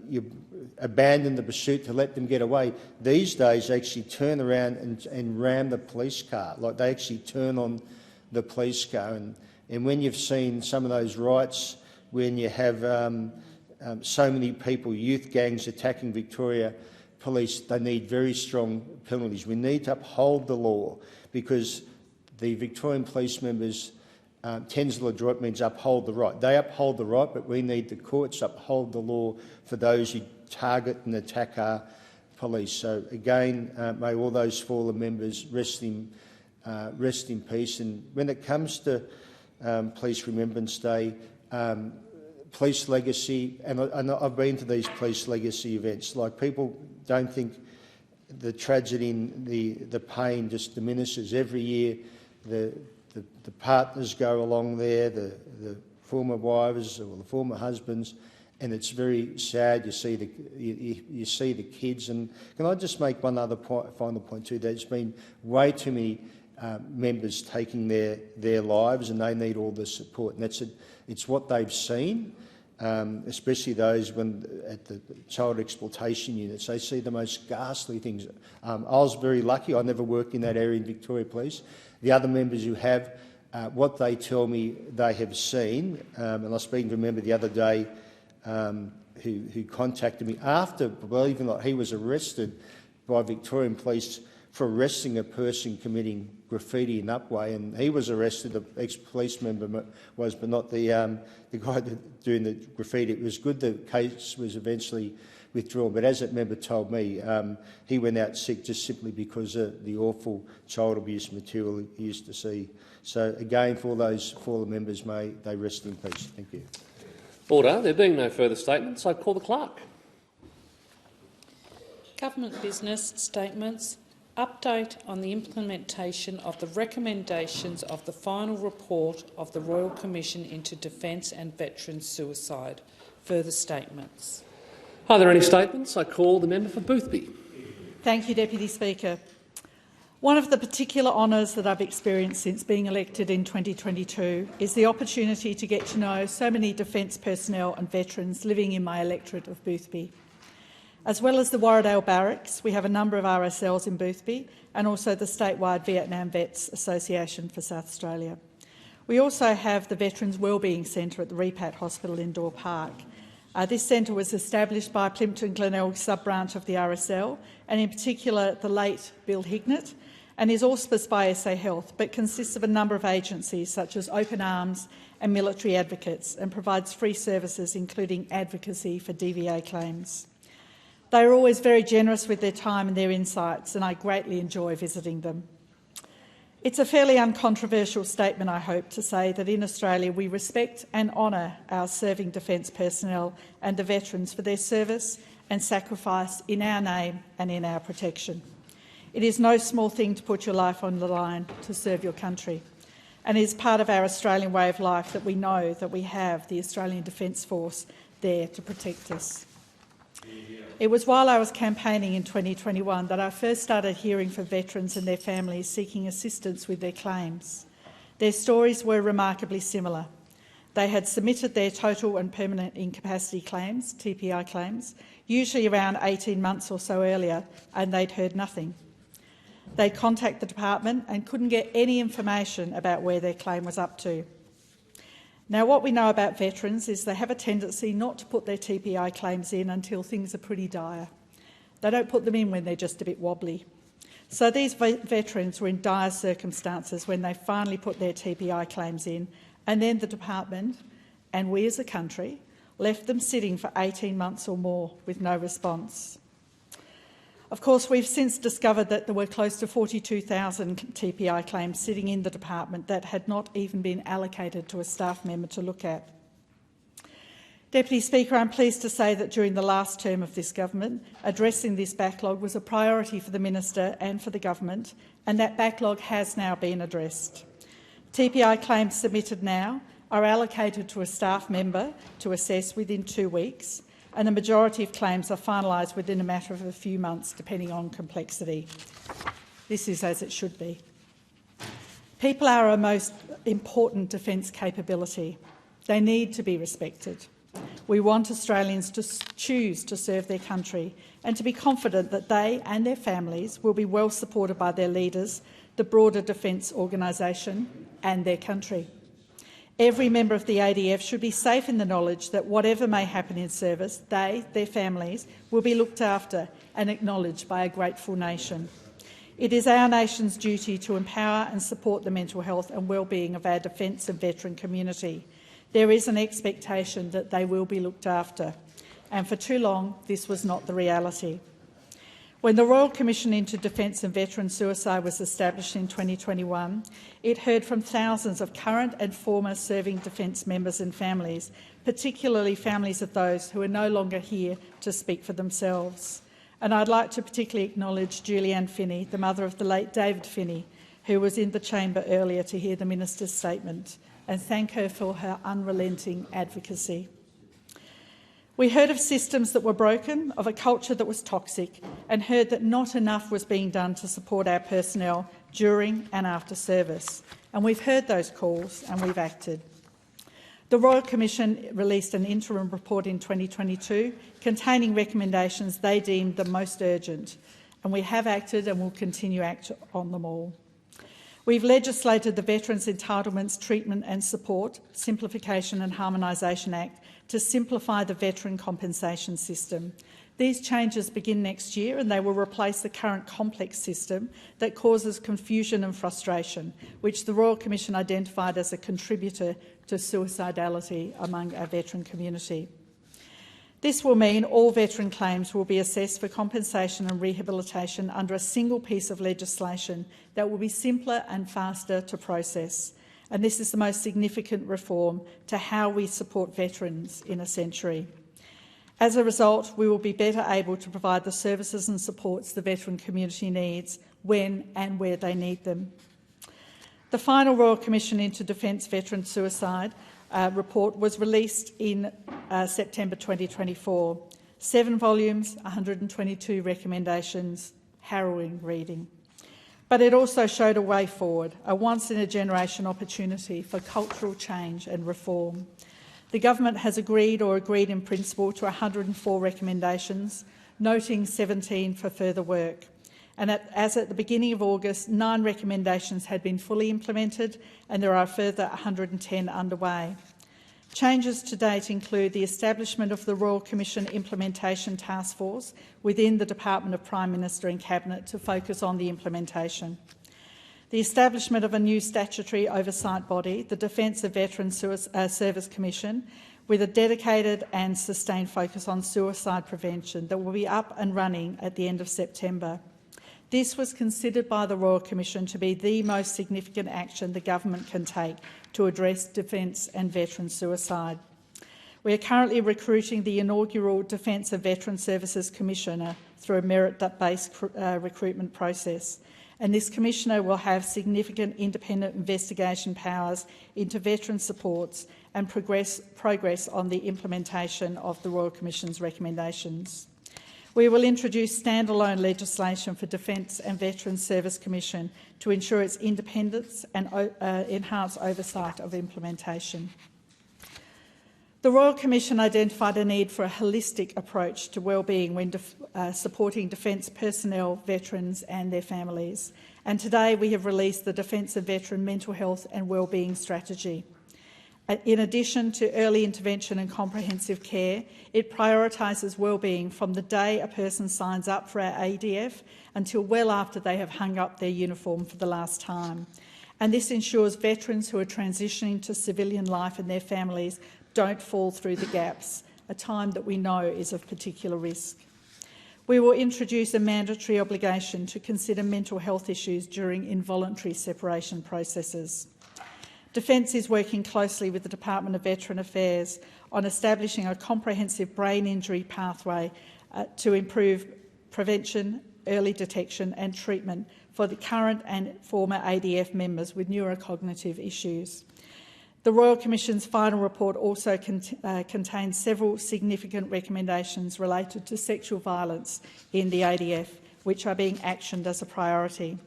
you abandon the pursuit to let them get away. These days they actually turn around and ram the police car, like they actually turn on the police car. And when you've seen some of those riots, when you have so many people, youth gangs attacking Victoria Police, they need very strong penalties. We need to uphold the law, because the Victorian police members, Tensile adroit means uphold the right. They uphold the right, but we need the courts to uphold the law for those who target and attack our police. So again, may all those fallen members rest in peace. And when it comes to Police Remembrance Day, police legacy, and I've been to these police legacy events, like people don't think the tragedy and the pain just diminishes. Every year the partners go along there, the former wives or the former husbands, and it's very sad. You see the kids. And can I just make one other final point too? There's been way too many members taking their lives, and they need all the support. And it's what they've seen, especially those at the child exploitation units. They see the most ghastly things. I was very lucky. I never worked in that area in Victoria Police. The other members who have, what they tell me they have seen, and I was speaking to a member the other day who contacted me after, believing that he was arrested by Victorian Police for arresting a person committing graffiti in Upwey, and he was arrested. The ex-police member was, but not the guy doing the graffiti. It was good the case was eventually withdrawn, but as that member told me, he went out sick just simply because of the awful child abuse material he used to see. So again, for all those fallen members, may they rest in peace. Thank you. Order. There being no further statements, I call the clerk. Government business statements. Update on the implementation of the recommendations of the final report of the Royal Commission into Defence and Veterans Suicide. Further statements. Are there any statements? I call the member for Boothby. Thank you, Deputy Speaker. One of the particular honours that I've experienced since being elected in 2022 is the opportunity to get to know so many defence personnel and veterans living in my electorate of Boothby. As well as the Warradale Barracks, we have a number of RSLs in Boothby and also the statewide Vietnam Vets Association for South Australia. We also have the Veterans Wellbeing Centre at the Repat Hospital in Door Park. This centre was established by Plympton Glenelg sub-branch of the RSL, and in particular the late Bill Hignett, and is auspiced by SA Health, but consists of a number of agencies such as Open Arms and Military Advocates, and provides free services including advocacy for DVA claims. They are always very generous with their time and their insights, and I greatly enjoy visiting them. It's a fairly uncontroversial statement, I hope, to say that in Australia we respect and honour our serving defence personnel and the veterans for their service and sacrifice in our name and in our protection. It is no small thing to put your life on the line to serve your country, and it is part of our Australian way of life that we know that we have the Australian Defence Force there to protect us. It was while I was campaigning in 2021 that I first started hearing from veterans and their families seeking assistance with their claims. Their stories were remarkably similar. They had submitted their total and permanent incapacity claims, TPI claims, usually around 18 months or so earlier, and they'd heard nothing. They'd contact the department and couldn't get any information about where their claim was up to. Now, what we know about veterans is they have a tendency not to put their TPI claims in until things are pretty dire. They don't put them in when they're just a bit wobbly. So these veterans were in dire circumstances when they finally put their TPI claims in, and then the department, and we as a country, left them sitting for 18 months or more with no response. Of course, we've since discovered that there were close to 42,000 TPI claims sitting in the department that had not even been allocated to a staff member to look at. Deputy Speaker, I'm pleased to say that during the last term of this government, addressing this backlog was a priority for the Minister and for the government, and that backlog has now been addressed. TPI claims submitted now are allocated to a staff member to assess within 2 weeks, and the majority of claims are finalised within a matter of a few months, depending on complexity. This is as it should be. People are our most important defence capability. They need to be respected. We want Australians to choose to serve their country and to be confident that they and their families will be well supported by their leaders, the broader defence organisation and their country. Every member of the ADF should be safe in the knowledge that whatever may happen in service, they, their families, will be looked after and acknowledged by a grateful nation. It is our nation's duty to empower and support the mental health and well-being of our defence and veteran community. There is an expectation that they will be looked after, and for too long this was not the reality. When the Royal Commission into Defence and Veteran Suicide was established in 2021, it heard from thousands of current and former serving defence members and families, particularly families of those who are no longer here to speak for themselves. And I'd like to particularly acknowledge Julianne Finney, the mother of the late David Finney, who was in the chamber earlier to hear the Minister's statement, and thank her for her unrelenting advocacy. We heard of systems that were broken, of a culture that was toxic, and heard that not enough was being done to support our personnel during and after service. And we've heard those calls and we've acted. The Royal Commission released an interim report in 2022 containing recommendations they deemed the most urgent, and we have acted and will continue to act on them all. We've legislated the Veterans Entitlements, Treatment and Support Simplification and Harmonisation Act to simplify the veteran compensation system. These changes begin next year and they will replace the current complex system that causes confusion and frustration, which the Royal Commission identified as a contributor to suicidality among our veteran community. This will mean all veteran claims will be assessed for compensation and rehabilitation under a single piece of legislation that will be simpler and faster to process. And this is the most significant reform to how we support veterans in a century. As a result, we will be better able to provide the services and supports the veteran community needs when and where they need them. The final Royal Commission into Defence Veteran Suicide report was released in September 2024. 7 volumes, 122 recommendations, harrowing reading. But it also showed a way forward, a once-in-a-generation opportunity for cultural change and reform. The government has agreed in principle to 104 recommendations, noting 17 for further work. And as at the beginning of August, 9 recommendations had been fully implemented and there are further 110 underway. Changes to date include the establishment of the Royal Commission Implementation Task Force within the Department of Prime Minister and Cabinet to focus on the implementation. The establishment of a new statutory oversight body, the Defence of Veterans Service Commission, with a dedicated and sustained focus on suicide prevention that will be up and running at the end of September. This was considered by the Royal Commission to be the most significant action the government can take to address defence and veteran suicide. We are currently recruiting the inaugural Defence of Veterans Services Commissioner through a merit-based recruitment process, and this Commissioner will have significant independent investigation powers into veteran supports and progress on the implementation of the Royal Commission's recommendations. We will introduce standalone legislation for Defence and Veterans Service Commission to ensure its independence and enhance oversight of implementation. The Royal Commission identified a need for a holistic approach to wellbeing when supporting defence personnel, veterans and their families. And today we have released the Defence of Veteran Mental Health and Wellbeing Strategy. In addition to early intervention and comprehensive care, it prioritises wellbeing from the day a person signs up for our ADF until well after they have hung up their uniform for the last time. And this ensures veterans who are transitioning to civilian life and their families don't fall through the gaps, a time that we know is of particular risk. We will introduce a mandatory obligation to consider mental health issues during involuntary separation processes. Defence is working closely with the Department of Veteran Affairs on establishing a comprehensive brain injury pathway to improve prevention, early detection and treatment for the current and former ADF members with neurocognitive issues. The Royal Commission's final report also contains several significant recommendations related to sexual violence in the ADF, which are being actioned as a priority.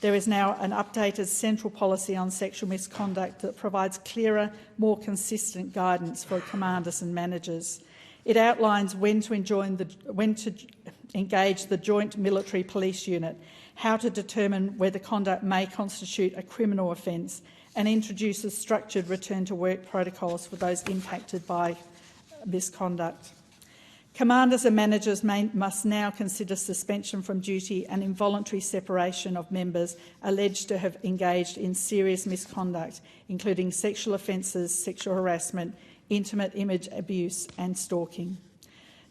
There is now an updated central policy on sexual misconduct that provides clearer, more consistent guidance for commanders and managers. It outlines when to engage the Joint Military Police Unit, how to determine whether conduct may constitute a criminal offence, and introduces structured return-to-work protocols for those impacted by misconduct. Commanders and managers must now consider suspension from duty and involuntary separation of members alleged to have engaged in serious misconduct, including sexual offences, sexual harassment, intimate image abuse and stalking.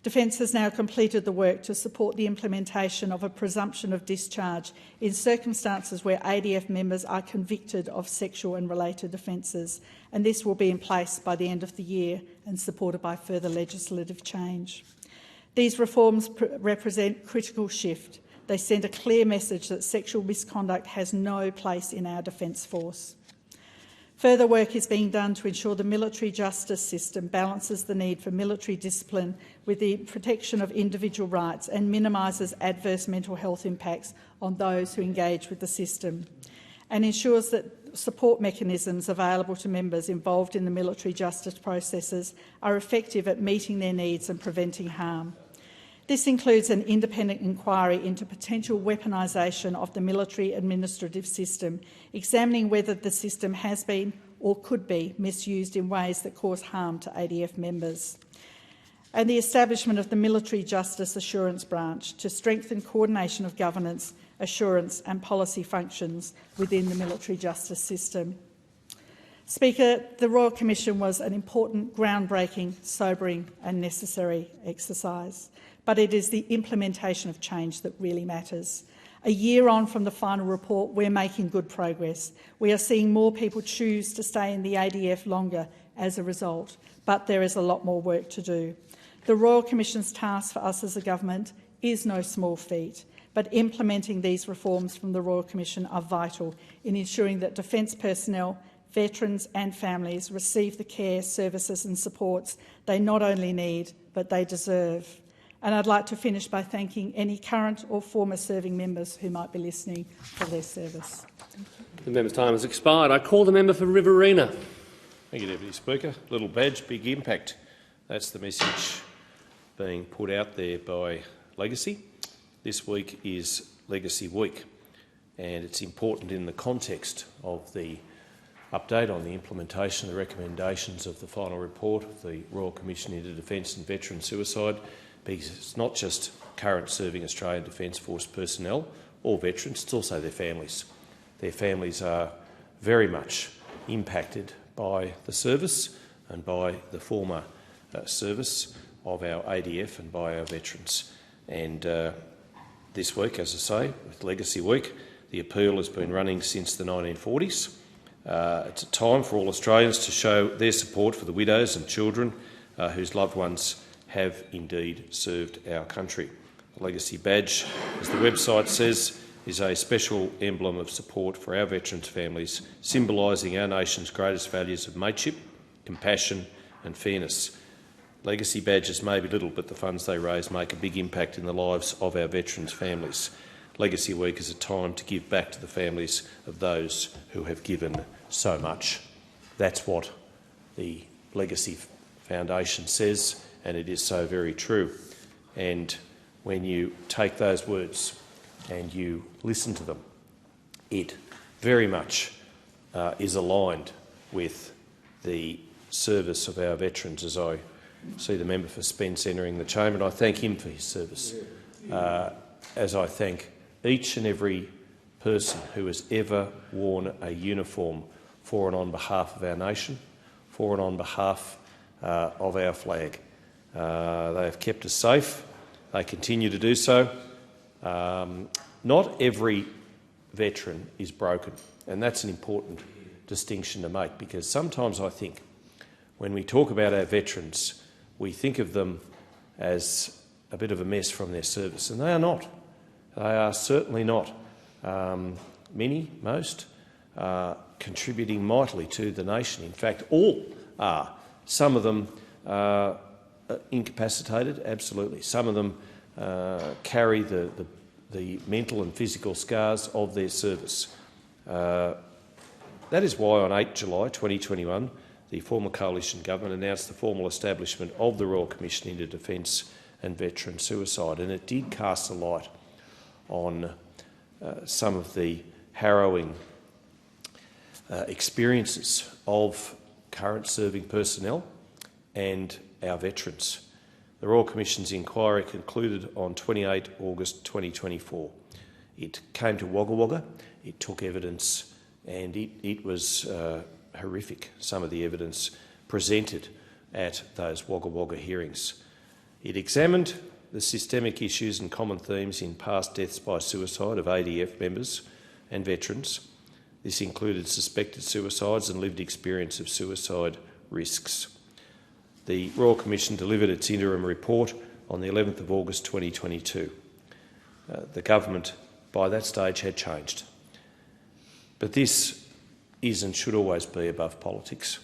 Defence has now completed the work to support the implementation of a presumption of discharge in circumstances where ADF members are convicted of sexual and related offences, and this will be in place by the end of the year and supported by further legislative change. These reforms represent critical shift. They send a clear message that sexual misconduct has no place in our Defence Force. Further work is being done to ensure the military justice system balances the need for military discipline with the protection of individual rights and minimises adverse mental health impacts on those who engage with the system, and ensures that support mechanisms available to members involved in the military justice processes are effective at meeting their needs and preventing harm. This includes an independent inquiry into potential weaponisation of the military administrative system, examining whether the system has been or could be misused in ways that cause harm to ADF members, and the establishment of the Military Justice Assurance Branch to strengthen coordination of governance, assurance and policy functions within the military justice system. Speaker, the Royal Commission was an important, groundbreaking, sobering and necessary exercise, but it is the implementation of change that really matters. A year on from the final report, we're making good progress. We are seeing more people choose to stay in the ADF longer as a result, but there is a lot more work to do. The Royal Commission's task for us as a government is no small feat, but implementing these reforms from the Royal Commission are vital in ensuring that defence personnel, veterans and families receive the care, services and supports they not only need, but they deserve. And I'd like to finish by thanking any current or former serving members who might be listening for their service. The member's time has expired. I call the member for Riverina. Thank you, Deputy Speaker. Little badge, big impact. That's the message being put out there by Legacy. This week is Legacy Week, and it's important in the context of the update on the implementation of the recommendations of the final report of the Royal Commission into Defence and Veteran Suicide, because it's not just current serving Australian Defence Force personnel or veterans, it's also their families. Their families are very much impacted by the service and by the former service of our ADF and by our veterans. And this week, as I say, with Legacy Week, the appeal has been running since the 1940s. It's a time for all Australians to show their support for the widows and children whose loved ones have indeed served our country. The Legacy Badge, as the website says, is a special emblem of support for our veterans' families, symbolising our nation's greatest values of mateship, compassion and fairness. Legacy badges may be little, but the funds they raise make a big impact in the lives of our veterans' families. Legacy Week is a time to give back to the families of those who have given so much. That's what the Legacy Foundation says, and it is so very true. And when you take those words and you listen to them, it very much is aligned with the service of our veterans, as I see the member for Spence entering the chamber, and I thank him for his service, as I thank each and every person who has ever worn a uniform for and on behalf of our nation, for and on behalf of our flag. They have kept us safe. They continue to do so. Not every veteran is broken, and that's an important distinction to make, because sometimes I think when we talk about our veterans, we think of them as a bit of a mess from their service, and they are not. They are certainly not. Most, contributing mightily to the nation. In fact, all are. Some of them are incapacitated, absolutely. Some of them carry the mental and physical scars of their service. That is why on 8 July 2021, the former coalition government announced the formal establishment of the Royal Commission into Defence and Veteran Suicide, and it did cast a light on some of the harrowing experiences of current serving personnel and our veterans. The Royal Commission's inquiry concluded on 28 August 2024. It came to Wagga Wagga, it took evidence, and it was horrific, some of the evidence presented at those Wagga Wagga hearings. It examined the systemic issues and common themes in past deaths by suicide of ADF members and veterans. This included suspected suicides and lived experience of suicide risks. The Royal Commission delivered its interim report on the 11th of August 2022. The government by that stage had changed. But this is and should always be above politics.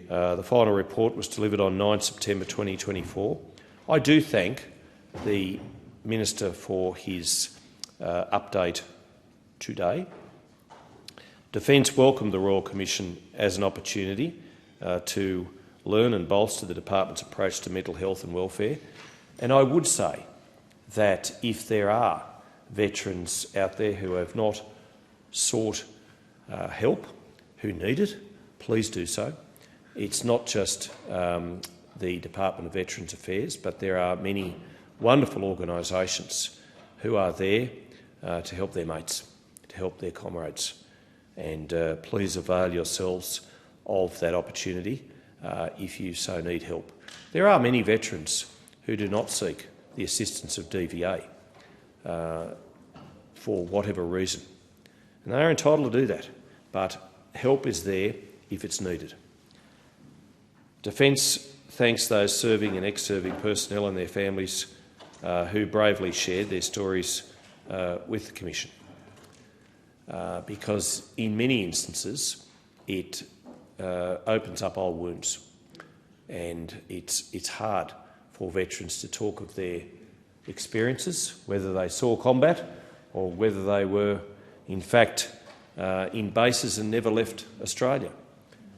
The final report was delivered on 9 September 2024. I do thank the Minister for his update today. Defence welcomed the Royal Commission as an opportunity to learn and bolster the department's approach to mental health and welfare. And I would say that if there are veterans out there who have not sought help, who need it, please do so. It's not just the Department of Veterans Affairs, but there are many wonderful organisations who are there to help their mates, to help their comrades. And please avail yourselves of that opportunity if you so need help. There are many veterans who do not seek the assistance of DVA for whatever reason, and they are entitled to do that, but help is there if it's needed. Defence thanks those serving and ex-serving personnel and their families who bravely shared their stories with the Commission, because in many instances it opens up old wounds, and it's hard for veterans to talk of their experiences, whether they saw combat or whether they were, in fact, in bases and never left Australia.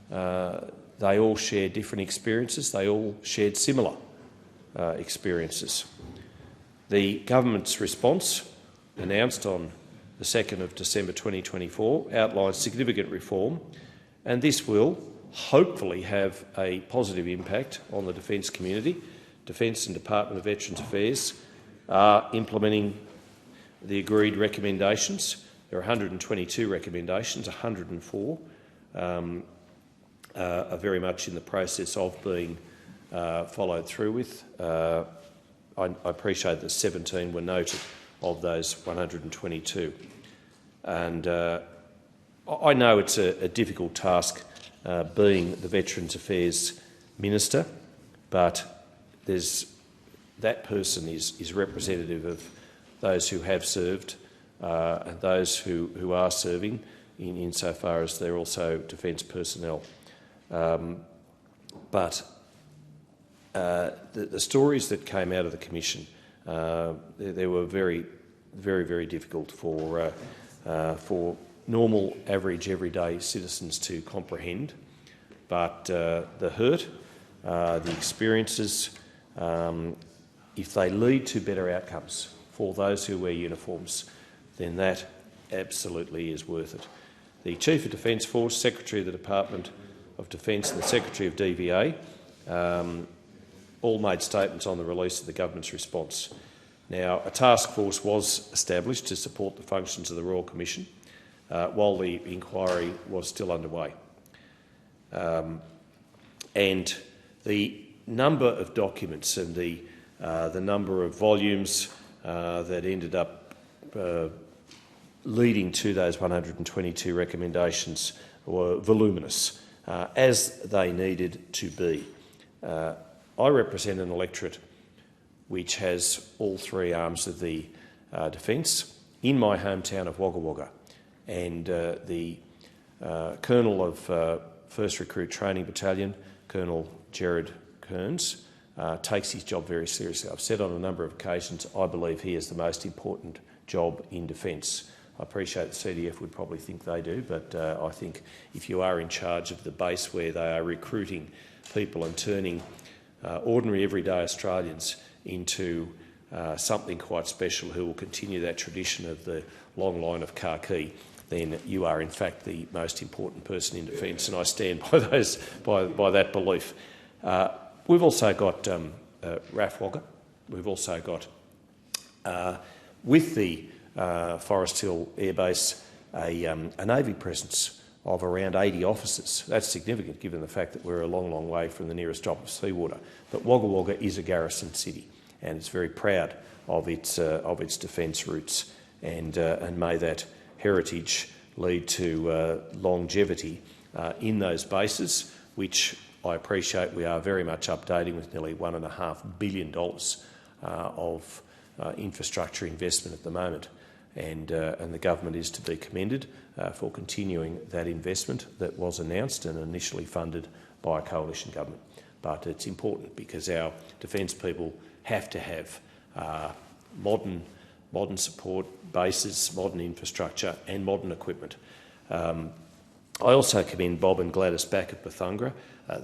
They all shared different experiences. They all shared similar experiences. The government's response, announced on the 2nd of December 2024, outlines significant reform, and this will hopefully have a positive impact on the defence community. Defence and Department of Veterans Affairs are implementing the agreed recommendations. There are 122 recommendations, 104 are very much in the process of being followed through with. I appreciate that 17 were noted of those 122. And I know it's a difficult task being the Veterans Affairs Minister, but that person is representative of those who have served and those who are serving insofar as they're also defence personnel. But the stories that came out of the Commission, they were very, very, very difficult for normal, average, everyday citizens to comprehend. But the hurt, the experiences, if they lead to better outcomes for those who wear uniforms, then that absolutely is worth it. The Chief of Defence Force, Secretary of the Department of Defence and the Secretary of DVA all made statements on the release of the government's response. Now, a task force was established to support the functions of the Royal Commission while the inquiry was still underway. And the number of documents and the number of volumes that ended up leading to those 122 recommendations were voluminous, as they needed to be. I represent an electorate which has all three arms of the defence in my hometown of Wagga Wagga, and the Colonel of 1st Recruit Training Battalion, Colonel Gerard Kearns, takes his job very seriously. I've said on a number of occasions I believe he is the most important job in defence. I appreciate the CDF would probably think they do, but I think if you are in charge of the base where they are recruiting people and turning ordinary everyday Australians into something quite special who will continue that tradition of the long line of khaki, then you are in fact the most important person in defence, and I stand by that belief. We've also got RAF Wagga. We've also got, with the Forest Hill Air Base, a Navy presence of around 80 officers. That's significant given the fact that we're a long, long way from the nearest drop of seawater. But Wagga Wagga is a garrison city, and it's very proud of its defence roots, and may that heritage lead to longevity in those bases, which I appreciate we are very much updating with nearly $1.5 billion of infrastructure investment at the moment. And the government is to be commended for continuing that investment that was announced and initially funded by a coalition government. But it's important because our defence people have to have modern support bases, modern infrastructure and modern equipment. I also commend Bob and Gladys back at Bethungra.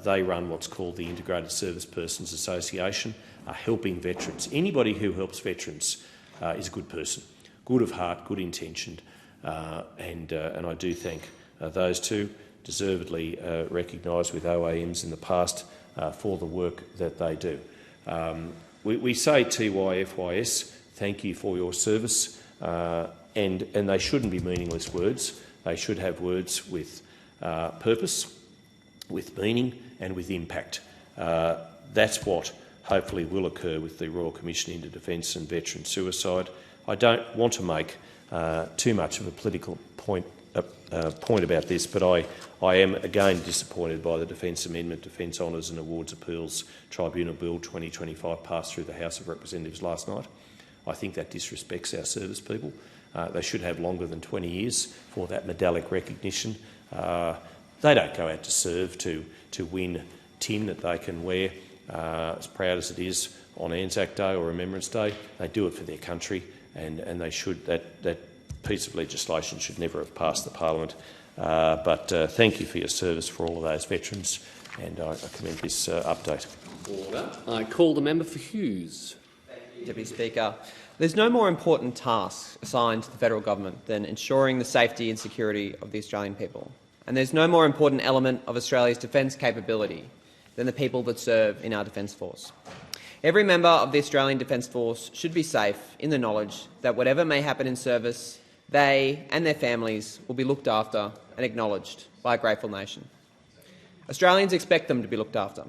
They run what's called the Integrated Service Persons Association, helping veterans. Anybody who helps veterans is a good person. Good of heart, good intentioned, and I do thank those two, deservedly recognised with OAMs in the past for the work that they do. We say TYFYS, thank you for your service, and they shouldn't be meaningless words. They should have words with purpose, with meaning and with impact. That's what hopefully will occur with the Royal Commission into Defence and Veteran Suicide. I don't want to make too much of a political point about this, but I am again disappointed by the Defence Amendment, Defence Honours and Awards Appeals Tribunal Bill 2025 passed through the House of Representatives last night. I think that disrespects our service people. They should have longer than 20 years for that medallic recognition. They don't go out to serve to win tin that they can wear as proud as it is on Anzac Day or Remembrance Day. They do it for their country, and they should. That piece of legislation should never have passed the parliament. But thank you for your service for all of those veterans, and I commend this update. Order. I call the member for Hughes. Thank you, Deputy Speaker. There's no more important task assigned to the federal government than ensuring the safety and security of the Australian people. And there's no more important element of Australia's defence capability than the people that serve in our Defence Force. Every member of the Australian Defence Force should be safe in the knowledge that whatever may happen in service, they and their families will be looked after and acknowledged by a grateful nation. Australians expect them to be looked after.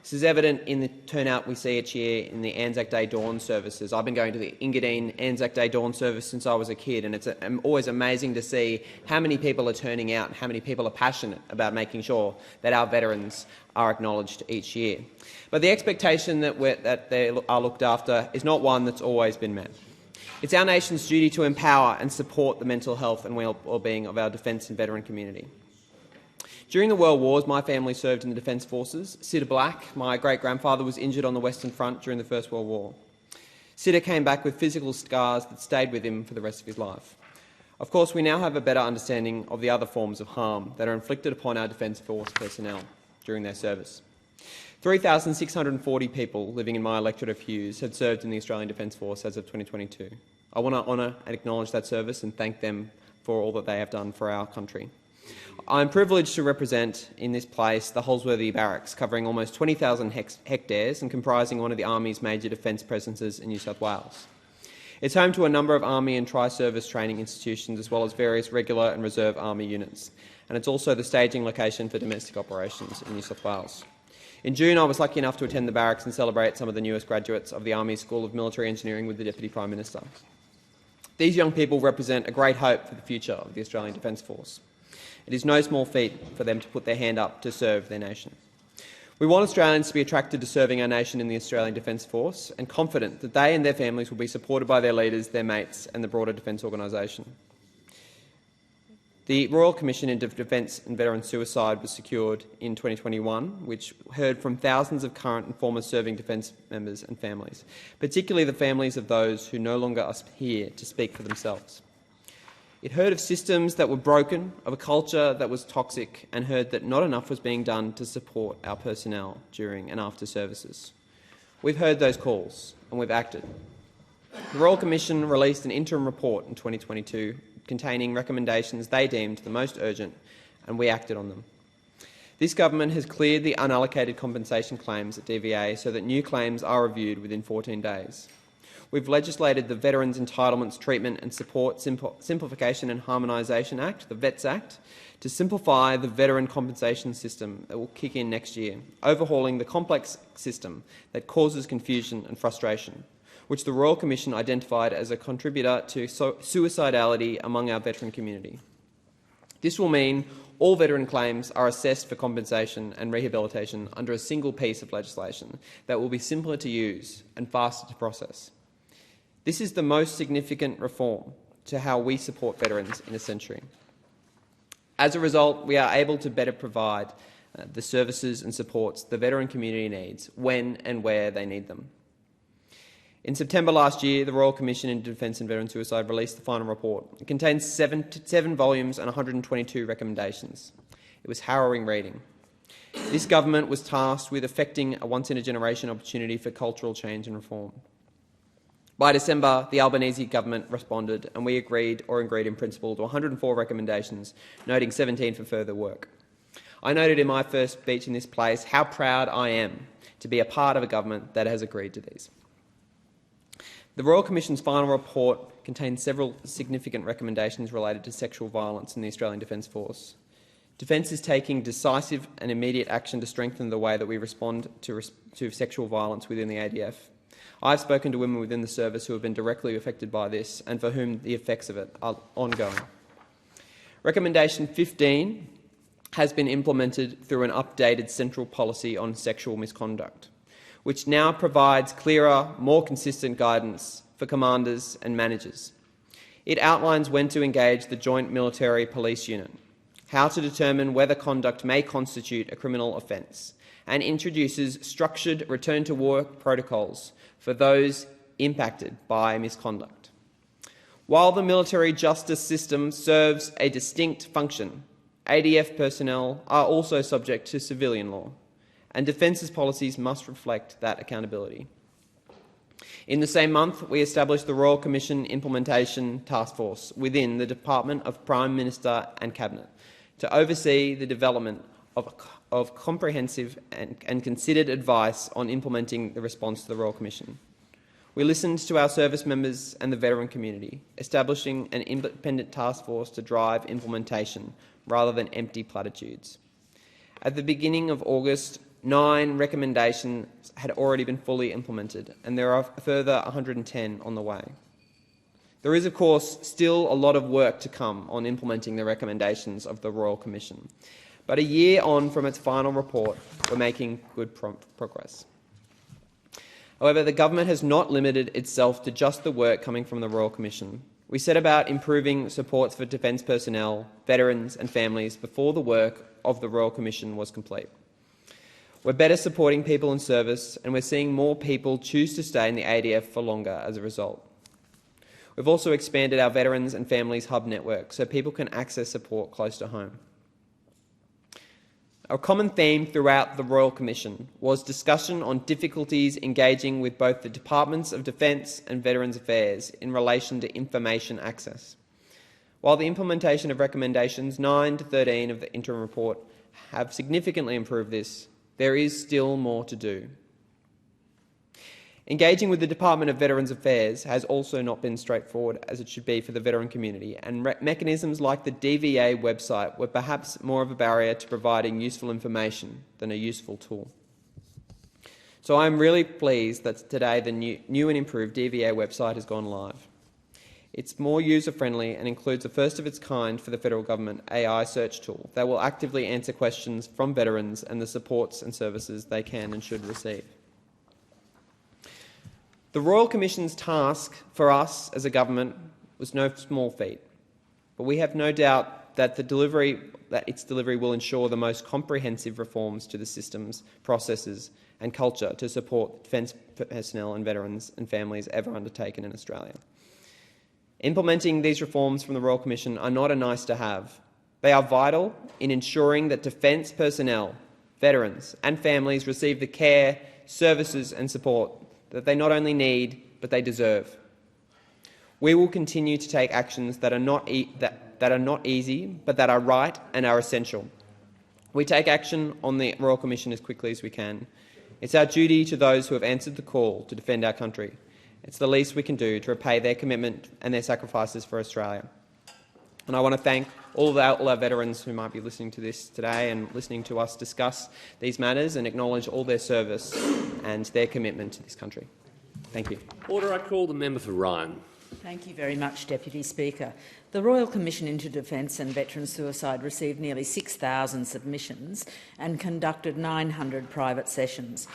This is evident in the turnout we see each year in the Anzac Day Dawn services. I've been going to the Engadine Anzac Day Dawn service since I was a kid, and it's always amazing to see how many people are turning out and how many people are passionate about making sure that our veterans are acknowledged each year. But the expectation that they are looked after is not one that's always been met. It's our nation's duty to empower and support the mental health and well-being of our defence and veteran community. During the World Wars, my family served in the Defence Forces. Sitta Black, my great-grandfather, was injured on the Western Front during the First World War. Sitta came back with physical scars that stayed with him for the rest of his life. Of course, we now have a better understanding of the other forms of harm that are inflicted upon our Defence Force personnel during their service. 3,640 people living in my electorate of Hughes had served in the Australian Defence Force as of 2022. I want to honour and acknowledge that service and thank them for all that they have done for our country. I'm privileged to represent in this place the Holsworthy Barracks, covering almost 20,000 hectares and comprising one of the Army's major defence presences in New South Wales. It's home to a number of Army and tri-service training institutions, as well as various regular and reserve Army units, and it's also the staging location for domestic operations in New South Wales. In June, I was lucky enough to attend the barracks and celebrate some of the newest graduates of the Army School of Military Engineering with the Deputy Prime Minister. These young people represent a great hope for the future of the Australian Defence Force. It is no small feat for them to put their hand up to serve their nation. We want Australians to be attracted to serving our nation in the Australian Defence Force and confident that they and their families will be supported by their leaders, their mates and the broader defence organisation. The Royal Commission into Defence and Veteran Suicide was secured in 2021, which heard from thousands of current and former serving defence members and families, particularly the families of those who no longer are here to speak for themselves. It heard of systems that were broken, of a culture that was toxic, and heard that not enough was being done to support our personnel during and after services. We've heard those calls, and we've acted. The Royal Commission released an interim report in 2022 containing recommendations they deemed the most urgent, and we acted on them. This government has cleared the unallocated compensation claims at DVA so that new claims are reviewed within 14 days. We've legislated the Veterans Entitlements Treatment and Support Simplification and Harmonisation Act, the VETS Act, to simplify the veteran compensation system that will kick in next year, overhauling the complex system that causes confusion and frustration, which the Royal Commission identified as a contributor to suicidality among our veteran community. This will mean all veteran claims are assessed for compensation and rehabilitation under a single piece of legislation that will be simpler to use and faster to process. This is the most significant reform to how we support veterans in a century. As a result, we are able to better provide the services and supports the veteran community needs when and where they need them. In September last year, the Royal Commission into Defence and Veteran Suicide released the final report. It contains 7 volumes and 122 recommendations. It was harrowing reading. This government was tasked with effecting a once-in-a-generation opportunity for cultural change and reform. By December, the Albanese government responded, and we agreed in principle to 104 recommendations, noting 17 for further work. I noted in my first speech in this place how proud I am to be a part of a government that has agreed to these. The Royal Commission's final report contains several significant recommendations related to sexual violence in the Australian Defence Force. Defence is taking decisive and immediate action to strengthen the way that we respond to sexual violence within the ADF. I've spoken to women within the service who have been directly affected by this and for whom the effects of it are ongoing. Recommendation 15 has been implemented through an updated central policy on sexual misconduct, which now provides clearer, more consistent guidance for commanders and managers. It outlines when to engage the Joint Military Police Unit, how to determine whether conduct may constitute a criminal offence, and introduces structured return-to-work protocols for those impacted by misconduct. While the military justice system serves a distinct function, ADF personnel are also subject to civilian law, and Defence's policies must reflect that accountability. In the same month, we established the Royal Commission Implementation Task Force within the Department of Prime Minister and Cabinet to oversee the development of comprehensive and considered advice on implementing the response to the Royal Commission. We listened to our service members and the veteran community, establishing an independent task force to drive implementation rather than empty platitudes. At the beginning of August, 9 recommendations had already been fully implemented, and there are a further 110 on the way. There is, of course, still a lot of work to come on implementing the recommendations of the Royal Commission, but a year on from its final report, we're making good progress. However, the government has not limited itself to just the work coming from the Royal Commission. We set about improving supports for defence personnel, veterans and families before the work of the Royal Commission was complete. We're better supporting people in service, and we're seeing more people choose to stay in the ADF for longer as a result. We've also expanded our Veterans and Families Hub network so people can access support close to home. A common theme throughout the Royal Commission was discussion on difficulties engaging with both the Departments of Defence and Veterans Affairs in relation to information access. While the implementation of recommendations 9 to 13 of the interim report have significantly improved this, there is still more to do. Engaging with the Department of Veterans Affairs has also not been straightforward as it should be for the veteran community, and mechanisms like the DVA website were perhaps more of a barrier to providing useful information than a useful tool. So I'm really pleased that today the new and improved DVA website has gone live. It's more user-friendly and includes a first-of-its-kind for the federal government AI search tool that will actively answer questions from veterans and the supports and services they can and should receive. The Royal Commission's task for us as a government was no small feat, but we have no doubt that its delivery will ensure the most comprehensive reforms to the systems, processes and culture to support defence personnel and veterans and families ever undertaken in Australia. Implementing these reforms from the Royal Commission are not a nice-to-have. They are vital in ensuring that defence personnel, veterans and families receive the care, services and support that they not only need, but they deserve. We will continue to take actions that are not easy, but that are right and are essential. We take action on the Royal Commission as quickly as we can. It's our duty to those who have answered the call to defend our country. It's the least we can do to repay their commitment and their sacrifices for Australia. And I want to thank all our veterans who might be listening to this today and listening to us discuss these matters, and acknowledge all their service and their commitment to this country. Thank you. Order. I call the member for Ryan. Thank you very much, Deputy Speaker. The Royal Commission into Defence and Veteran Suicide received nearly 6,000 submissions and conducted 900 private sessions.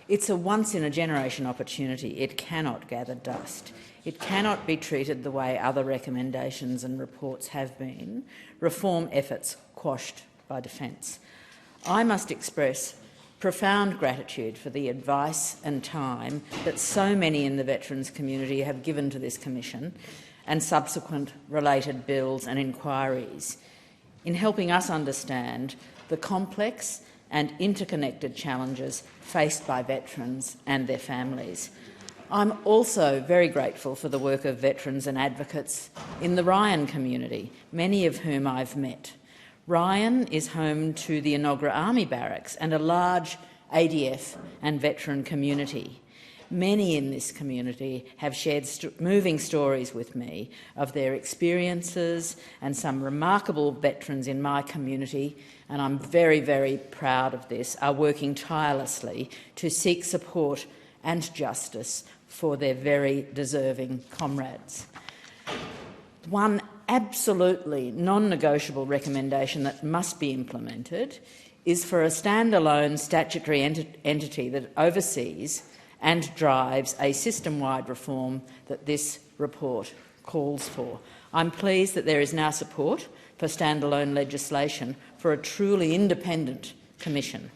It's a once-in-a-generation opportunity. It cannot gather dust. It cannot be treated the way other recommendations and reports have been, reform efforts quashed by Defence. I must express profound gratitude for the advice and time that so many in the veterans community have given to this Commission and subsequent related bills and inquiries in helping us understand the complex and interconnected challenges faced by veterans and their families. I'm also very grateful for the work of veterans and advocates in the Ryan community, many of whom I've met. Ryan is home to the Enoggera Army Barracks and a large ADF and veteran community. Many in this community have shared moving stories with me of their experiences, and some remarkable veterans in my community, and I'm very, very proud of this, are working tirelessly to seek support and justice for their very deserving comrades. One absolutely non-negotiable recommendation that must be implemented is for a standalone statutory entity that oversees and drives a system-wide reform that this report calls for. I'm pleased that there is now support for standalone legislation for a truly independent commission,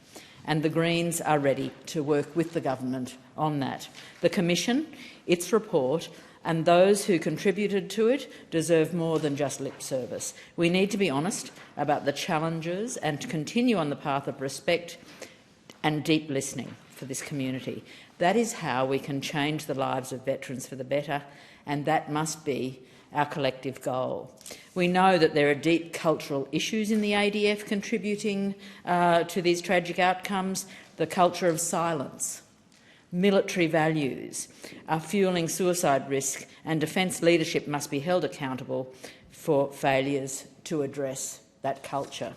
and the Greens are ready to work with the government on that. The Commission, its report, and those who contributed to it deserve more than just lip service. We need to be honest about the challenges and to continue on the path of respect and deep listening for this community. That is how we can change the lives of veterans for the better, and that must be our collective goal. We know that there are deep cultural issues in the ADF contributing to these tragic outcomes. The culture of silence, military values are fuelling suicide risk, and defence leadership must be held accountable for failures to address that culture.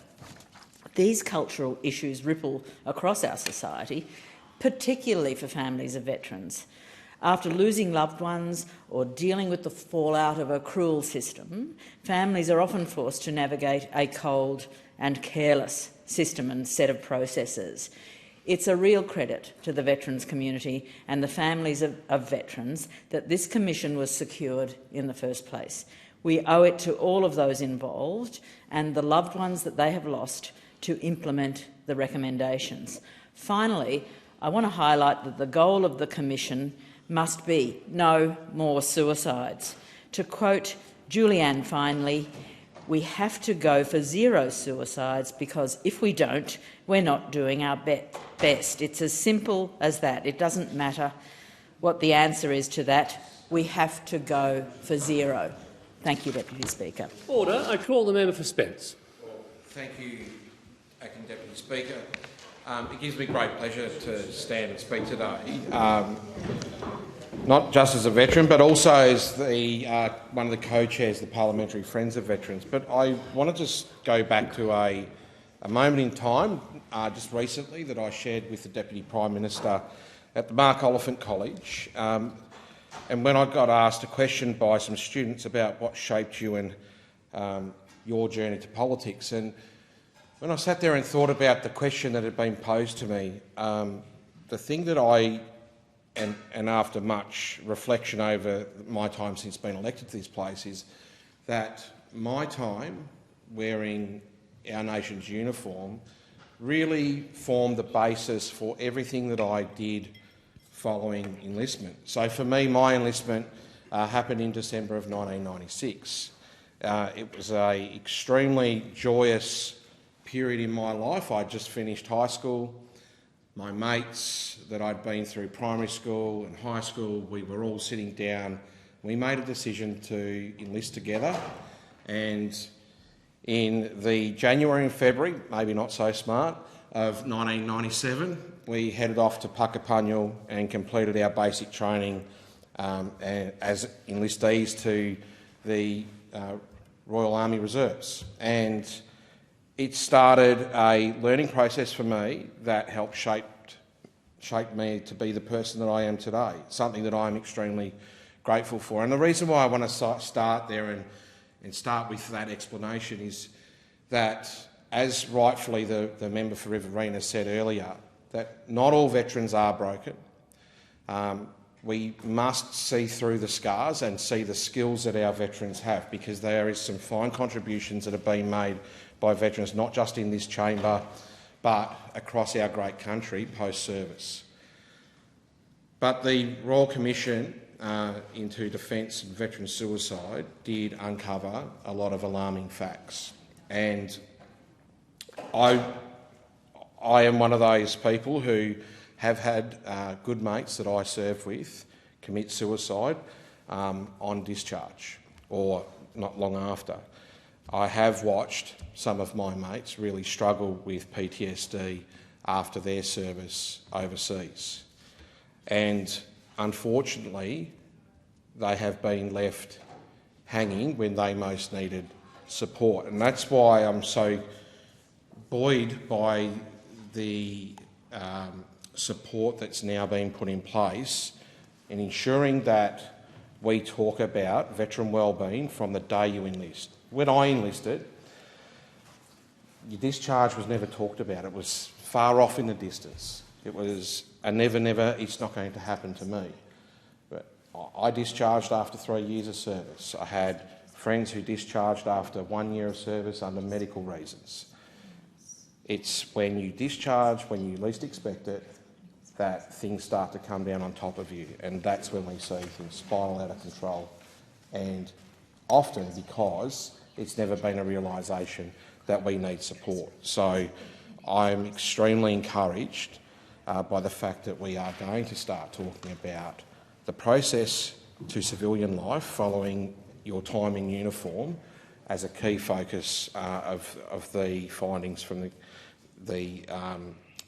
These cultural issues ripple across our society, particularly for families of veterans. After losing loved ones or dealing with the fallout of a cruel system, families are often forced to navigate a cold and careless system and set of processes. It's a real credit to the veterans community and the families of veterans that this commission was secured in the first place. We owe it to all of those involved and the loved ones that they have lost to implement the recommendations. Finally, I want to highlight that the goal of the Commission must be no more suicides. To quote Julianne Finely, we have to go for zero suicides because if we don't, we're not doing our best. It's as simple as that. It doesn't matter what the answer is to that. We have to go for zero. Thank you, Deputy Speaker. Order. I call the member for Spence. Thank you, Acting Deputy Speaker. It gives me great pleasure to stand and speak today, not just as a veteran but also as one of the co-chairs of the Parliamentary Friends of Veterans. But I want to just go back to a moment in time just recently that I shared with the Deputy Prime Minister at the Mark Oliphant College, and when I got asked a question by some students about what shaped you and your journey to politics. And when I sat there and thought about the question that had been posed to me, the thing that and after much reflection over my time since being elected to this place, is that my time wearing our nation's uniform really formed the basis for everything that I did following enlistment. So for me, my enlistment happened in December of 1996. It was an extremely joyous period in my life. I'd just finished high school. My mates that I'd been through primary school and high school, we were all sitting down. We made a decision to enlist together, and in the January and February, maybe not so smart, of 1997, we headed off to Puckapunyal and completed our basic training as enlistees to the Royal Army Reserves. And it started a learning process for me that helped shape me to be the person that I am today, something that I'm extremely grateful for. And the reason why I want to start there and start with that explanation is that, as rightfully the member for Riverina said earlier, that not all veterans are broken. We must see through the scars and see the skills that our veterans have, because there is some fine contributions that have been made by veterans, not just in this chamber, but across our great country post-service. But the Royal Commission into Defence and Veteran Suicide did uncover a lot of alarming facts. And I am one of those people who have had good mates that I served with commit suicide on discharge or not long after. I have watched some of my mates really struggle with PTSD after their service overseas. And unfortunately, they have been left hanging when they most needed support. And that's why I'm so buoyed by the support that's now been put in place in ensuring that we talk about veteran wellbeing from the day you enlist. When I enlisted, your discharge was never talked about. It was far off in the distance. It was a never, never, it's not going to happen to me. But I discharged after 3 years of service. I had friends who discharged after 1 year of service under medical reasons. It's when you discharge, when you least expect it, that things start to come down on top of you, and that's when we see things spiral out of control. And often because it's never been a realisation that we need support. So I'm extremely encouraged by the fact that we are going to start talking about the process to civilian life following your time in uniform as a key focus of the findings from the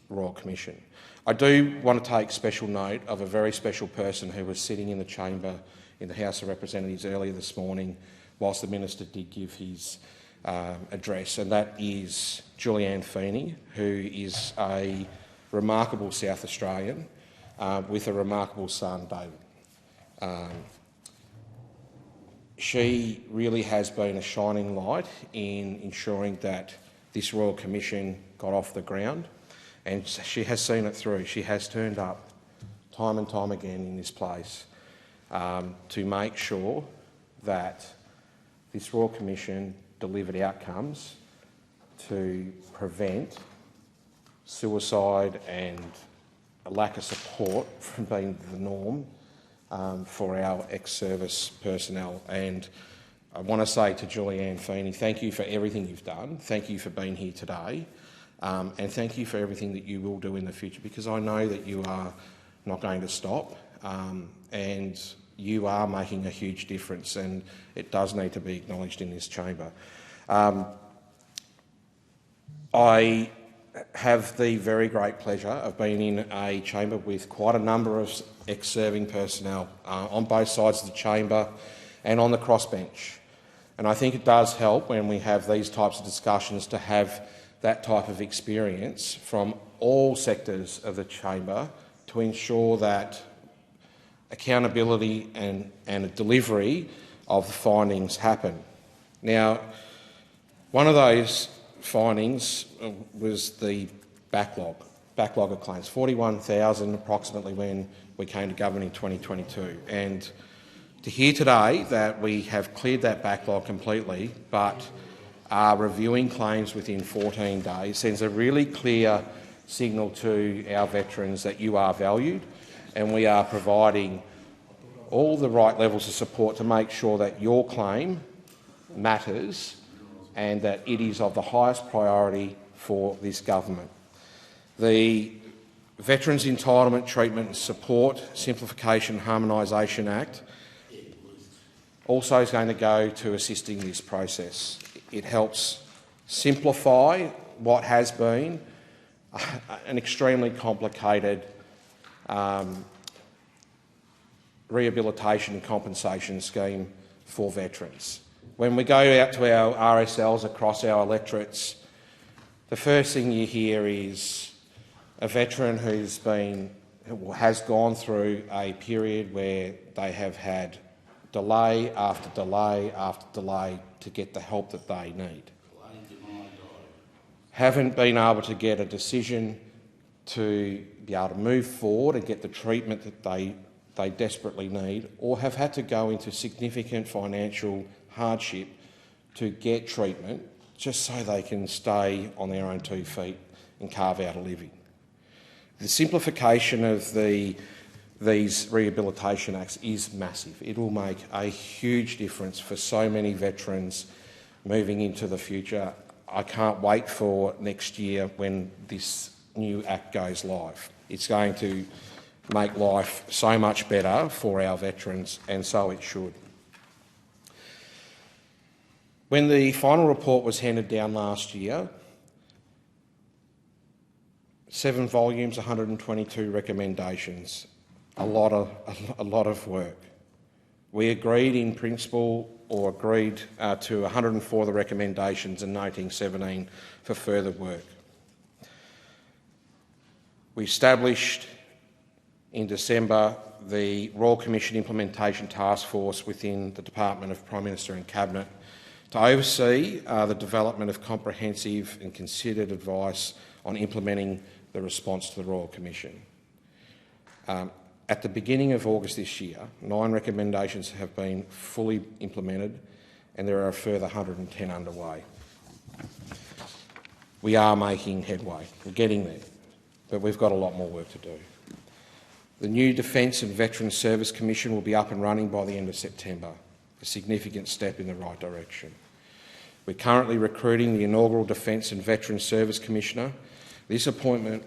Royal Commission. I do want to take special note of a very special person who was sitting in the chamber in the House of Representatives earlier this morning whilst the Minister did give his address, and that is Julianne Feeney, who is a remarkable South Australian with a remarkable son, David. She really has been a shining light in ensuring that this Royal Commission got off the ground, and she has seen it through. She has turned up time and time again in this place to make sure that this Royal Commission delivered outcomes to prevent suicide and a lack of support from being the norm for our ex-service personnel. And I want to say to Julianne Feeney, thank you for everything you've done. Thank you for being here today. And thank you for everything that you will do in the future, because I know that you are not going to stop and you are making a huge difference, and it does need to be acknowledged in this chamber. I have the very great pleasure of being in a chamber with quite a number of ex-serving personnel on both sides of the chamber and on the crossbench. And I think it does help when we have these types of discussions to have that type of experience from all sectors of the chamber to ensure that accountability and a delivery of the findings happen. Now, one of those findings was the backlog of claims, 41,000 approximately when we came to government in 2022. And to hear today that we have cleared that backlog completely but are reviewing claims within 14 days sends a really clear signal to our veterans that you are valued, and we are providing all the right levels of support to make sure that your claim matters and that it is of the highest priority for this government. The Veterans Entitlement, Treatment and Support Simplification and Harmonisation Act also is going to go to assisting this process. It helps simplify what has been an extremely complicated rehabilitation and compensation scheme for veterans. When we go out to our RSLs across our electorates, the first thing you hear is a veteran who has gone through a period where they have had delay after delay after delay to get the help that they need. Haven't been able to get a decision to be able to move forward and get the treatment that they desperately need, or have had to go into significant financial hardship to get treatment just so they can stay on their own 2 feet and carve out a living. The simplification of these rehabilitation acts is massive. It will make a huge difference for so many veterans moving into the future. I can't wait for next year when this new act goes live. It's going to make life so much better for our veterans, and so it should. When the final report was handed down last year, 7 volumes, 122 recommendations, a lot of work. We agreed in principle, or agreed to 104 of the recommendations and noting 17 for further work. We established in December the Royal Commission Implementation Task Force within the Department of Prime Minister and Cabinet to oversee the development of comprehensive and considered advice on implementing the response to the Royal Commission. At the beginning of August this year, 9 recommendations have been fully implemented, and there are a further 110 underway. we are making headway. We're getting there, but we've got a lot more work to do. The new Defence and Veterans Service Commission will be up and running by the end of September, a significant step in the right direction. We're currently recruiting the inaugural Defence and Veterans Service Commissioner. This appointment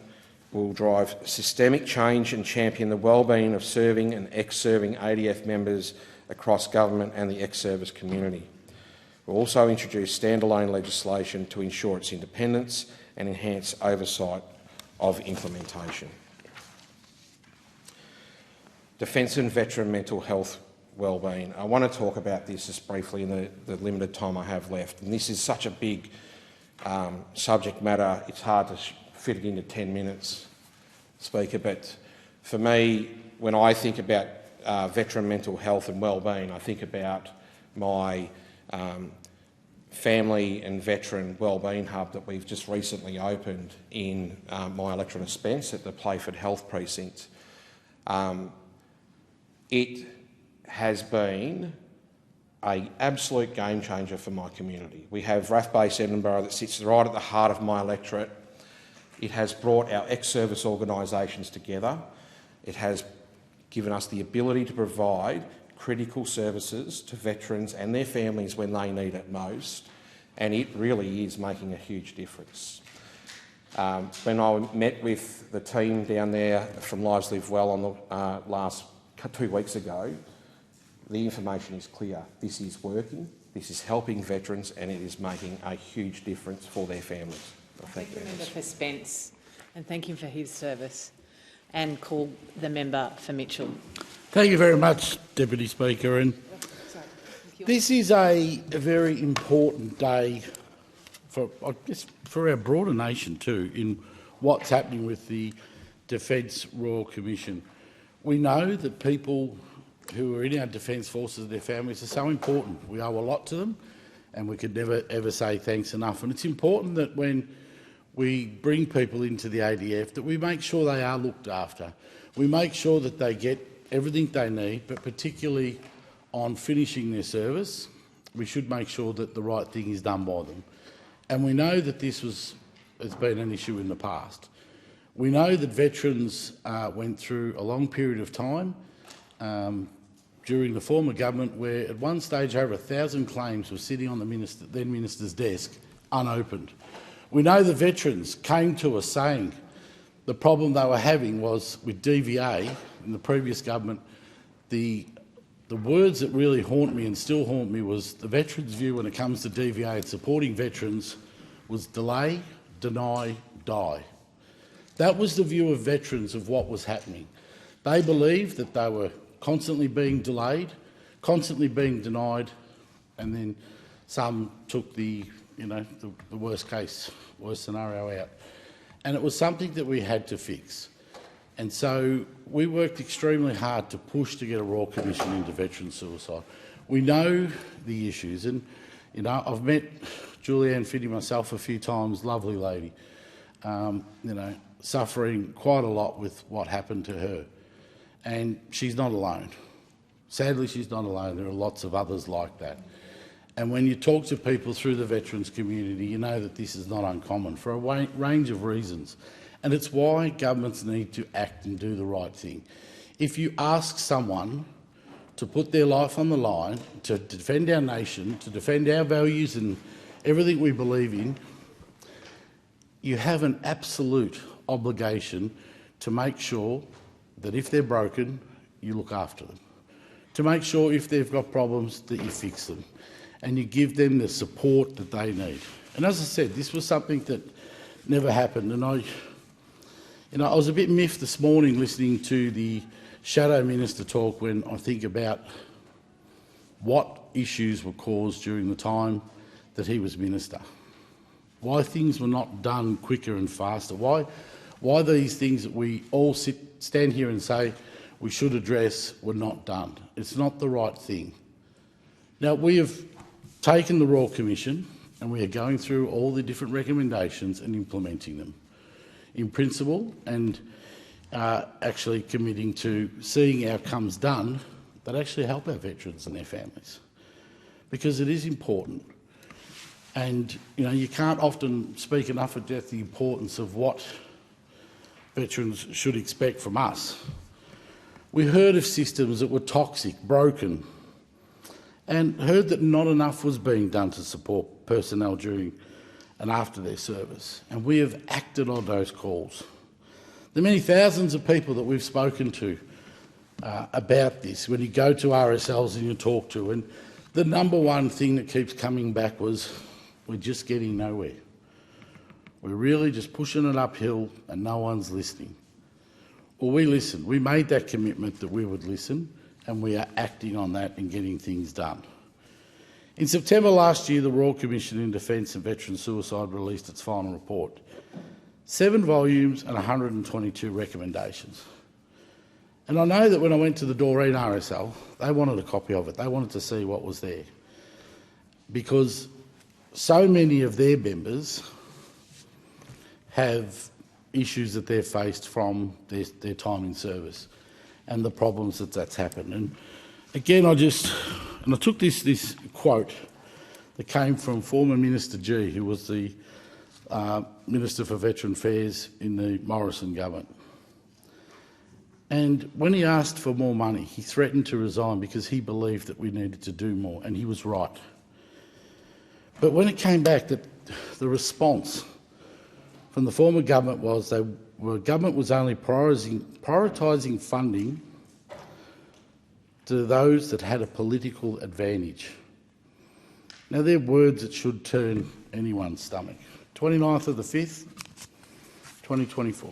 will drive systemic change and champion the wellbeing of serving and ex-serving ADF members across government and the ex-service community. We'll also introduce standalone legislation to ensure its independence and enhance oversight of implementation. Defence and veteran mental health wellbeing. I want to talk about this just briefly in the limited time I have left. And this is such a big subject matter, it's hard to fit it into 10 minutes, Speaker, but for me, when I think about veteran mental health and wellbeing, I think about my family and veteran wellbeing hub that we've just recently opened in my electorate of Spence at the Playford Health Precinct. It has been an absolute game changer for my community. We have RAF Base Edinburgh that sits right at the heart of my electorate. It has brought our ex-service organisations together. It has given us the ability to provide critical services to veterans and their families when they need it most, and it really is making a huge difference. When I met with the team down there from Lives Live Well on the last 2 weeks ago, the information is clear. This is working, this is helping veterans, and it is making a huge difference for their families. Thank you, Member for Spence, and thank him for his service. And call the member for Mitchell. Thank you very much, Deputy Speaker. And this is a very important day for, I guess, for our broader nation too, in what's happening with the Defence Royal Commission. We know that people who are in our Defence Forces and their families are so important. We owe a lot to them, and we could never ever say thanks enough. And it's important that when we bring people into the ADF that we make sure they are looked after. We make sure that they get everything they need, but particularly on finishing their service, we should make sure that the right thing is done by them. And we know that this has been an issue in the past. We know that veterans went through a long period of time during the former government where at one stage over 1,000 claims were sitting on the then Minister's desk unopened. We know the veterans came to us saying the problem they were having was with DVA in the previous government. The words that really haunt me and still haunt me was the veterans' view when it comes to DVA and supporting veterans was delay, deny, die. That was the view of veterans of what was happening. They believed that they were constantly being delayed, constantly being denied, and then some took the worst scenario out. And it was something that we had to fix. And so we worked extremely hard to push to get a Royal Commission into veteran suicide. We know the issues, and I've met Julianne Finney myself a few times, lovely lady, suffering quite a lot with what happened to her. And she's not alone. Sadly, she's not alone. There are lots of others like that. And when you talk to people through the veterans community, you know that this is not uncommon for a range of reasons. And it's why governments need to act and do the right thing. If you ask someone to put their life on the line, to defend our nation, to defend our values and everything we believe in, you have an absolute obligation to make sure that if they're broken, you look after them. To make sure if they've got problems that you fix them and you give them the support that they need. And as I said, this was something that never happened. And I was a bit miffed this morning listening to the Shadow Minister talk when I think about what issues were caused during the time that he was Minister. Why things were not done quicker and faster. Why these things that we all stand here and say we should address were not done. It's not the right thing. Now, we have taken the Royal Commission and we are going through all the different recommendations and implementing them in principle and actually committing to seeing outcomes done that actually help our veterans and their families. Because it is important. And, you know, you can't often speak enough about the importance of what veterans should expect from us. We heard of systems that were toxic, broken, and heard that not enough was being done to support personnel during and after their service. And we have acted on those calls. The many thousands of people that we've spoken to about this, when you go to RSLs and you talk to, and the number one thing that keeps coming back was, we're just getting nowhere. We're really just pushing it uphill and no one's listening. Well, we listened. We made that commitment that we would listen, and we are acting on that and getting things done. In September last year, the Royal Commission in Defence and Veteran Suicide released its final report. 7 volumes and 122 recommendations. And I know that when I went to the Doreen RSL, they wanted a copy of it. They wanted to see what was there. Because so many of their members have issues that they've faced from their time in service and the problems that's happened. And again, I took this quote that came from former Minister G, who was the Minister for Veteran Affairs in the Morrison government. And when he asked for more money, he threatened to resign because he believed that we needed to do more, and he was right. But when it came back, that the response from the former government was the government was only prioritising funding to those that had a political advantage. Now, they're words that should turn anyone's stomach. 29th of the 5th, 2024.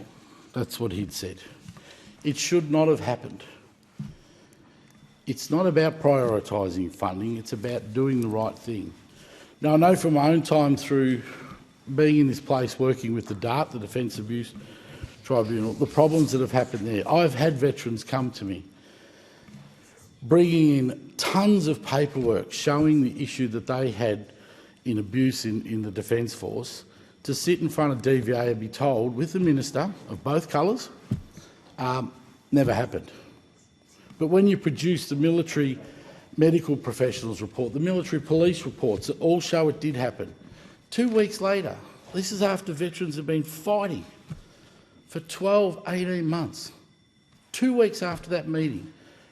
That's what he'd said. It should not have happened. It's not about prioritising funding, it's about doing the right thing. Now, I know from my own time through being in this place working with the DART, the Defence Abuse Tribunal, the problems that have happened there. I've had veterans come to me bringing in tons of paperwork showing the issue that they had in abuse in the Defence Force, to sit in front of DVA and be told, with the Minister of both colours, never happened. But when you produce the military medical professionals report, the military police reports that all show it did happen, 2 weeks later, this is after veterans have been fighting for 12, 18 months. 2 weeks after that meeting,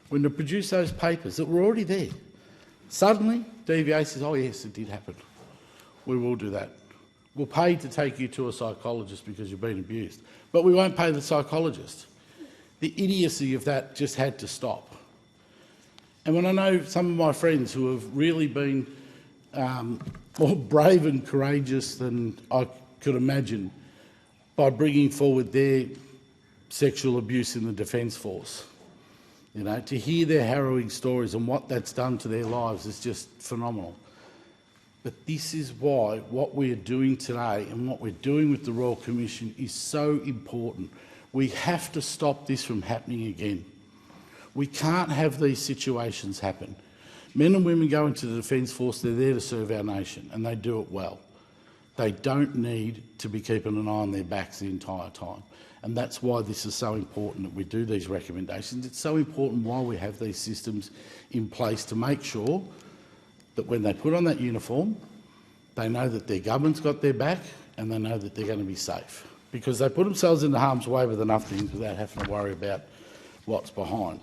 when they produced those papers that were already there, suddenly DVA says, oh yes, it did happen. We will do that. We'll pay to take you to a psychologist because you've been abused, but we won't pay the psychologist. The idiocy of that just had to stop. And when I know some of my friends who have really been more brave and courageous than I could imagine by bringing forward their sexual abuse in the Defence Force, you know, to hear their harrowing stories and what that's done to their lives is just phenomenal. But this is why what we are doing today and what we're doing with the Royal Commission is so important. We have to stop this from happening again. We can't have these situations happen. Men and women go into the Defence Force, they're there to serve our nation, and they do it well. They don't need to be keeping an eye on their backs the entire time. And that's why this is so important that we do these recommendations. It's so important why we have these systems in place to make sure that when they put on that uniform, they know that their government's got their back and they know that they're going to be safe. Because they put themselves into harm's way with enough things without having to worry about what's behind.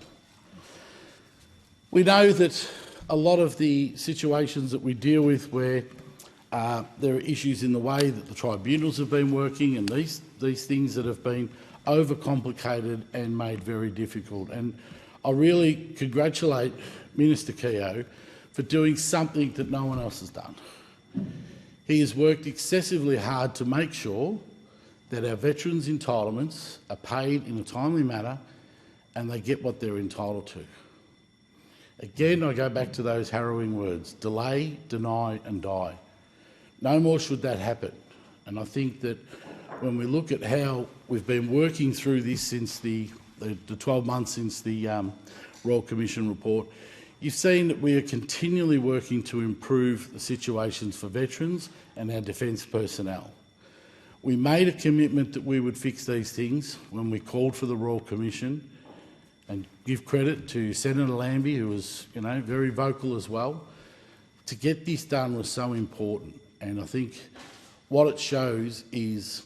We know that a lot of the situations that we deal with where there are issues in the way that the tribunals have been working and these things that have been overcomplicated and made very difficult. And I really congratulate Minister Keogh for doing something that no one else has done. He has worked excessively hard to make sure that our veterans' entitlements are paid in a timely manner and they get what they're entitled to. Again, I go back to those harrowing words: delay, deny and die. No more should that happen. And I think that when we look at how we've been working through this since the 12 months since the Royal Commission report, you've seen that we are continually working to improve the situations for veterans and our defence personnel. We made a commitment that we would fix these things when we called for the Royal Commission, and give credit to Senator Lambie, who was very vocal as well. To get this done was so important. And I think what it shows is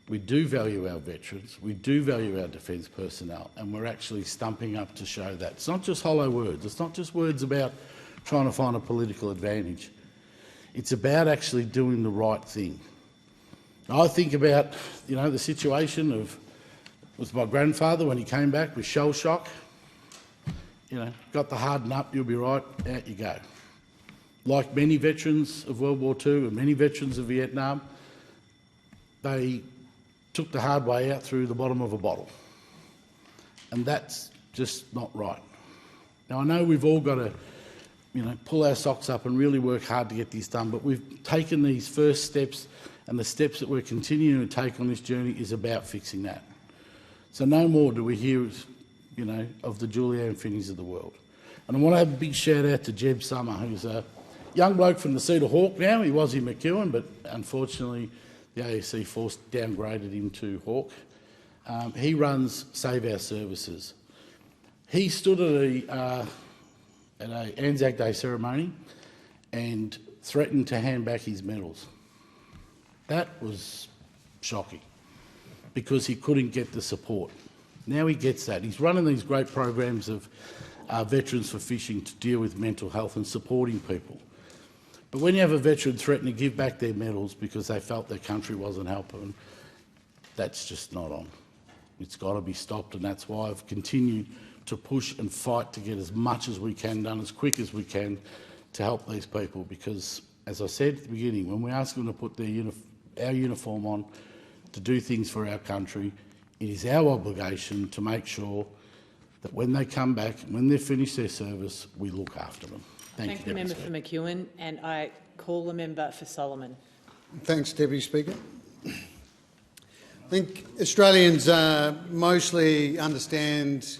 we do value our veterans, we do value our defence personnel, and we're actually stumping up to show that. It's not just hollow words. It's not just words about trying to find a political advantage. It's about actually doing the right thing. I think about, the situation of with my grandfather when he came back with shell shock. Got the harden up, you'll be right, out you go. Like many veterans of World War II and many veterans of Vietnam, they took the hard way out through the bottom of a bottle. And that's just not right. Now, I know we've all got to, pull our socks up and really work hard to get this done, but we've taken these first steps, and the steps that we're continuing to take on this journey is about fixing that. So no more do we hear, of the Julianne Finneys of the world. And I want to have a big shout out to Jeb Summer, who's a young bloke from the Cedar Hawk now. He was in McEwen, but unfortunately the AEC Force downgraded him to Hawk. He runs Save Our Services. He stood at a Anzac Day ceremony and threatened to hand back his medals. That was shocking because he couldn't get the support. Now he gets that. He's running these great programs of Veterans for Fishing to deal with mental health and supporting people. But when you have a veteran threaten to give back their medals because they felt their country wasn't helping them, that's just not on. It's got to be stopped, and that's why I've continued to push and fight to get as much as we can done, as quick as we can, to help these people because, as I said at the beginning, when we ask them to put our uniform on to do things for our country, it is our obligation to make sure that when they come back, when they've finished their service, we look after them. Thank you, the member for McEwen, and I call the member for Solomon. Thanks, Deputy Speaker. I think Australians mostly understand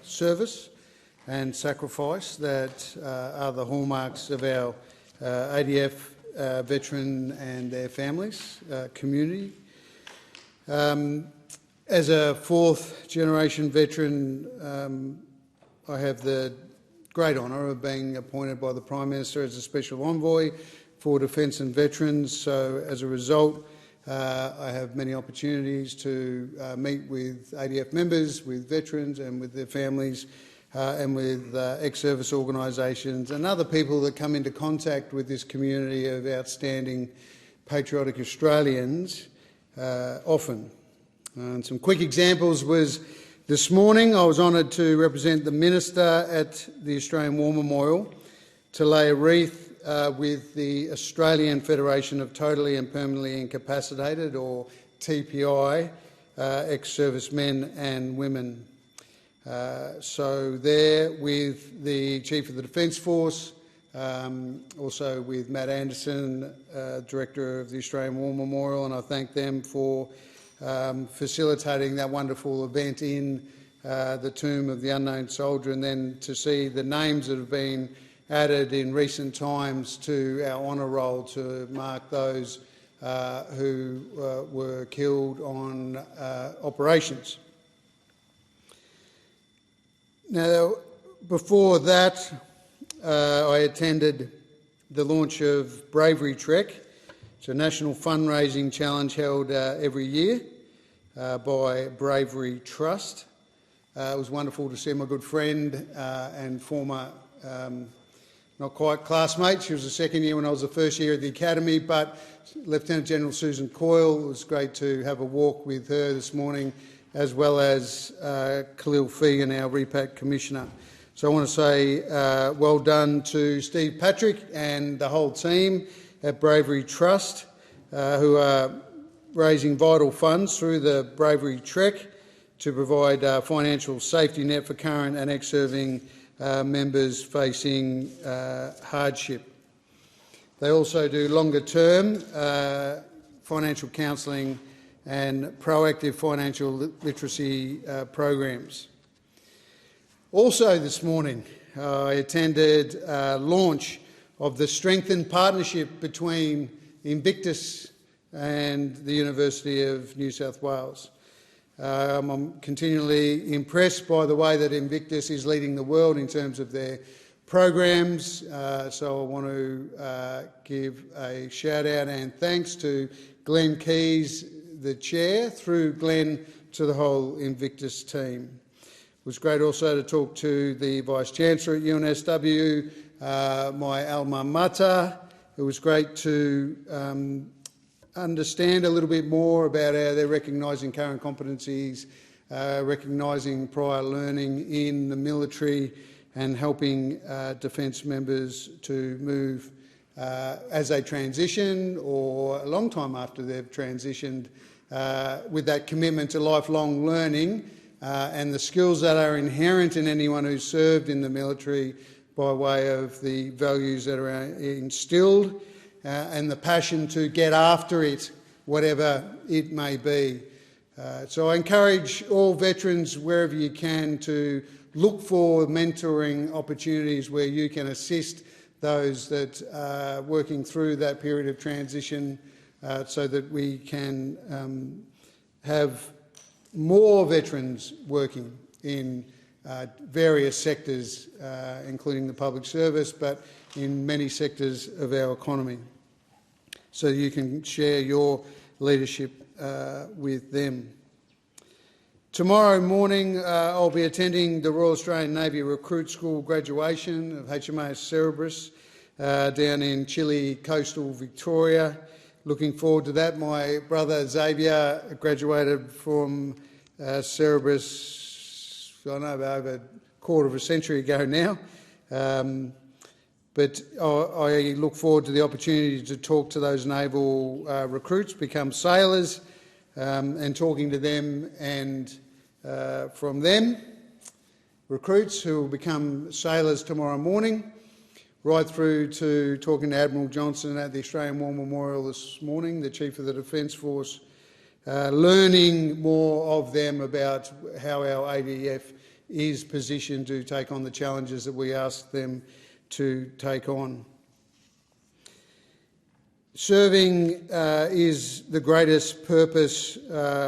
service and sacrifice that are the hallmarks of our ADF veteran and their families, community. As a fourth-generation veteran, I have the great honour of being appointed by the Prime Minister as a Special Envoy for Defence and Veterans. So, as a result, I have many opportunities to meet with ADF members, with veterans and with their families, and with ex-service organisations and other people that come into contact with this community of outstanding patriotic Australians often. And some quick examples was this morning I was honoured to represent the Minister at the Australian War Memorial to lay a wreath with the Australian Federation of Totally and Permanently Incapacitated, or TPI, ex-servicemen and women. So there with the Chief of the Defence Force, also with Matt Anderson, Director of the Australian War Memorial, and I thank them for facilitating that wonderful event in the Tomb of the Unknown Soldier, and then to see the names that have been added in recent times to our honour roll to mark those who were killed on operations. Now, before that, I attended the launch of Bravery Trek. It's a national fundraising challenge held every year by Bravery Trust. It was wonderful to see my good friend and former, not quite classmate, she was the second year when I was the first year at the Academy, but Lieutenant General Susan Coyle. It was great to have a walk with her this morning, as well as Khalil Fegan, our REPAC Commissioner. So I want to say well done to Steve Patrick and the whole team at Bravery Trust, who are raising vital funds through the Bravery Trek to provide financial safety net for current and ex-serving members facing hardship. They also do longer-term financial counselling and proactive financial literacy programs. Also this morning, I attended a launch of the strengthened partnership between Invictus and the University of New South Wales. I'm continually impressed by the way that Invictus is leading the world in terms of their programs. So I want to give a shout out and thanks to Glenn Keys, the chair, through Glenn to the whole Invictus team. It was great also to talk to the Vice-Chancellor at UNSW, my alma mater. It was great to understand a little bit more about how they're recognising current competencies, recognising prior learning in the military and helping defence members to move as they transition or a long time after they've transitioned with that commitment to lifelong learning and the skills that are inherent in anyone who's served in the military by way of the values that are instilled and the passion to get after it, whatever it may be. So I encourage all veterans, wherever you can, to look for mentoring opportunities where you can assist those that are working through that period of transition so that we can have more veterans working in various sectors, including the public service, but in many sectors of our economy, so you can share your leadership with them. Tomorrow morning, I'll be attending the Royal Australian Navy Recruit School graduation of HMAS Cerberus down in chilly coastal Victoria. Looking forward to that. My brother Xavier graduated from Cerberus, I don't know, over a quarter of a century ago now. But I look forward to the opportunity to talk to those naval recruits, become sailors, and talking to them and from them, recruits who will become sailors tomorrow morning, right through to talking to Admiral Johnson at the Australian War Memorial this morning, the Chief of the Defence Force, learning more of them about how our ADF is positioned to take on the challenges that we ask them to take on. Serving is the greatest purpose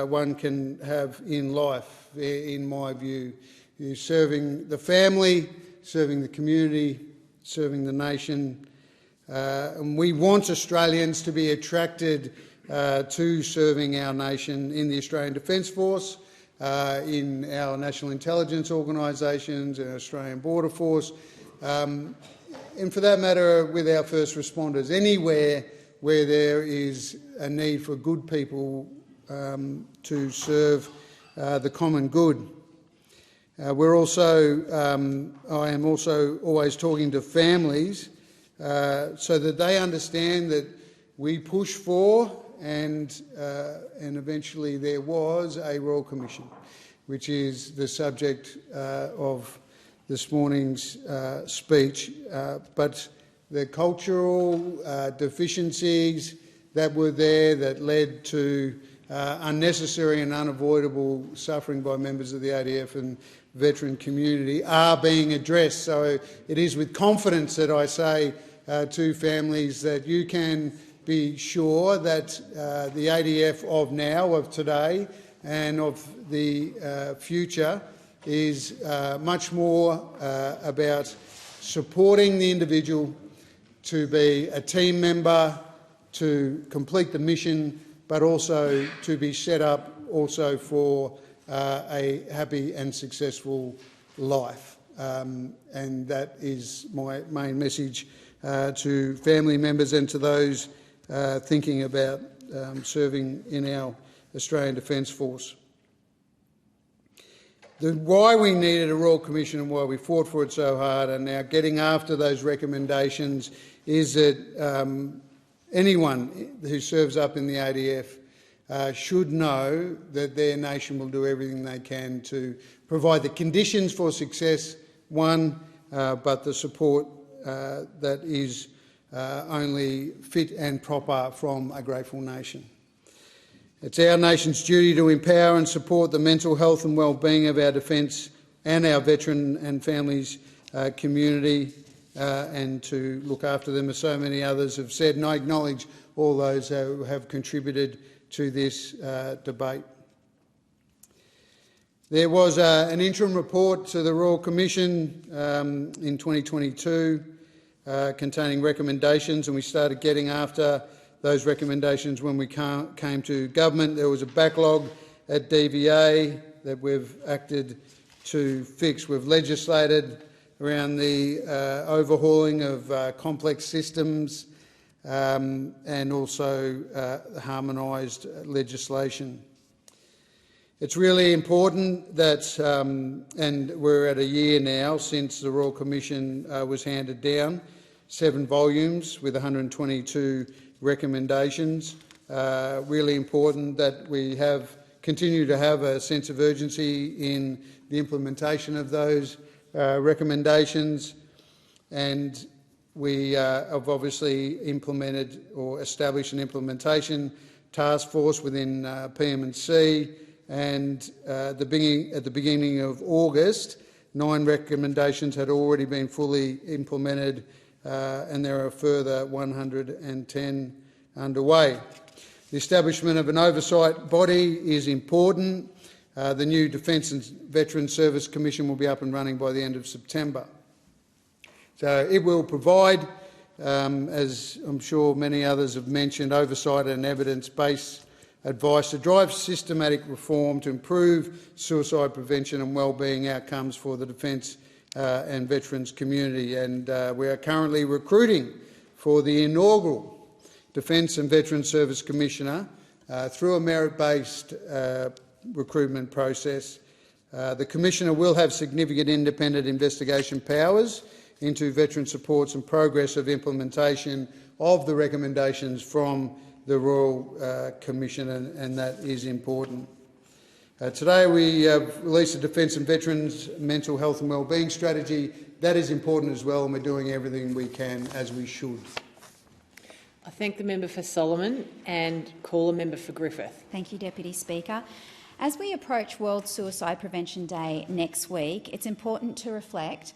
one can have in life, in my view. You're serving the family, serving the community, serving the nation. And we want Australians to be attracted to serving our nation in the Australian Defence Force, in our national intelligence organisations, in our Australian Border Force, and for that matter with our first responders, anywhere where there is a need for good people to serve the common good. We're also, I am also always talking to families so that they understand that we push for and eventually there was a Royal Commission, which is the subject of this morning's speech, but the cultural deficiencies that were there that led to unnecessary and unavoidable suffering by members of the ADF and veteran community are being addressed. So it is with confidence that I say to families that you can be sure that the ADF of now, of today and of the future is much more about supporting the individual to be a team member, to complete the mission, but also to be set up also for a happy and successful life. And that is my main message to family members and to those thinking about serving in our Australian Defence Force. Why we needed a Royal Commission and why we fought for it so hard and now getting after those recommendations is that anyone who serves up in the ADF should know that their nation will do everything they can to provide the conditions for success, but the support that is only fit and proper from a grateful nation. It's our nation's duty to empower and support the mental health and well-being of our defence and our veteran and families community and to look after them, as so many others have said, and I acknowledge all those who have contributed to this debate. There was an interim report to the Royal Commission in 2022 containing recommendations, and we started getting after those recommendations when we came to government. There was a backlog at DVA that we've acted to fix. We've legislated around the overhauling of complex systems and also harmonised legislation. It's really important that, and we're at a year now since the Royal Commission was handed down, 7 volumes with 122 recommendations. Really important that we continue to have a sense of urgency in the implementation of those recommendations, and we have obviously implemented or established an implementation task force within PM&C, and at the beginning of August, 9 recommendations had already been fully implemented, and there are a further 110 underway. The establishment of an oversight body is important. The new Defence and Veterans Service Commission will be up and running by the end of September. So it will provide, as I'm sure many others have mentioned, oversight and evidence-based advice to drive systematic reform to improve suicide prevention and wellbeing outcomes for the defence and veterans community. And we are currently recruiting for the inaugural Defence and Veterans Service Commissioner through a merit-based recruitment process. The Commissioner will have significant independent investigation powers into veteran supports and progress of implementation of the recommendations from the Royal Commission, and that is important. Today we have released the Defence and Veterans Mental Health and Wellbeing Strategy. That is important as well, and we're doing everything we can, as we should. I thank the member for Solomon and call a member for Griffith. Thank you, Deputy Speaker. As we approach World Suicide Prevention Day next week, it's important to reflect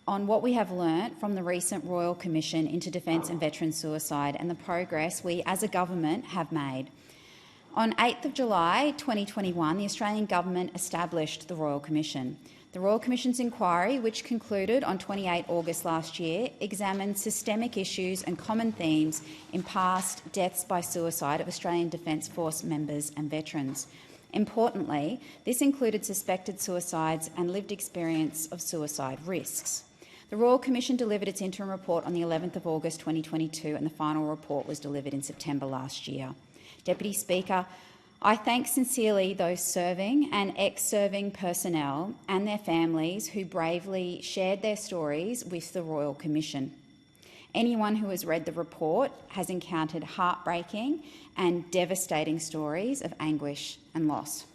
on what we have learnt from the recent Royal Commission into Defence and Veteran Suicide and the progress we as a government have made. On 8th of July 2021, the Australian Government established the Royal Commission. The Royal Commission's inquiry, which concluded on 28 August last year, examined systemic issues and common themes in past deaths by suicide of Australian Defence Force members and veterans. Importantly, this included suspected suicides and lived experience of suicide risks. The Royal Commission delivered its interim report on the 11th of August 2022, and the final report was delivered in September last year. Deputy Speaker, I thank sincerely those serving and ex-serving personnel and their families who bravely shared their stories with the Royal Commission. Anyone who has read the report has encountered heartbreaking and devastating stories of anguish and loss.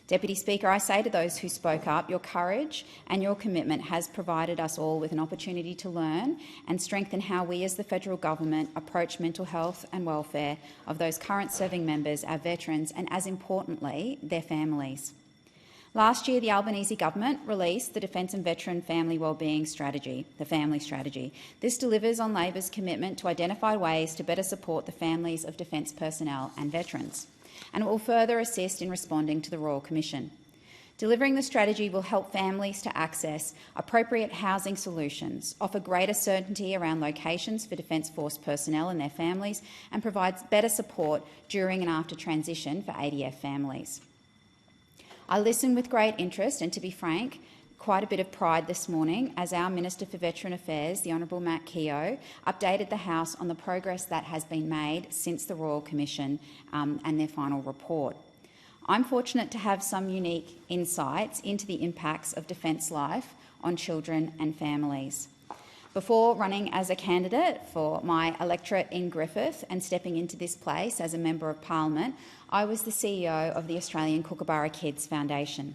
Deputy Speaker, I say to those who spoke up, your courage and your commitment has provided us all with an opportunity to learn and strengthen how we as the federal government approach mental health and welfare of those current serving members, our veterans, and as importantly, their families. Last year, the Albanese government released the Defence and Veteran Family Wellbeing Strategy, the Family Strategy. This delivers on Labor's commitment to identify ways to better support the families of defence personnel and veterans, and it will further assist in responding to the Royal Commission. Delivering the strategy will help families to access appropriate housing solutions, offer greater certainty around locations for Defence Force personnel and their families, and provides better support during and after transition for ADF families. I listened with great interest and, to be frank, quite a bit of pride this morning as our Minister for Veteran Affairs, the Honourable Matt Keogh, updated the House on the progress that has been made since the Royal Commission and their final report. I'm fortunate to have some unique insights into the impacts of defence life on children and families. Before running as a candidate for my electorate in Griffith and stepping into this place as a Member of Parliament, I was the CEO of the Australian Kookaburra Kids Foundation.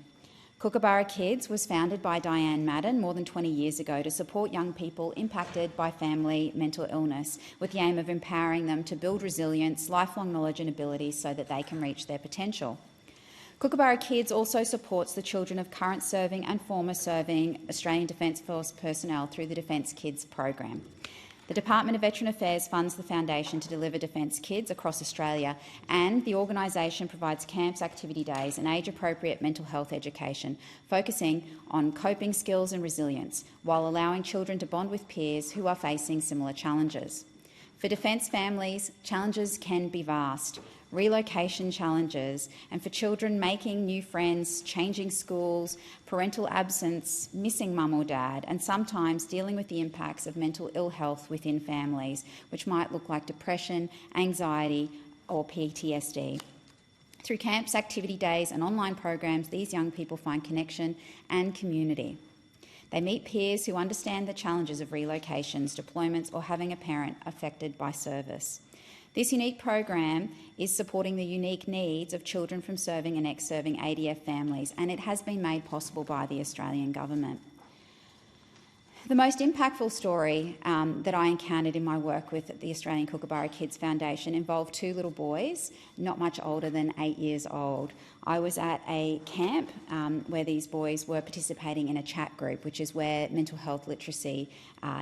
Kookaburra Kids was founded by Diane Madden more than 20 years ago to support young people impacted by family mental illness, with the aim of empowering them to build resilience, lifelong knowledge and abilities so that they can reach their potential. Kookaburra Kids also supports the children of current serving and former serving Australian Defence Force personnel through the Defence Kids program. The Department of Veteran Affairs funds the Foundation to deliver Defence Kids across Australia, and the organisation provides camps, activity days and age-appropriate mental health education, focusing on coping skills and resilience, while allowing children to bond with peers who are facing similar challenges. For Defence families, challenges can be vast. Relocation challenges, and for children making new friends, changing schools, parental absence, missing mum or dad, and sometimes dealing with the impacts of mental ill health within families, which might look like depression, anxiety or PTSD. Through camps, activity days and online programs, these young people find connection and community. They meet peers who understand the challenges of relocations, deployments or having a parent affected by service. This unique program is supporting the unique needs of children from serving and ex-serving ADF families, and it has been made possible by the Australian Government. The most impactful story that I encountered in my work with the Australian Kookaburra Kids Foundation involved two little boys, not much older than 8 years old. I was at a camp where these boys were participating in a chat group, which is where mental health literacy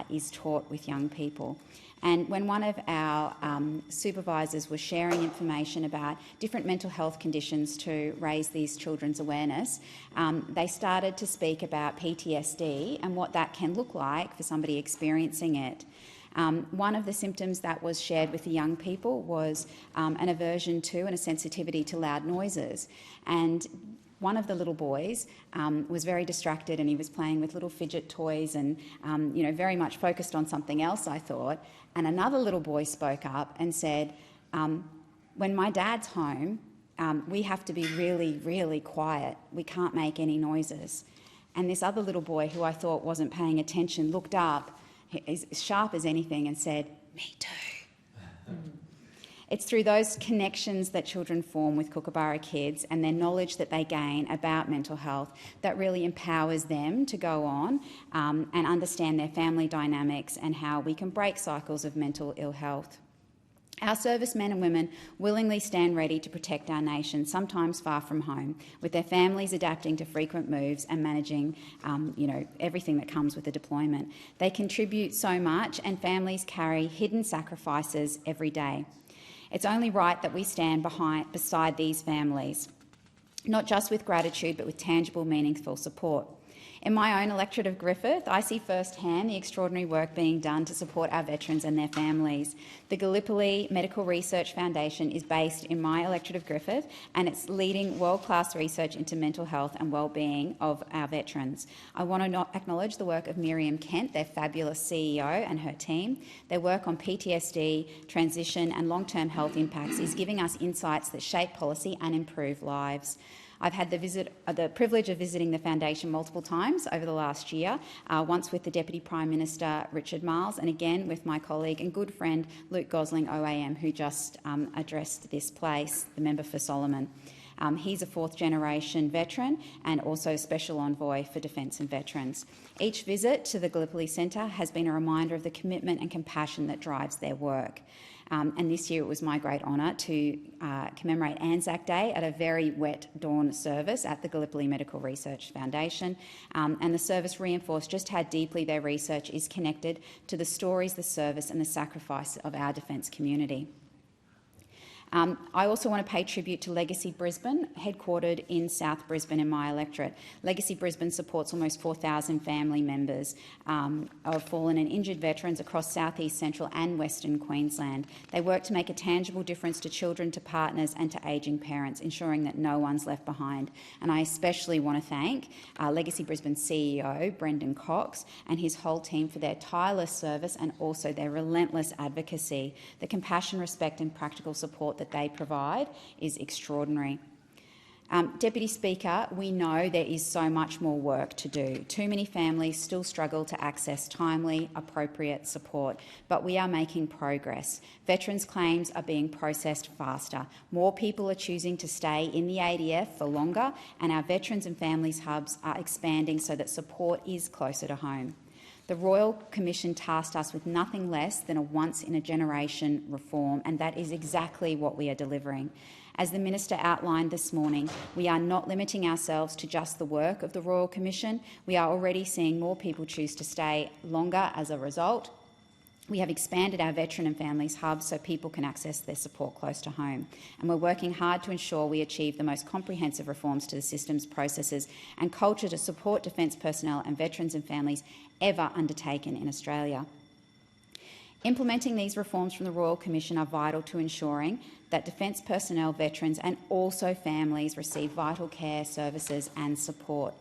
is taught with young people. And when one of our supervisors was sharing information about different mental health conditions to raise these children's awareness, they started to speak about PTSD and what that can look like for somebody experiencing it. One of the symptoms that was shared with the young people was an aversion to and a sensitivity to loud noises. And one of the little boys was very distracted, and he was playing with little fidget toys and very much focused on something else, I thought. And another little boy spoke up and said, when my dad's home, we have to be really, really quiet. We can't make any noises. And this other little boy, who I thought wasn't paying attention, looked up, as sharp as anything, and said, "Me too." It's through those connections that children form with Kookaburra kids and their knowledge that they gain about mental health that really empowers them to go on and understand their family dynamics and how we can break cycles of mental ill health. Our servicemen and women willingly stand ready to protect our nation, sometimes far from home, with their families adapting to frequent moves and managing everything that comes with a deployment. They contribute so much, and families carry hidden sacrifices every day. It's only right that we stand beside these families, not just with gratitude but with tangible, meaningful support. In my own electorate of Griffith, I see firsthand the extraordinary work being done to support our veterans and their families. The Gallipoli Medical Research Foundation is based in my electorate of Griffith, and it's leading world-class research into mental health and well-being of our veterans. I want to acknowledge the work of Miriam Kent, their fabulous CEO, and her team. Their work on PTSD, transition and long-term health impacts is giving us insights that shape policy and improve lives. I've had the privilege of visiting the Foundation multiple times over the last year, once with the Deputy Prime Minister Richard Marles, and again with my colleague and good friend Luke Gosling OAM, who just addressed this place, the member for Solomon. He's a fourth-generation veteran and also Special Envoy for Defence and Veterans. Each visit to the Gallipoli Centre has been a reminder of the commitment and compassion that drives their work. And this year it was my great honour to commemorate Anzac Day at a very wet dawn service at the Gallipoli Medical Research Foundation, and the service reinforced just how deeply their research is connected to the stories, the service and the sacrifice of our defence community. I also want to pay tribute to Legacy Brisbane, headquartered in South Brisbane in my electorate. Legacy Brisbane supports almost 4,000 family members of fallen and injured veterans across South East, Central and Western Queensland. They work to make a tangible difference to children, to partners and to ageing parents, ensuring that no one's left behind. And I especially want to thank Legacy Brisbane CEO Brendan Cox and his whole team for their tireless service and also their relentless advocacy. The compassion, respect and practical support that they provide is extraordinary. Deputy Speaker, we know there is so much more work to do. Too many families still struggle to access timely, appropriate support, but we are making progress. Veterans' claims are being processed faster. More people are choosing to stay in the ADF for longer, and our Veterans and Families hubs are expanding so that support is closer to home. The Royal Commission tasked us with nothing less than a once-in-a-generation reform, and that is exactly what we are delivering. As the Minister outlined this morning, we are not limiting ourselves to just the work of the Royal Commission. We are already seeing more people choose to stay longer as a result. We have expanded our Veteran and Families Hub so people can access their support close to home. And we're working hard to ensure we achieve the most comprehensive reforms to the systems, processes and culture to support defence personnel and veterans and families ever undertaken in Australia. Implementing these reforms from the Royal Commission are vital to ensuring that defence personnel, veterans and also families receive vital care, services and support.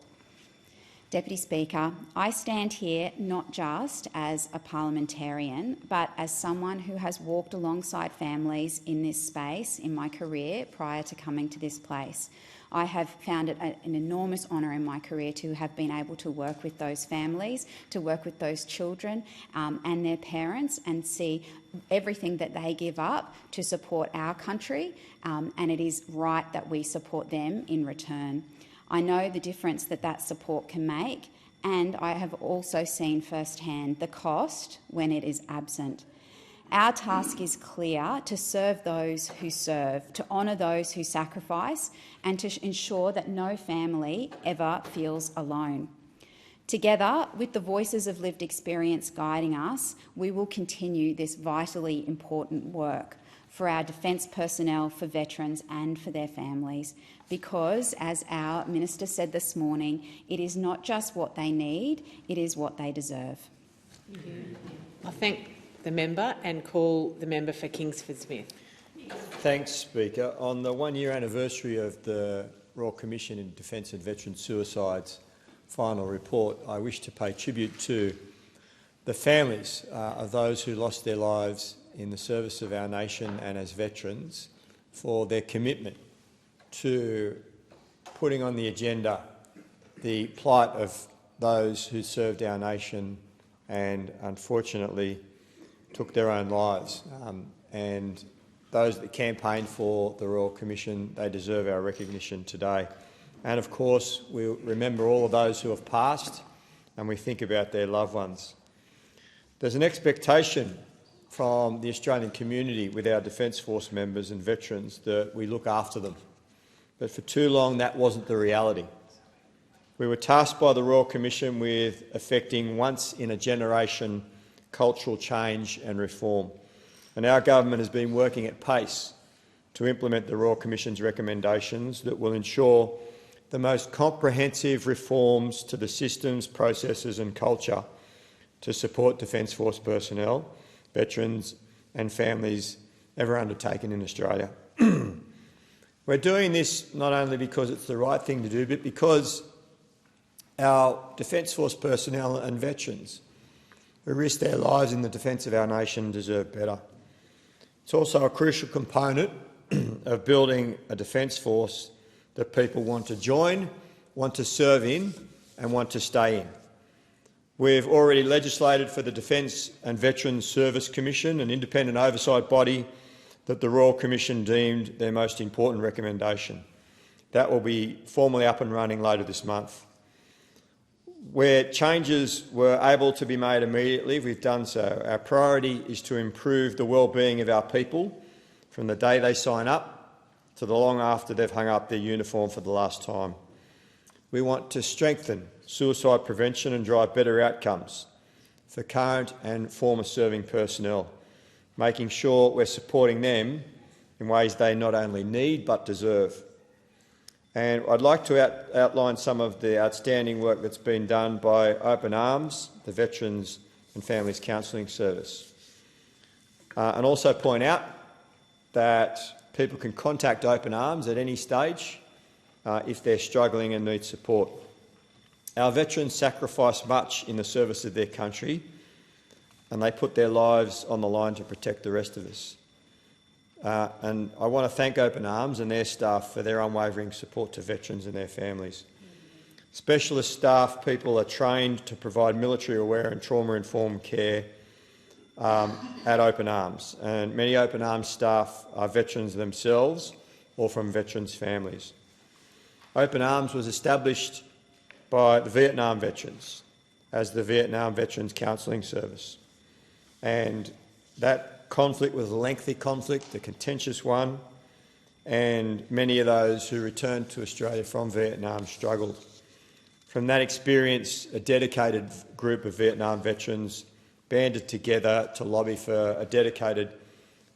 Deputy Speaker, I stand here not just as a parliamentarian, but as someone who has walked alongside families in this space in my career prior to coming to this place. I have found it an enormous honour in my career to have been able to work with those families, to work with those children and their parents and see everything that they give up to support our country, and it is right that we support them in return. I know the difference that that support can make, and I have also seen firsthand the cost when it is absent. Our task is clear: to serve those who serve, to honour those who sacrifice, and to ensure that no family ever feels alone. Together, with the voices of lived experience guiding us, we will continue this vitally important work for our defence personnel, for veterans and for their families, because, as our Minister said this morning, it is not just what they need, it is what they deserve. I thank the member and call the member for Kingsford Smith. Thanks, Speaker. On the one-year anniversary of the Royal Commission in Defence and Veteran Suicide's final report, I wish to pay tribute to the families of those who lost their lives in the service of our nation and as veterans for their commitment to putting on the agenda the plight of those who served our nation and unfortunately took their own lives. And those that campaigned for the Royal Commission, they deserve our recognition today. And of course, we remember all of those who have passed and we think about their loved ones. There's an expectation from the Australian community with our Defence Force members and veterans that we look after them. But for too long that wasn't the reality. We were tasked by the Royal Commission with effecting once-in-a-generation cultural change and reform. And our government has been working at pace to implement the Royal Commission's recommendations that will ensure the most comprehensive reforms to the systems, processes and culture to support Defence Force personnel, veterans and families ever undertaken in Australia. We're doing this not only because it's the right thing to do, but because our Defence Force personnel and veterans who risk their lives in the defence of our nation deserve better. It's also a crucial component of building a Defence Force that people want to join, want to serve in and want to stay in. We've already legislated for the Defence and Veterans Service Commission, an independent oversight body that the Royal Commission deemed their most important recommendation. That will be formally up and running later this month. Where changes were able to be made immediately, we've done so. Our priority is to improve the well-being of our people from the day they sign up to the long after they've hung up their uniform for the last time. We want to strengthen suicide prevention and drive better outcomes for current and former serving personnel, making sure we're supporting them in ways they not only need but deserve. And I'd like to outline some of the outstanding work that's been done by Open Arms, the Veterans and Families Counselling Service, and also point out that people can contact Open Arms at any stage if they're struggling and need support. Our veterans sacrifice much in the service of their country and they put their lives on the line to protect the rest of us. And I want to thank Open Arms and their staff for their unwavering support to veterans and their families. Specialist staff people are trained to provide military-aware and trauma-informed care at Open Arms, and many Open Arms staff are veterans themselves or from veterans' families. Open Arms was established by the Vietnam veterans as the Vietnam Veterans Counselling Service, and that conflict was a lengthy conflict, a contentious one, and many of those who returned to Australia from Vietnam struggled. From that experience, a dedicated group of Vietnam veterans banded together to lobby for a dedicated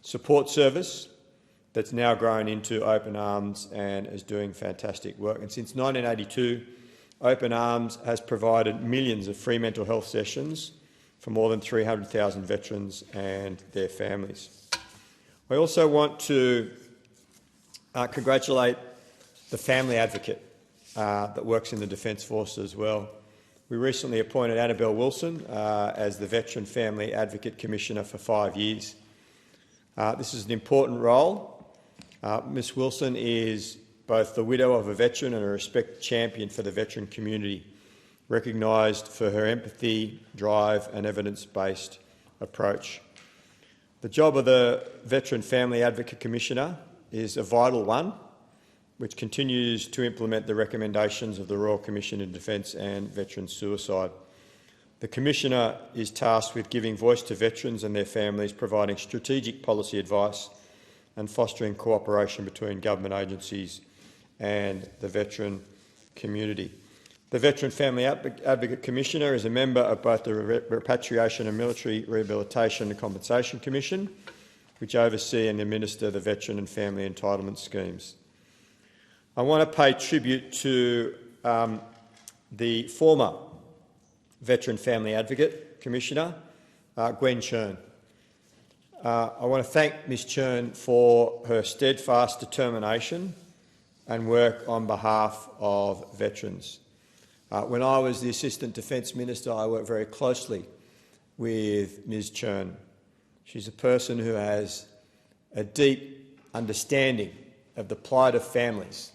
support service that's now grown into Open Arms and is doing fantastic work. And since 1982, Open Arms has provided millions of free mental health sessions for more than 300,000 veterans and their families. I also want to congratulate the family advocate that works in the Defence Force as well. We recently appointed Annabelle Wilson as the Veteran Family Advocate Commissioner for 5 years. This is an important role. Ms Wilson is both the widow of a veteran and a respected champion for the veteran community, recognised for her empathy, drive and evidence-based approach. The job of the Veteran Family Advocate Commissioner is a vital one, which continues to implement the recommendations of the Royal Commission into Defence and Veteran Suicide. The Commissioner is tasked with giving voice to veterans and their families, providing strategic policy advice and fostering cooperation between government agencies and the veteran community. The Veteran Family Advocate Commissioner is a member of both the Repatriation and Military Rehabilitation and Compensation Commission, which oversee and administer the veteran and family entitlement schemes. I want to pay tribute to the former Veteran Family Advocate Commissioner, Gwen Churn. I want to thank Ms Churn for her steadfast determination and work on behalf of veterans. When I was the Assistant Defence Minister, I worked very closely with Ms Churn. She's a person who has a deep understanding of the plight of families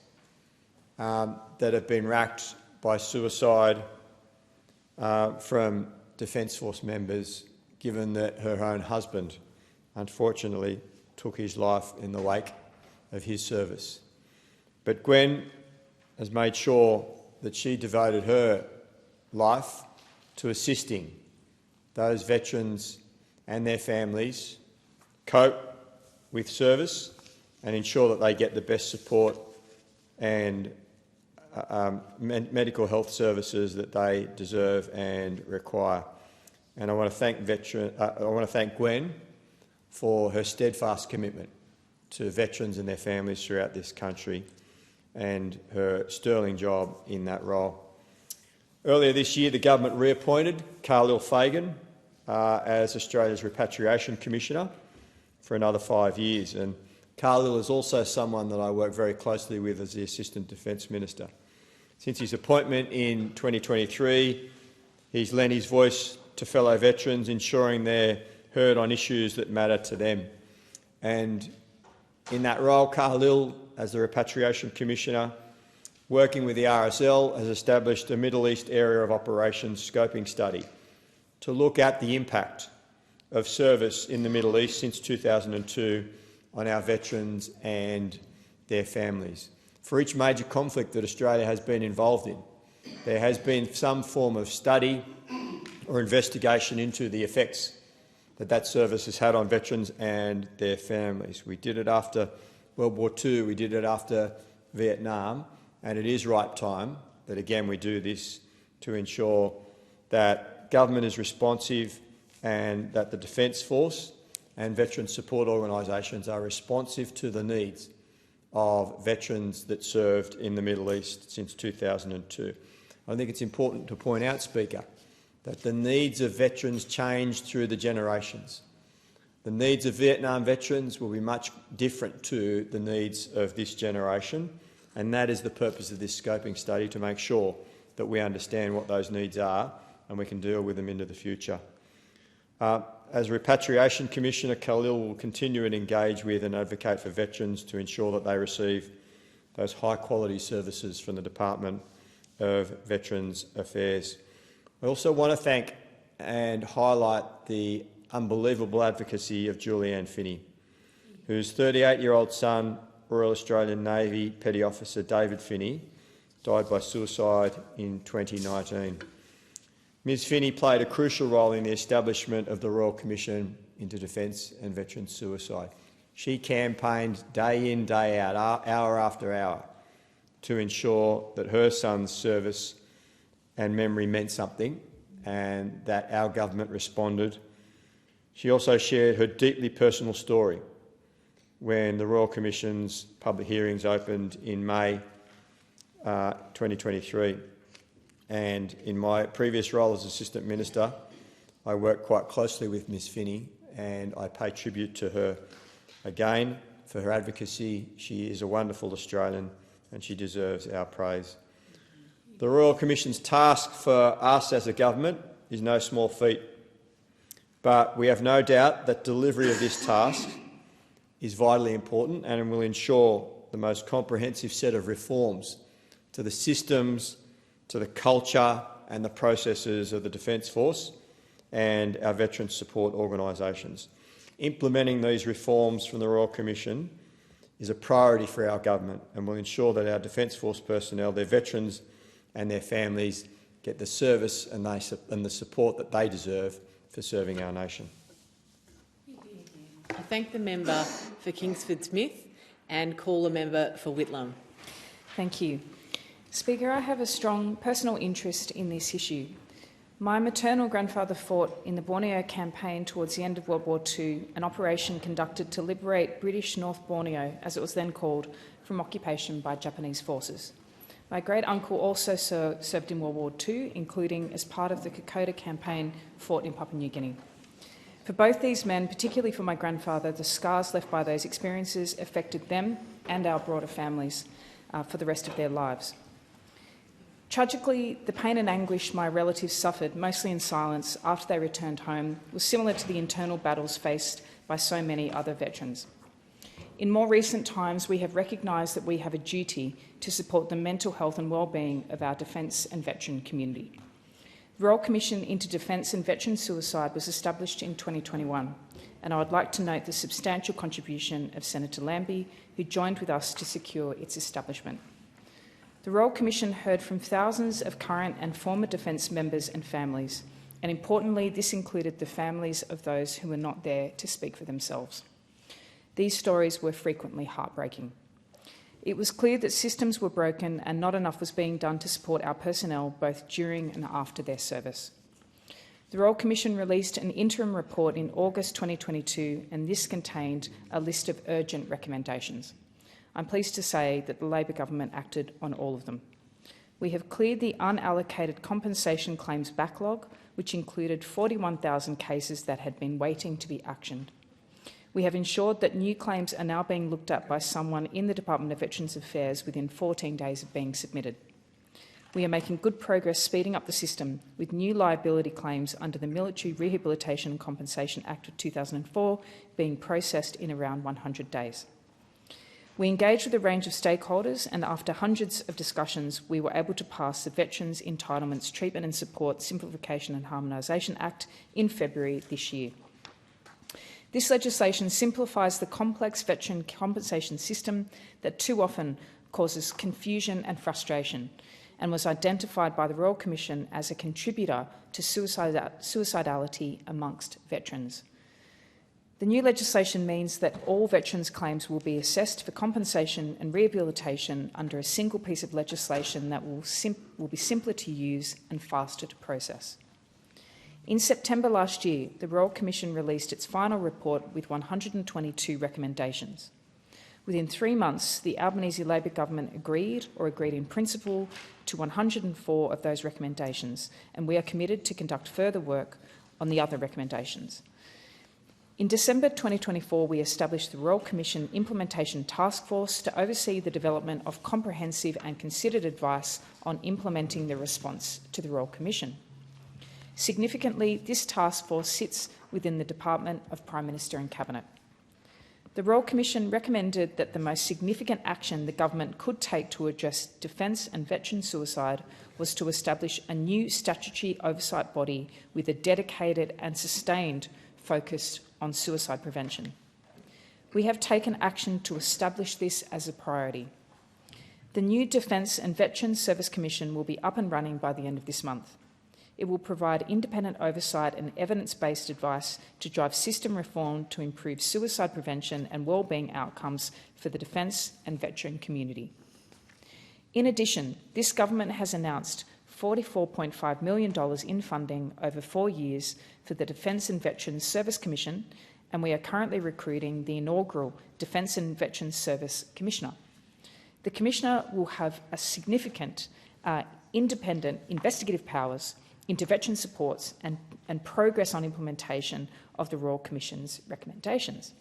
that have been racked by suicide from Defence Force members, given that her own husband unfortunately took his life in the wake of his service. But Gwen has made sure that she devoted her life to assisting those veterans and their families cope with service and ensure that they get the best support and medical health services that they deserve and require. And I want to thank Gwen for her steadfast commitment to veterans and their families throughout this country and her sterling job in that role. Earlier this year, the government reappointed Khalil Fagan as Australia's Repatriation Commissioner for another 5 years. And Khalil is also someone that I work very closely with as the Assistant Defence Minister. Since his appointment in 2023, he's lent his voice to fellow veterans, ensuring they're heard on issues that matter to them. And in that role, Khalil, as the Repatriation Commissioner, working with the RSL, has established a Middle East Area of Operations scoping study to look at the impact of service in the Middle East since 2002 on our veterans and their families. For each major conflict that Australia has been involved in, there has been some form of study or investigation into the effects that service has had on veterans and their families. We did it after World War II, we did it after Vietnam, and it is right time that again we do this to ensure that government is responsive and that the Defence Force and veteran support organisations are responsive to the needs of veterans that served in the Middle East since 2002. I think it's important to point out, Speaker, that the needs of veterans change through the generations. The needs of Vietnam veterans will be much different to the needs of this generation, and that is the purpose of this scoping study, to make sure that we understand what those needs are and we can deal with them into the future. As Repatriation Commissioner, Khalil will continue and engage with and advocate for veterans to ensure that they receive those high-quality services from the Department of Veterans Affairs. I also want to thank and highlight the unbelievable advocacy of Julianne Finney, whose 38-year-old son, Royal Australian Navy Petty Officer David Finney, died by suicide in 2019. Ms Finney played a crucial role in the establishment of the Royal Commission into Defence and Veteran Suicide. She campaigned day in, day out, hour after hour, to ensure that her son's service and memory meant something and that our government responded She also shared her deeply personal story when the Royal Commission's public hearings opened in May 2023. And in my previous role as Assistant Minister, I worked quite closely with Ms Finney, and I pay tribute to her again for her advocacy. She is a wonderful Australian and she deserves our praise. The Royal Commission's task for us as a government is no small feat, but we have no doubt that delivery of this task is vitally important and will ensure the most comprehensive set of reforms to the systems, to the culture and the processes of the Defence Force and our veteran support organisations. Implementing these reforms from the Royal Commission is a priority for our government and will ensure that our Defence Force personnel, their veterans and their families get the service and the support that they deserve for serving our nation. I thank the member for Kingsford Smith and call the member for Whitlam. Thank you. Speaker, I have a strong personal interest in this issue. My maternal grandfather fought in the Borneo campaign towards the end of World War II, an operation conducted to liberate British North Borneo, as it was then called, from occupation by Japanese forces. My great-uncle also served in World War II, including as part of the Kokoda campaign fought in Papua New Guinea. For both these men, particularly for my grandfather, the scars left by those experiences affected them and our broader families for the rest of their lives. Tragically, the pain and anguish my relatives suffered, mostly in silence, after they returned home, was similar to the internal battles faced by so many other veterans. In more recent times, we have recognised that we have a duty to support the mental health and well-being of our defence and veteran community. The Royal Commission into Defence and Veteran Suicide was established in 2021, and I would like to note the substantial contribution of Senator Lambie, who joined with us to secure its establishment. The Royal Commission heard from thousands of current and former Defence members and families, and importantly, this included the families of those who were not there to speak for themselves. These stories were frequently heartbreaking. It was clear that systems were broken and not enough was being done to support our personnel both during and after their service. The Royal Commission released an interim report in August 2022, and this contained a list of urgent recommendations. I'm pleased to say that the Labor government acted on all of them. We have cleared the unallocated compensation claims backlog, which included 41,000 cases that had been waiting to be actioned. We have ensured that new claims are now being looked at by someone in the Department of Veterans Affairs within 14 days of being submitted. We are making good progress speeding up the system, with new liability claims under the Military Rehabilitation and Compensation Act of 2004 being processed in around 100 days. We engaged with a range of stakeholders, and after hundreds of discussions, we were able to pass the Veterans Entitlements Treatment and Support Simplification and Harmonisation Act in February this year. This legislation simplifies the complex veteran compensation system that too often causes confusion and frustration, and was identified by the Royal Commission as a contributor to suicidality amongst veterans. The new legislation means that all veterans' claims will be assessed for compensation and rehabilitation under a single piece of legislation that will be simpler to use and faster to process. In September last year, the Royal Commission released its final report with 122 recommendations. Within 3 months, the Albanese Labor government agreed in principle to 104 of those recommendations, and we are committed to conduct further work on the other recommendations. In December 2024, we established the Royal Commission Implementation Task Force to oversee the development of comprehensive and considered advice on implementing the response to the Royal Commission. Significantly, this task force sits within the Department of Prime Minister and Cabinet. The Royal Commission recommended that the most significant action the government could take to address defence and veteran suicide was to establish a new statutory oversight body with a dedicated and sustained focus on suicide prevention. We have taken action to establish this as a priority. The new Defence and Veterans Service Commission will be up and running by the end of this month. It will provide independent oversight and evidence-based advice to drive system reform to improve suicide prevention and wellbeing outcomes for the defence and veteran community. In addition, this government has announced $44.5 million in funding over 4 years for the Defence and Veterans Service Commission, and we are currently recruiting the inaugural Defence and Veterans Service Commissioner. The Commissioner will have a significant independent investigative powers into veteran supports and progress on implementation of the Royal Commission's recommendations.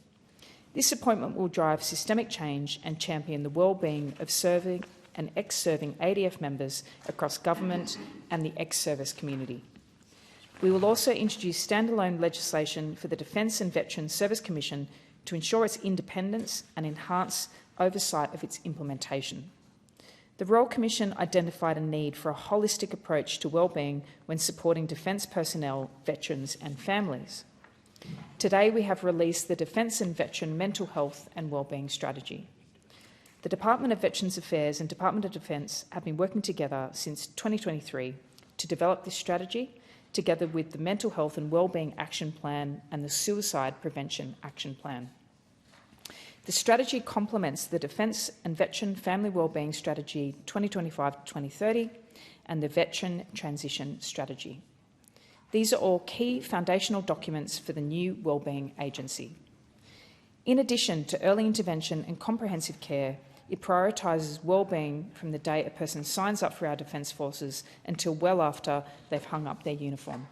This appointment will drive systemic change and champion the well-being of serving and ex-serving ADF members across government and the ex-service community. We will also introduce standalone legislation for the Defence and Veterans Service Commission to ensure its independence and enhance oversight of its implementation. The Royal Commission identified a need for a holistic approach to wellbeing when supporting defence personnel, veterans and families. Today we have released the Defence and Veteran Mental Health and Wellbeing Strategy. The Department of Veterans Affairs and Department of Defence have been working together since 2023 to develop this strategy, together with the Mental Health and Wellbeing Action Plan and the Suicide Prevention Action Plan. The strategy complements the Defence and Veteran Family Wellbeing Strategy 2025-2030 and the Veteran Transition Strategy. These are all key foundational documents for the new Wellbeing Agency. In addition to early intervention and comprehensive care, it prioritises wellbeing from the day a person signs up for our Defence Forces until well after they've hung up their uniform.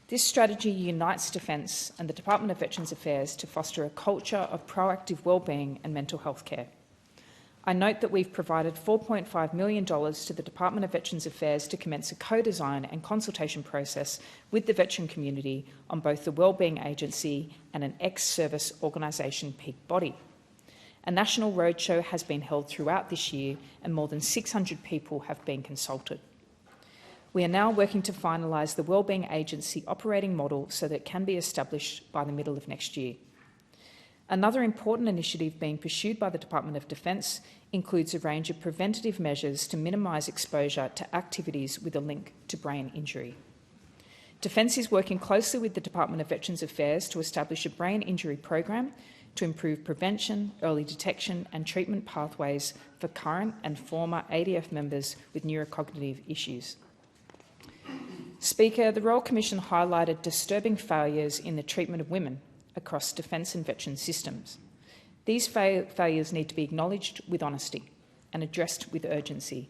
This strategy unites Defence and the Department of Veterans Affairs to foster a culture of proactive wellbeing and mental health care. I note that we've provided $4.5 million to the Department of Veterans Affairs to commence a co-design and consultation process with the veteran community on both the Wellbeing Agency and an ex-service organisation peak body. A national roadshow has been held throughout this year and more than 600 people have been consulted. We are now working to finalise the Wellbeing Agency operating model so that it can be established by the middle of next year. Another important initiative being pursued by the Department of Defence includes a range of preventative measures to minimise exposure to activities with a link to brain injury. Defence is working closely with the Department of Veterans Affairs to establish a brain injury program to improve prevention, early detection and treatment pathways for current and former ADF members with neurocognitive issues. Speaker, the Royal Commission highlighted disturbing failures in the treatment of women across defence and veteran systems. These failures need to be acknowledged with honesty and addressed with urgency.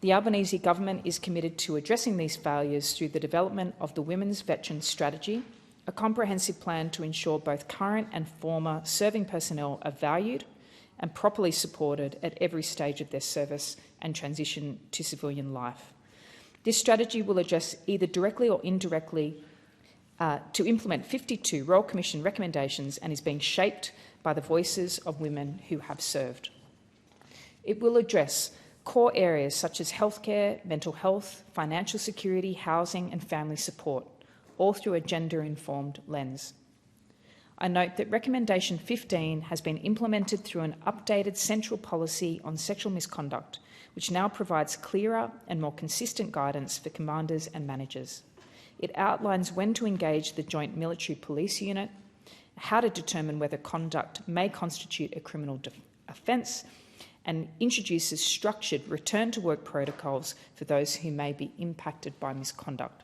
The Albanese government is committed to addressing these failures through the development of the Women's Veterans Strategy, a comprehensive plan to ensure both current and former serving personnel are valued and properly supported at every stage of their service and transition to civilian life. This strategy will address either directly or indirectly to implement 52 Royal Commission recommendations and is being shaped by the voices of women who have served. It will address core areas such as healthcare, mental health, financial security, housing and family support, all through a gender-informed lens. I note that Recommendation 15 has been implemented through an updated central policy on sexual misconduct, which now provides clearer and more consistent guidance for commanders and managers. It outlines when to engage the Joint Military Police Unit, how to determine whether conduct may constitute a criminal offence, and introduces structured return-to-work protocols for those who may be impacted by misconduct.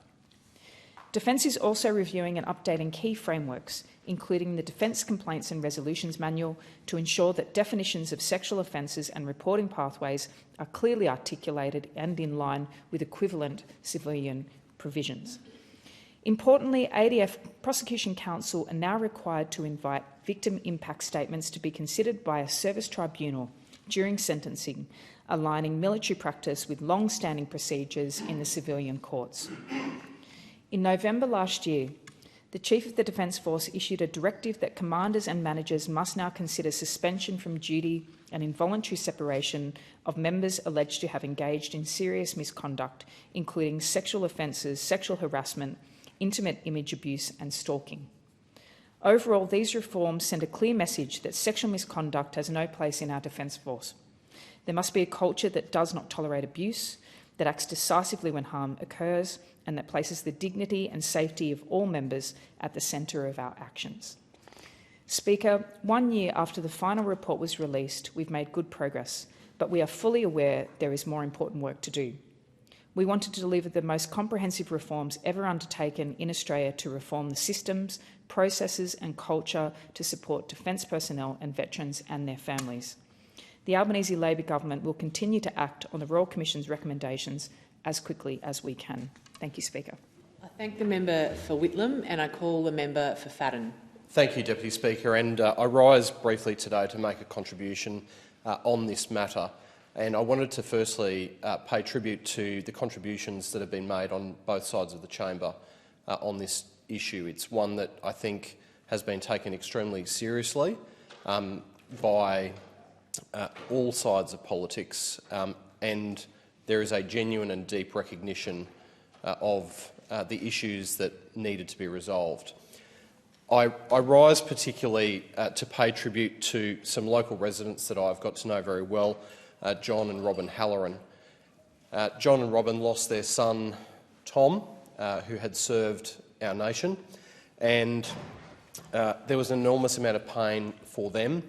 Defence is also reviewing and updating key frameworks, including the Defence Complaints and Resolutions Manual, to ensure that definitions of sexual offences and reporting pathways are clearly articulated and in line with equivalent civilian provisions. Importantly, ADF Prosecution Council are now required to invite victim impact statements to be considered by a service tribunal during sentencing, aligning military practice with long-standing procedures in the civilian courts. In November last year, the Chief of the Defence Force issued a directive that commanders and managers must now consider suspension from duty and involuntary separation of members alleged to have engaged in serious misconduct, including sexual offences, sexual harassment, intimate image abuse and stalking. Overall, these reforms send a clear message that sexual misconduct has no place in our Defence Force. There must be a culture that does not tolerate abuse, that acts decisively when harm occurs, and that places the dignity and safety of all members at the centre of our actions. Speaker, 1 year after the final report was released, we've made good progress, but we are fully aware there is more important work to do. We wanted to deliver the most comprehensive reforms ever undertaken in Australia to reform the systems, processes and culture to support defence personnel and veterans and their families. The Albanese Labor government will continue to act on the Royal Commission's recommendations as quickly as we can. Thank you, Speaker. I thank the member for Whitlam and I call the member for Fadden. Thank you, Deputy Speaker. And I rise briefly today to make a contribution on this matter. And I wanted to firstly pay tribute to the contributions that have been made on both sides of the chamber on this issue. It's one that I think has been taken extremely seriously by all sides of politics, and there is a genuine and deep recognition of the issues that needed to be resolved. I rise particularly to pay tribute to some local residents that I've got to know very well, John and Robin Halloran. John and Robin lost their son, Tom, who had served our nation, and there was an enormous amount of pain for them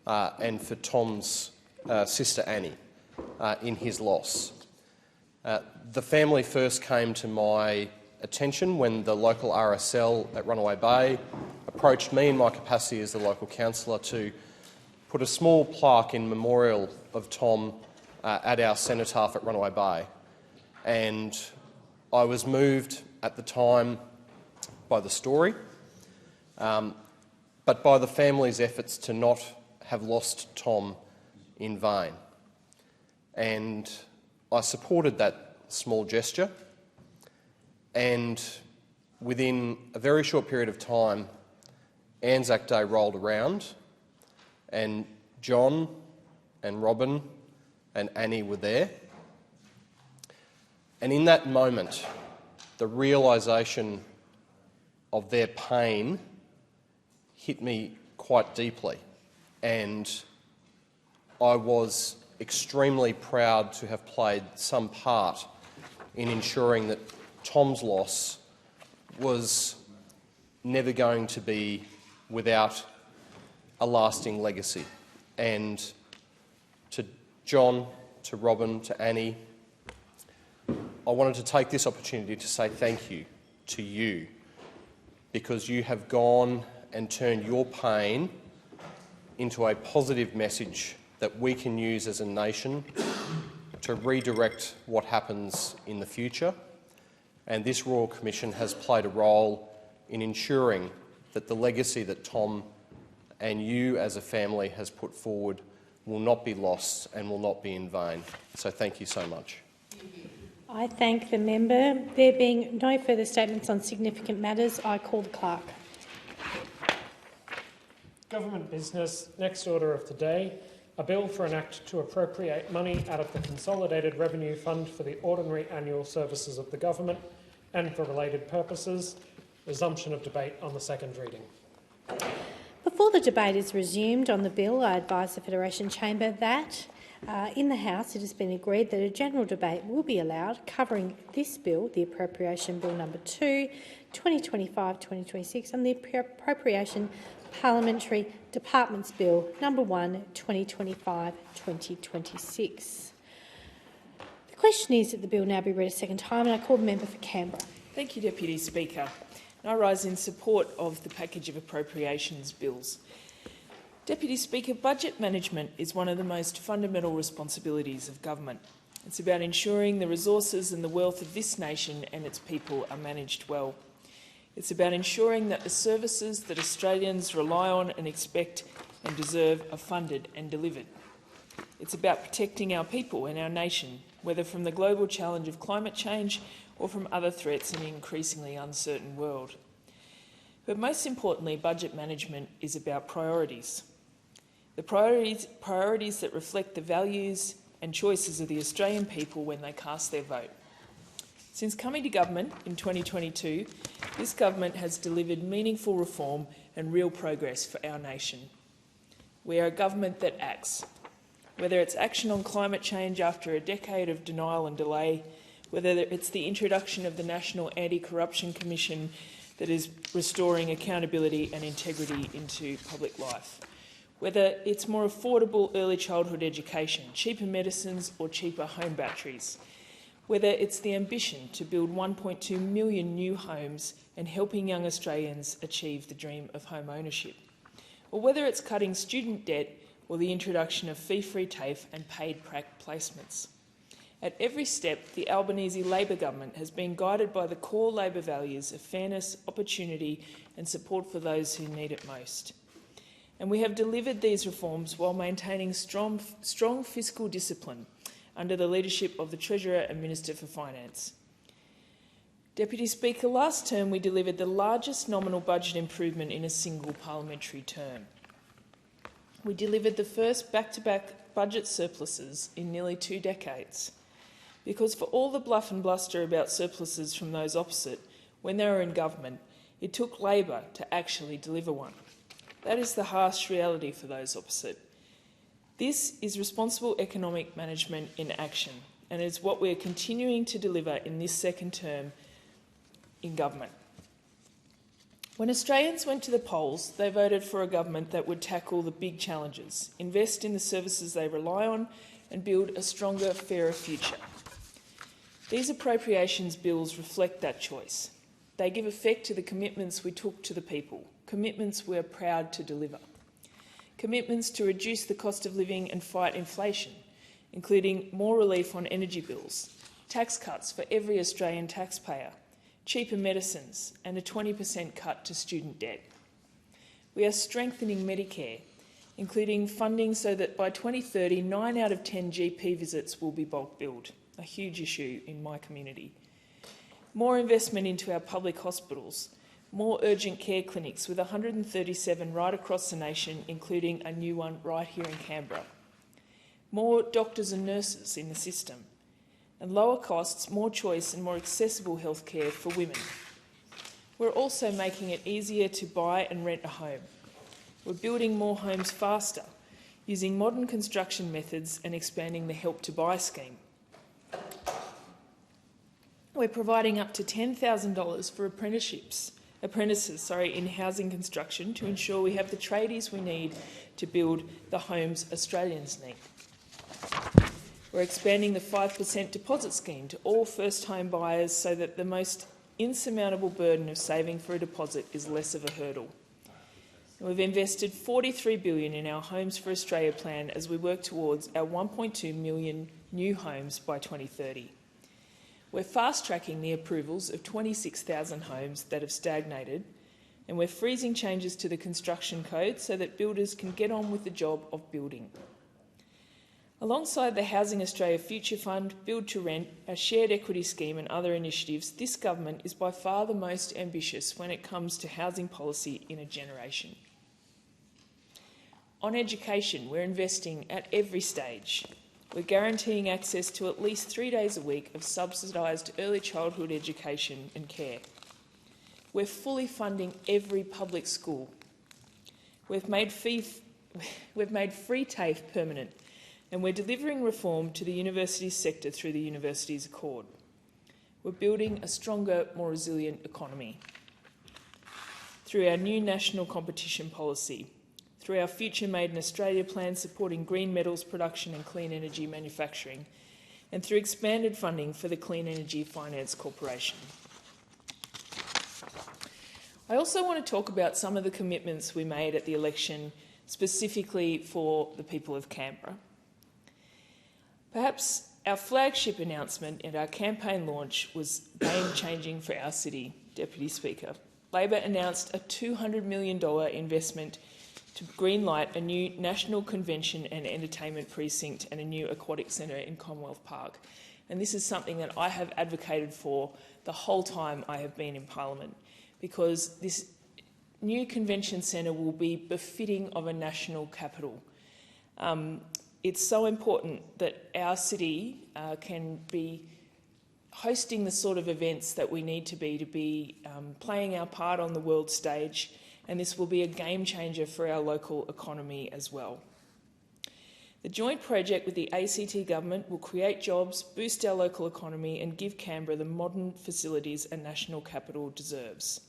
and for Tom's sister, Annie, in his loss. The family first came to my attention when the local RSL at Runaway Bay approached me in my capacity as the local councillor to put a small plaque in memorial of Tom at our cenotaph at Runaway Bay. And I was moved at the time by the story, but by the family's efforts to not have lost Tom in vain. And I supported that small gesture, and within a very short period of time, Anzac Day rolled around and John and Robin and Annie were there. And in that moment, the realisation of their pain hit me quite deeply, and I was extremely proud to have played some part in ensuring that Tom's loss was never going to be without a lasting legacy. And to John, to Robin, to Annie, I wanted to take this opportunity to say thank you to you, because you have gone and turned your pain into a positive message that we can use as a nation to redirect what happens in the future. And this Royal Commission has played a role in ensuring that the legacy that Tom and you as a family has put forward will not be lost and will not be in vain. So thank you so much. I thank the member. There being no further statements on significant matters, I call the clerk. Government business. Next order of the day. A bill for an act to appropriate money out of the Consolidated Revenue Fund for the ordinary annual services of the government and for related purposes. Resumption of debate on the second reading. Before the debate is resumed on the bill, I advise the Federation Chamber that in the House it has been agreed that a general debate will be allowed covering this bill, the Appropriation Bill number 2, 2025-2026, and the Appropriation Parliamentary Departments Bill number 1, 2025-2026. The question is that the bill now be read a second time, and I call the member for Canberra. Thank you, Deputy Speaker. I rise in support of the package of appropriations bills. Deputy Speaker, budget management is one of the most fundamental responsibilities of government. It's about ensuring the resources and the wealth of this nation and its people are managed well. It's about ensuring that the services that Australians rely on and expect and deserve are funded and delivered. It's about protecting our people and our nation, whether from the global challenge of climate change or from other threats in an increasingly uncertain world. But most importantly, budget management is about priorities. The priorities that reflect the values and choices of the Australian people when they cast their vote. Since coming to government in 2022, this government has delivered meaningful reform and real progress for our nation. We are a government that acts, whether it's action on climate change after a decade of denial and delay, whether it's the introduction of the National Anti-Corruption Commission that is restoring accountability and integrity into public life, whether it's more affordable early childhood education, cheaper medicines or cheaper home batteries, whether it's the ambition to build 1.2 million new homes and helping young Australians achieve the dream of home ownership, or whether it's cutting student debt or the introduction of fee-free TAFE and paid prac placements. At every step, the Albanese Labor government has been guided by the core Labor values of fairness, opportunity and support for those who need it most. And we have delivered these reforms while maintaining strong fiscal discipline under the leadership of the Treasurer and Minister for Finance. Deputy Speaker, last term we delivered the largest nominal budget improvement in a single parliamentary term. We delivered the first back-to-back budget surpluses in nearly 2 decades. Because for all the bluff and bluster about surpluses from those opposite, when they were in government, it took Labor to actually deliver one. That is the harsh reality for those opposite. This is responsible economic management in action, and is what we are continuing to deliver in this second term in government. When Australians went to the polls, they voted for a government that would tackle the big challenges, invest in the services they rely on, and build a stronger, fairer future. These appropriations bills reflect that choice. They give effect to the commitments we took to the people, commitments we are proud to deliver. Commitments to reduce the cost of living and fight inflation, including more relief on energy bills, tax cuts for every Australian taxpayer, cheaper medicines and a 20% cut to student debt. We are strengthening Medicare, including funding so that by 2030, 9 out of 10 GP visits will be bulk billed, a huge issue in my community. More investment into our public hospitals, more urgent care clinics with 137 right across the nation, including a new one right here in Canberra. More doctors and nurses in the system, and lower costs, more choice and more accessible healthcare for women. We're also making it easier to buy and rent a home. We're building more homes faster, using modern construction methods and expanding the Help to Buy scheme. We're providing up to $10,000 for apprentices in housing construction to ensure we have the tradies we need to build the homes Australians need. We're expanding the 5% deposit scheme to all first home buyers so that the most insurmountable burden of saving for a deposit is less of a hurdle. And we've invested $43 billion in our Homes for Australia plan as we work towards our 1.2 million new homes by 2030. We're fast-tracking the approvals of 26,000 homes that have stagnated, and we're freezing changes to the construction code so that builders can get on with the job of building. Alongside the Housing Australia Future Fund, Build to Rent, our shared equity scheme and other initiatives, this government is by far the most ambitious when it comes to housing policy in a generation. On education, we're investing at every stage. We're guaranteeing access to at least 3 days a week of subsidised early childhood education and care. We're fully funding every public school. We've made free TAFE permanent, and we're delivering reform to the universities sector through the Universities Accord. We're building a stronger, more resilient economy through our new national competition policy, through our Future Made in Australia plan supporting green metals production and clean energy manufacturing, and through expanded funding for the Clean Energy Finance Corporation. I also want to talk about some of the commitments we made at the election specifically for the people of Canberra. Perhaps our flagship announcement at our campaign launch was game-changing for our city, Deputy Speaker. Labor announced a $200 million investment to greenlight a new National Convention and Entertainment Precinct and a new aquatic centre in Commonwealth Park. And this is something that I have advocated for the whole time I have been in Parliament, because this new convention centre will be befitting of a national capital. It's so important that our city can be hosting the sort of events that we need to be playing our part on the world stage, and this will be a game changer for our local economy as well. The joint project with the ACT government will create jobs, boost our local economy and give Canberra the modern facilities a national capital deserves.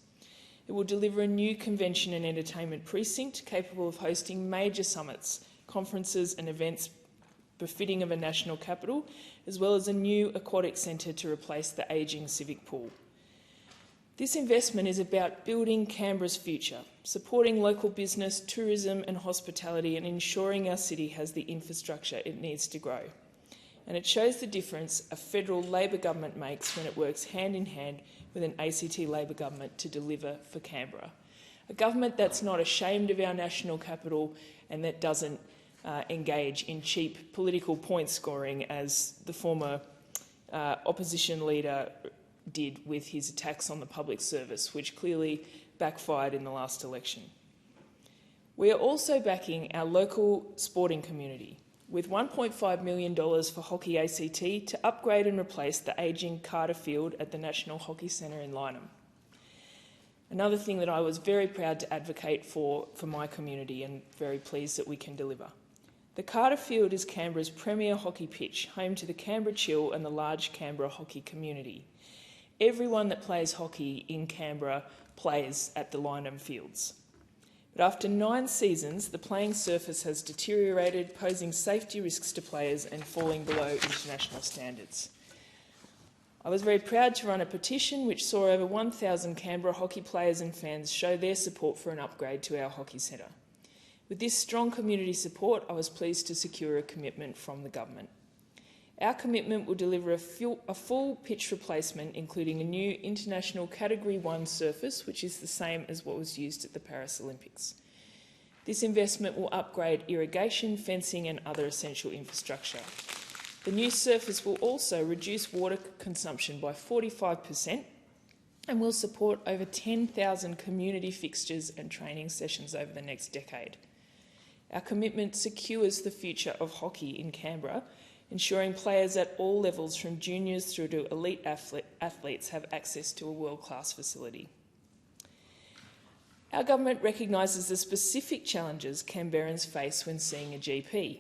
It will deliver a new convention and entertainment precinct capable of hosting major summits, conferences and events befitting of a national capital, as well as a new aquatic centre to replace the ageing civic pool. This investment is about building Canberra's future, supporting local business, tourism and hospitality, and ensuring our city has the infrastructure it needs to grow. And it shows the difference a federal Labor government makes when it works hand in hand with an ACT Labor government to deliver for Canberra. A government that's not ashamed of our national capital and that doesn't engage in cheap political point scoring as the former opposition leader did with his attacks on the public service, which clearly backfired in the last election. We are also backing our local sporting community with $1.5 million for Hockey ACT to upgrade and replace the ageing Carter Field at the National Hockey Centre in Lyneham. Another thing that I was very proud to advocate for my community and very pleased that we can deliver. The Carter Field is Canberra's premier hockey pitch, home to the Canberra Chill and the large Canberra hockey community. Everyone that plays hockey in Canberra plays at the Lyneham Fields. But after 9 seasons, the playing surface has deteriorated, posing safety risks to players and falling below international standards. I was very proud to run a petition which saw over 1,000 Canberra hockey players and fans show their support for an upgrade to our hockey centre. With this strong community support, I was pleased to secure a commitment from the government. Our commitment will deliver a full pitch replacement, including a new international Category 1 surface, which is the same as what was used at the Paris Olympics. This investment will upgrade irrigation, fencing and other essential infrastructure. The new surface will also reduce water consumption by 45% and will support over 10,000 community fixtures and training sessions over the next decade. Our commitment secures the future of hockey in Canberra, ensuring players at all levels from juniors through to elite athletes have access to a world-class facility. Our government recognises the specific challenges Canberrans face when seeing a GP.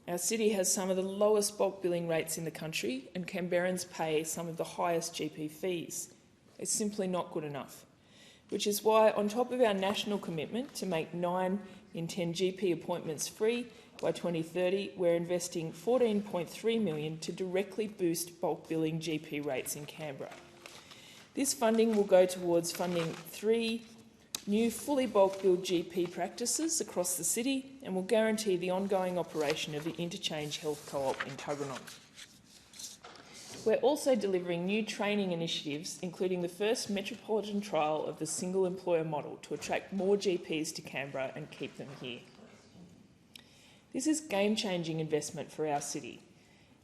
Our city has some of the lowest bulk billing rates in the country, and Canberrans pay some of the highest GP fees. It's simply not good enough, which is why, on top of our national commitment to make 9 in 10 GP appointments free by 2030, we're investing $14.3 million to directly boost bulk billing GP rates in Canberra. This funding will go towards funding 3 new fully bulk billed GP practices across the city and will guarantee the ongoing operation of the Interchange Health Co-op in Tuggeranong. We're also delivering new training initiatives, including the first metropolitan trial of the single employer model to attract more GPs to Canberra and keep them here. This is game-changing investment for our city.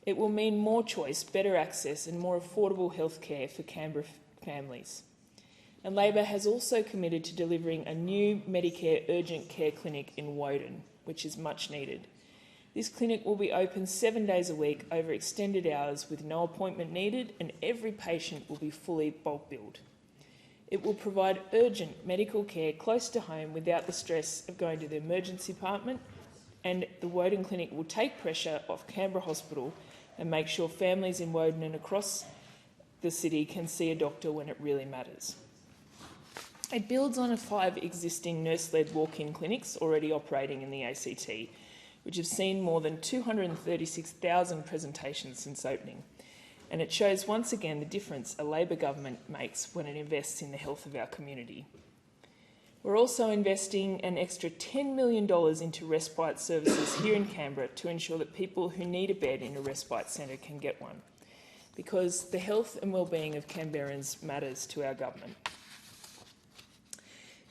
It will mean more choice, better access and more affordable health care for Canberra families. And Labor has also committed to delivering a new Medicare urgent care clinic in Woden, which is much needed. This clinic will be open 7 days a week over extended hours with no appointment needed, and every patient will be fully bulk billed. It will provide urgent medical care close to home without the stress of going to the emergency department, and the Woden Clinic will take pressure off Canberra Hospital and make sure families in Woden and across the city can see a doctor when it really matters. It builds on 5 existing nurse-led walk-in clinics already operating in the ACT, which have seen more than 236,000 presentations since opening. And it shows once again the difference a Labor government makes when it invests in the health of our community. We're also investing an extra $10 million into respite services here in Canberra to ensure that people who need a bed in a respite centre can get one, because the health and wellbeing of Canberrans matters to our government.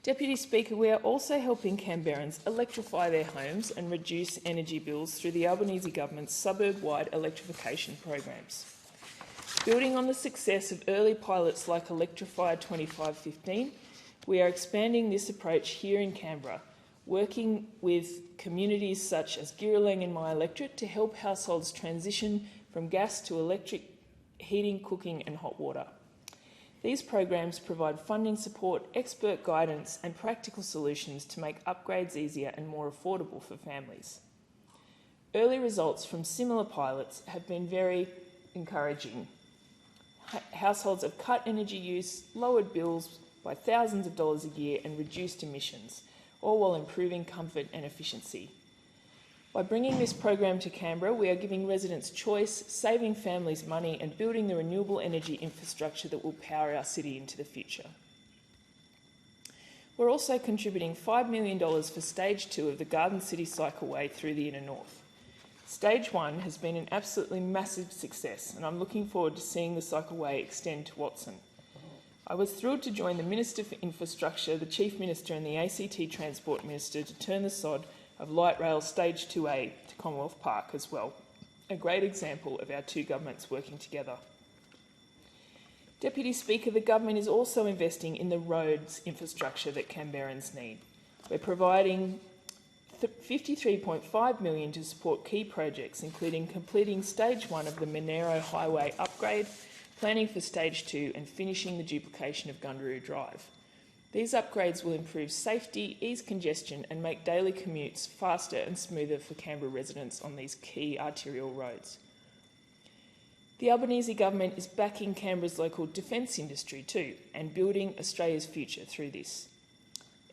Deputy Speaker, we are also helping Canberrans electrify their homes and reduce energy bills through the Albanese government's suburb-wide electrification programs. Building on the success of early pilots like Electrify 2515, we are expanding this approach here in Canberra, working with communities such as Girralang and My Electorate to help households transition from gas to electric heating, cooking and hot water. These programs provide funding support, expert guidance and practical solutions to make upgrades easier and more affordable for families. Early results from similar pilots have been very encouraging. Households have cut energy use, lowered bills by thousands of dollars a year and reduced emissions, all while improving comfort and efficiency. By bringing this program to Canberra, we are giving residents choice, saving families money and building the renewable energy infrastructure that will power our city into the future. We're also contributing $5 million for Stage 2 of the Garden City Cycleway through the Inner North. Stage 1 has been an absolutely massive success, and I'm looking forward to seeing the cycleway extend to Watson. I was thrilled to join the Minister for Infrastructure, the Chief Minister and the ACT Transport Minister to turn the sod of Light Rail Stage 2A to Commonwealth Park as well. A great example of our two governments working together. Deputy Speaker, the government is also investing in the roads infrastructure that Canberrans need. We're providing $53.5 million to support key projects, including completing Stage 1 of the Monero Highway upgrade, planning for Stage 2 and finishing the duplication of Gundaroo Drive. These upgrades will improve safety, ease congestion and make daily commutes faster and smoother for Canberra residents on these key arterial roads. The Albanese government is backing Canberra's local defence industry too and building Australia's future through this.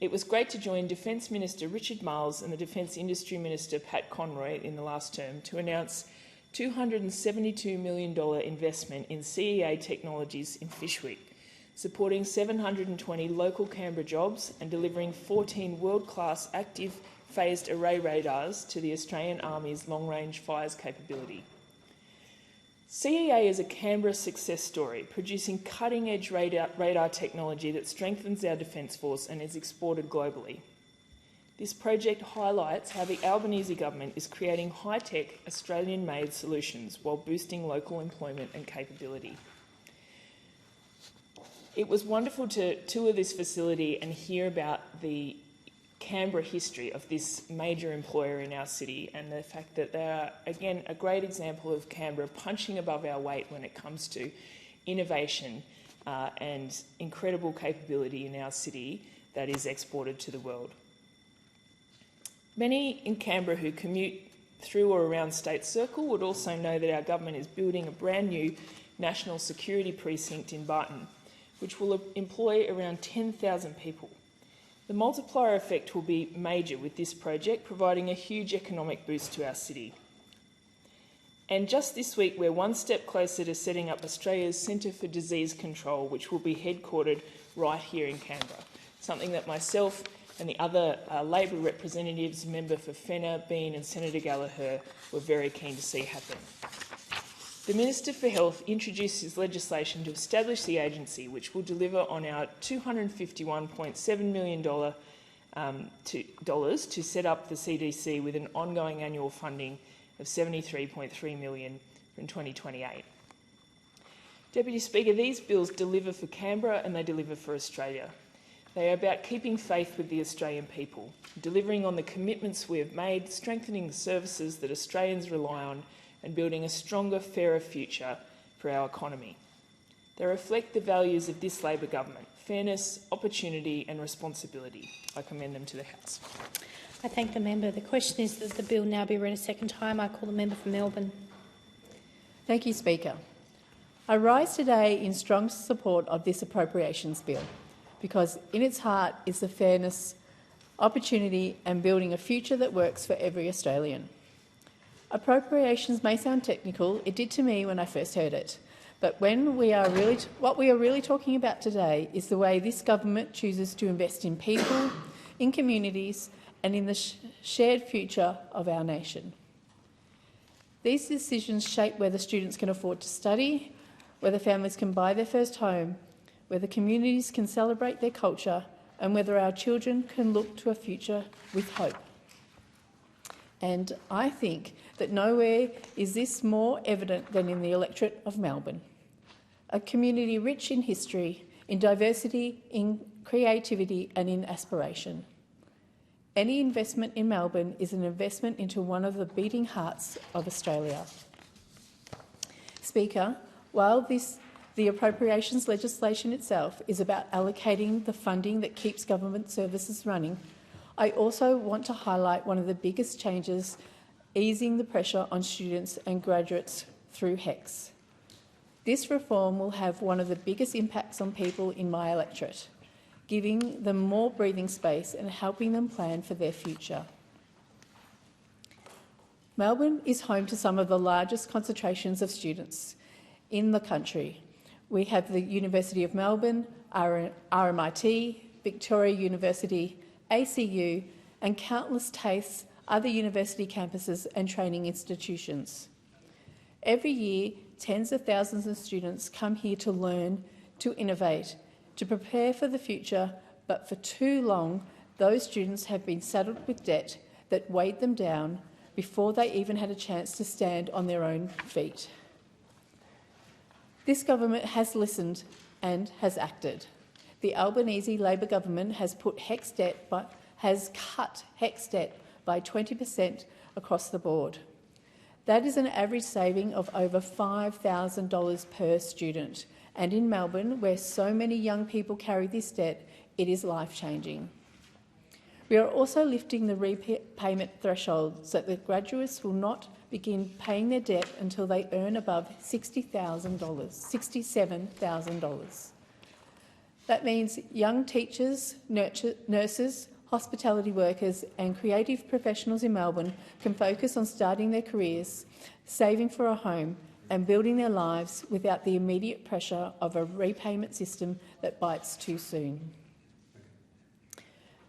It was great to join Defence Minister Richard Marles and the Defence Industry Minister Pat Conroy in the last term to announce $272 million investment in CEA Technologies in Fyshwick, supporting 720 local Canberra jobs and delivering 14 world-class active phased array radars to the Australian Army's long-range fires capability. CEA is a Canberra success story, producing cutting-edge radar technology that strengthens our Defence Force and is exported globally. This project highlights how the Albanese government is creating high-tech, Australian-made solutions while boosting local employment and capability. It was wonderful to tour this facility and hear about the Canberra history of this major employer in our city and the fact that they are, again, a great example of Canberra punching above our weight when it comes to innovation and incredible capability in our city that is exported to the world. Many in Canberra who commute through or around State Circle would also know that our government is building a brand new national security precinct in Barton, which will employ around 10,000 people. The multiplier effect will be major with this project, providing a huge economic boost to our city. And just this week, we're one step closer to setting up Australia's Centre for Disease Control, which will be headquartered right here in Canberra, something that myself and the other Labor representatives, member for Fenner, Bean and Senator Gallagher, were very keen to see happen. The Minister for Health introduced his legislation to establish the agency, which will deliver on our $251.7 million to set up the CDC with an ongoing annual funding of $73.3 million from 2028. Deputy Speaker, these bills deliver for Canberra and they deliver for Australia. They are about keeping faith with the Australian people, delivering on the commitments we have made, strengthening the services that Australians rely on, and building a stronger, fairer future for our economy. They reflect the values of this Labor government: fairness, opportunity and responsibility. I commend them to the House. I thank the member. The question is that the bill now be read a second time. I call the member for Melbourne. Thank you, Speaker. I rise today in strong support of this appropriations bill because in its heart is the fairness, opportunity and building a future that works for every Australian. Appropriations may sound technical. It did to me when I first heard it. But what we are really talking about today is the way this government chooses to invest in people, in communities and in the shared future of our nation. These decisions shape whether students can afford to study, whether families can buy their first home, whether communities can celebrate their culture and whether our children can look to a future with hope. And I think that nowhere is this more evident than in the electorate of Melbourne, a community rich in history, in diversity, in creativity and in aspiration. Any investment in Melbourne is an investment into one of the beating hearts of Australia. Speaker, while the appropriations legislation itself is about allocating the funding that keeps government services running, I also want to highlight one of the biggest changes, easing the pressure on students and graduates through HECS. This reform will have one of the biggest impacts on people in my electorate, giving them more breathing space and helping them plan for their future. Melbourne is home to some of the largest concentrations of students in the country. We have the University of Melbourne, RMIT, Victoria University, ACU, and countless TAFEs, other university campuses and training institutions. Every year, tens of thousands of students come here to learn, to innovate, to prepare for the future, but for too long, those students have been saddled with debt that weighed them down before they even had a chance to stand on their own feet. This government has listened and has acted. The Albanese Labor government has cut HECS debt by 20% across the board. That is an average saving of over $5,000 per student. And in Melbourne, where so many young people carry this debt, it is life-changing. We are also lifting the repayment threshold so that graduates will not begin paying their debt until they earn above $67,000. That means young teachers, nurses, hospitality workers and creative professionals in Melbourne can focus on starting their careers, saving for a home and building their lives without the immediate pressure of a repayment system that bites too soon.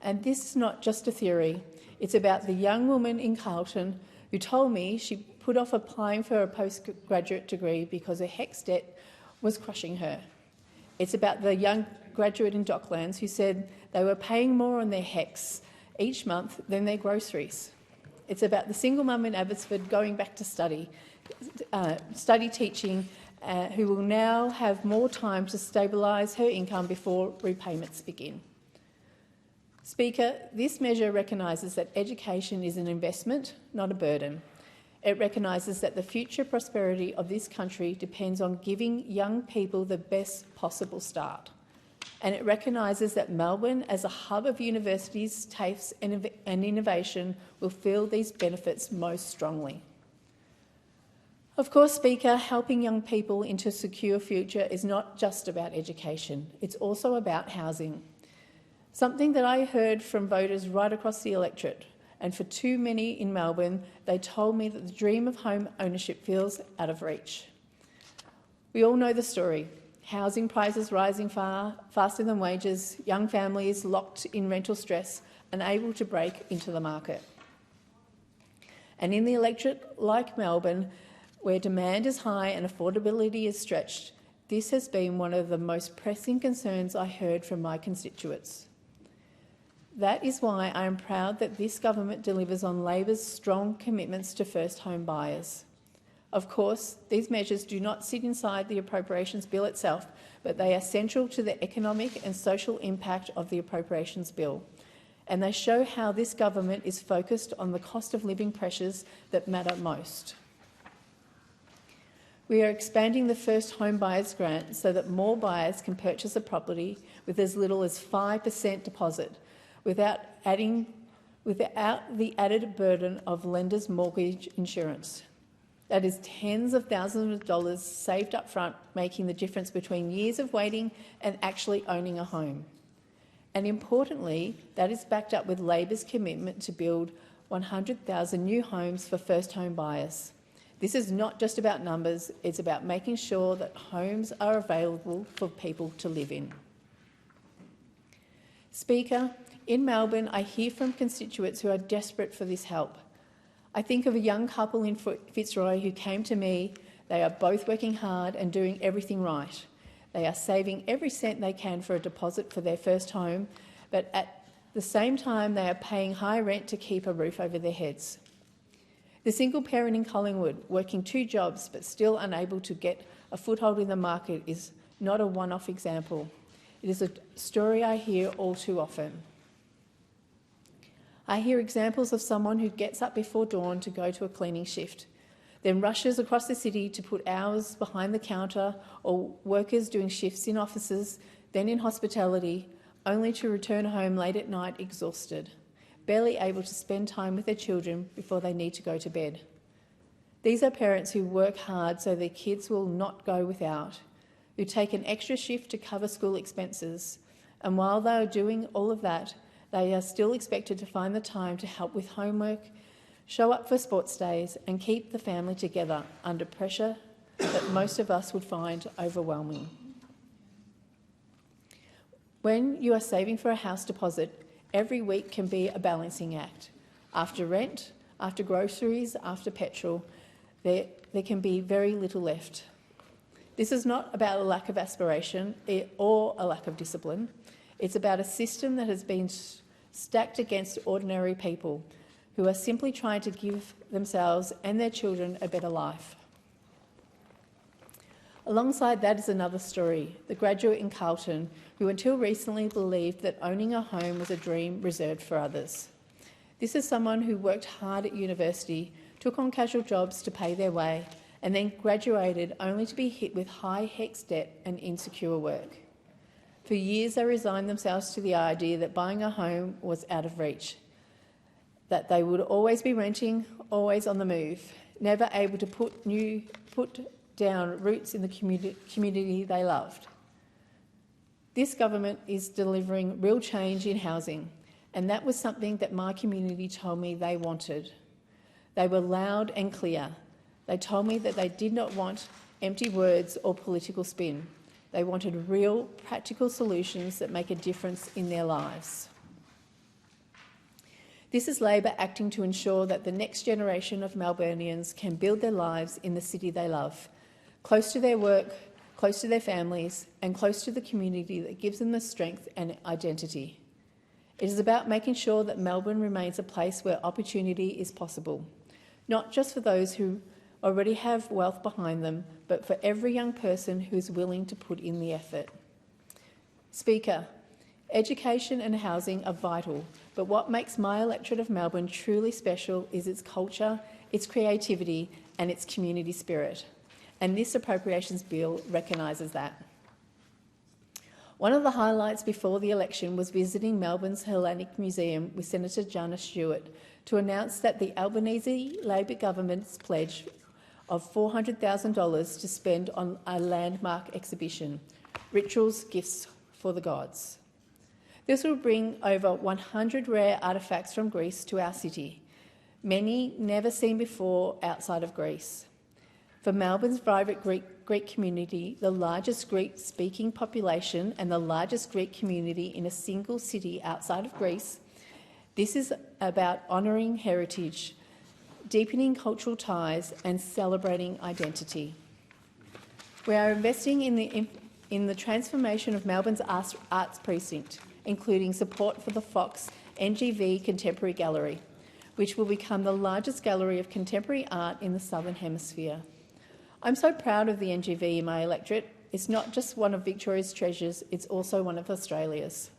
And this is not just a theory. It's about the young woman in Carlton who told me she put off applying for a postgraduate degree because her HECS debt was crushing her. It's about the young graduate in Docklands who said they were paying more on their HECS each month than their groceries. It's about the single mum in Abbotsford going back to study teaching, who will now have more time to stabilise her income before repayments begin. Speaker, this measure recognises that education is an investment, not a burden. It recognises that the future prosperity of this country depends on giving young people the best possible start. And it recognises that Melbourne, as a hub of universities, TAFEs and innovation, will feel these benefits most strongly. Of course, Speaker, helping young people into a secure future is not just about education. It's also about housing. Something that I heard from voters right across the electorate, and for too many in Melbourne, they told me that the dream of home ownership feels out of reach. We all know the story. Housing prices rising faster than wages, young families locked in rental stress, unable to break into the market. And in the electorate like Melbourne, where demand is high and affordability is stretched, this has been one of the most pressing concerns I heard from my constituents. That is why I am proud that this government delivers on Labor's strong commitments to first home buyers. Of course, these measures do not sit inside the appropriations bill itself, but they are central to the economic and social impact of the appropriations bill, and they show how this government is focused on the cost of living pressures that matter most. We are expanding the First Home Buyers Grant so that more buyers can purchase a property with as little as 5% deposit, without the added burden of lenders' mortgage insurance. That is tens of thousands of dollars saved up front, making the difference between years of waiting and actually owning a home. And importantly, that is backed up with Labor's commitment to build 100,000 new homes for first home buyers. This is not just about numbers, it's about making sure that homes are available for people to live in. Speaker, in Melbourne, I hear from constituents who are desperate for this help. I think of a young couple in Fitzroy who came to me. They are both working hard and doing everything right. They are saving every cent they can for a deposit for their first home, but at the same time they are paying high rent to keep a roof over their heads. The single parent in Collingwood, working 2 jobs but still unable to get a foothold in the market, is not a one-off example. It is a story I hear all too often. I hear examples of someone who gets up before dawn to go to a cleaning shift, then rushes across the city to put hours behind the counter, or workers doing shifts in offices, then in hospitality, only to return home late at night exhausted, barely able to spend time with their children before they need to go to bed. These are parents who work hard so their kids will not go without, who take an extra shift to cover school expenses, and while they are doing all of that, they are still expected to find the time to help with homework, show up for sports days and keep the family together under pressure that most of us would find overwhelming. When you are saving for a house deposit, every week can be a balancing act. After rent, after groceries, after petrol, there can be very little left. This is not about a lack of aspiration or a lack of discipline. It's about a system that has been stacked against ordinary people who are simply trying to give themselves and their children a better life. Alongside that is another story, the graduate in Carlton who until recently believed that owning a home was a dream reserved for others. This is someone who worked hard at university, took on casual jobs to pay their way, and then graduated only to be hit with high HECS debt and insecure work. For years they resigned themselves to the idea that buying a home was out of reach, that they would always be renting, always on the move, never able to put down roots in the community they loved. This government is delivering real change in housing, and that was something that my community told me they wanted. They were loud and clear. They told me that they did not want empty words or political spin. They wanted real, practical solutions that make a difference in their lives. This is Labor acting to ensure that the next generation of Melburnians can build their lives in the city they love, close to their work, close to their families, and close to the community that gives them the strength and identity. It is about making sure that Melbourne remains a place where opportunity is possible, not just for those who already have wealth behind them, but for every young person who's willing to put in the effort. Speaker, education and housing are vital, but what makes my electorate of Melbourne truly special is its culture, its creativity and its community spirit. And this appropriations bill recognises that. One of the highlights before the election was visiting Melbourne's Hellenic Museum with Senator Jana Stewart to announce that the Albanese Labor government's pledge of $400,000 to spend on a landmark exhibition, Rituals, Gifts for the Gods. This will bring over 100 rare artefacts from Greece to our city, many never seen before outside of Greece. For Melbourne's vibrant Greek community, the largest Greek-speaking population and the largest Greek community in a single city outside of Greece, this is about honouring heritage, deepening cultural ties and celebrating identity. We are investing in the transformation of Melbourne's arts precinct, including support for the Fox NGV Contemporary Gallery, which will become the largest gallery of contemporary art in the Southern Hemisphere. I'm so proud of the NGV in my electorate. It's not just one of Victoria's treasures, it's also one of Australia's.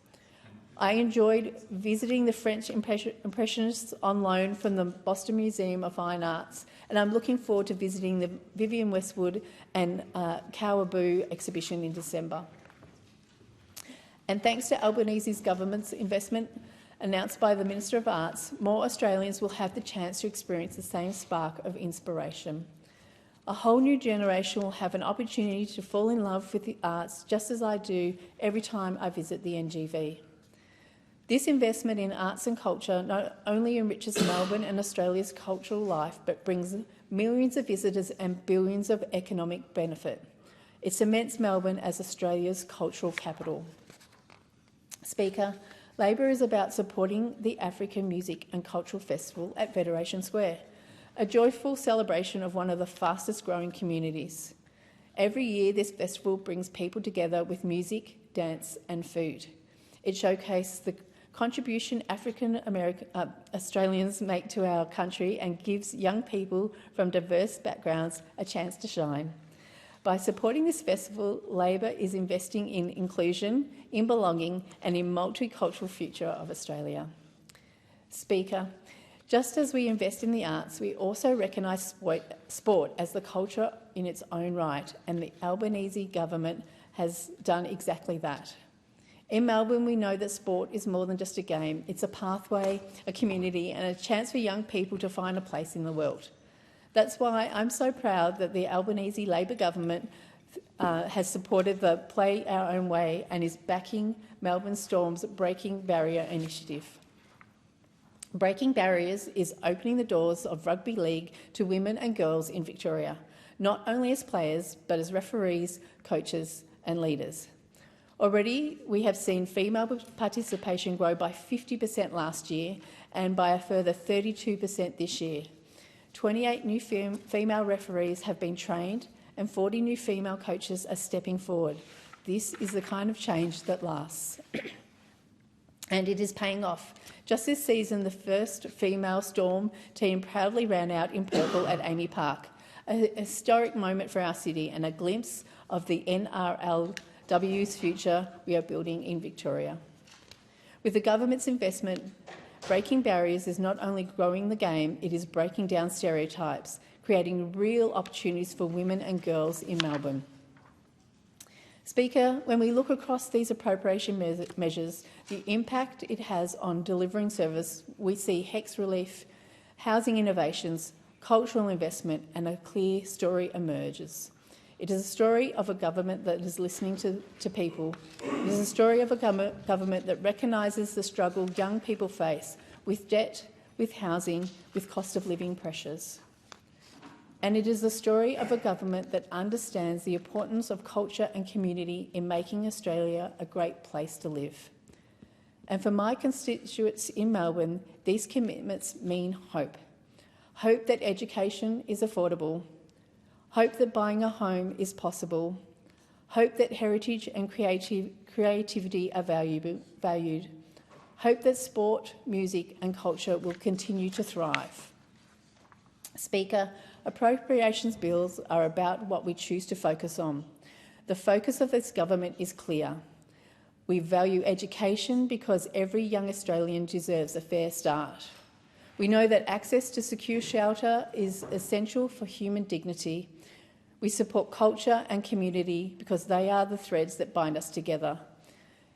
I enjoyed visiting the French Impressionists on loan from the Boston Museum of Fine Arts, and I'm looking forward to visiting the Vivienne Westwood and Cowaboo exhibition in December. And thanks to Albanese's government's investment announced by the Minister of Arts, more Australians will have the chance to experience the same spark of inspiration. A whole new generation will have an opportunity to fall in love with the arts just as I do every time I visit the NGV. This investment in arts and culture not only enriches Melbourne and Australia's cultural life, but brings millions of visitors and billions of economic benefit. It cements Melbourne as Australia's cultural capital. Speaker, Labor is about supporting the African Music and Cultural Festival at Federation Square, a joyful celebration of one of the fastest growing communities. Every year this festival brings people together with music, dance and food. It showcases the contribution African Australians make to our country and gives young people from diverse backgrounds a chance to shine. By supporting this festival, Labor is investing in inclusion, in belonging and in multicultural future of Australia. Speaker, just as we invest in the arts, we also recognise sport as the culture in its own right, and the Albanese government has done exactly that. In Melbourne, we know that sport is more than just a game. It's a pathway, a community and a chance for young people to find a place in the world. That's why I'm so proud that the Albanese Labor government has supported the Play Our Own Way and is backing Melbourne Storm's Breaking Barrier initiative. Breaking Barriers is opening the doors of rugby league to women and girls in Victoria, not only as players but as referees, coaches and leaders. Already we have seen female participation grow by 50% last year and by a further 32% this year. 28 new female referees have been trained and 40 new female coaches are stepping forward. This is the kind of change that lasts. And it is paying off. Just this season, the first female Storm team proudly ran out in purple at Amy Park, a historic moment for our city and a glimpse of the NRLW's future we are building in Victoria. With the government's investment, Breaking Barriers is not only growing the game, it is breaking down stereotypes, creating real opportunities for women and girls in Melbourne. Speaker, when we look across these appropriation measures, the impact it has on delivering service, we see HECS relief, housing innovations, cultural investment and a clear story emerges. It is a story of a government that is listening to people. It is a story of a government that recognises the struggle young people face with debt, with housing, with cost of living pressures. And it is the story of a government that understands the importance of culture and community in making Australia a great place to live. And for my constituents in Melbourne, these commitments mean hope. Hope that education is affordable. Hope that buying a home is possible. Hope that heritage and creativity are valued. Hope that sport, music and culture will continue to thrive. Speaker, appropriations bills are about what we choose to focus on. The focus of this government is clear. We value education because every young Australian deserves a fair start. We know that access to secure shelter is essential for human dignity. We support culture and community because they are the threads that bind us together.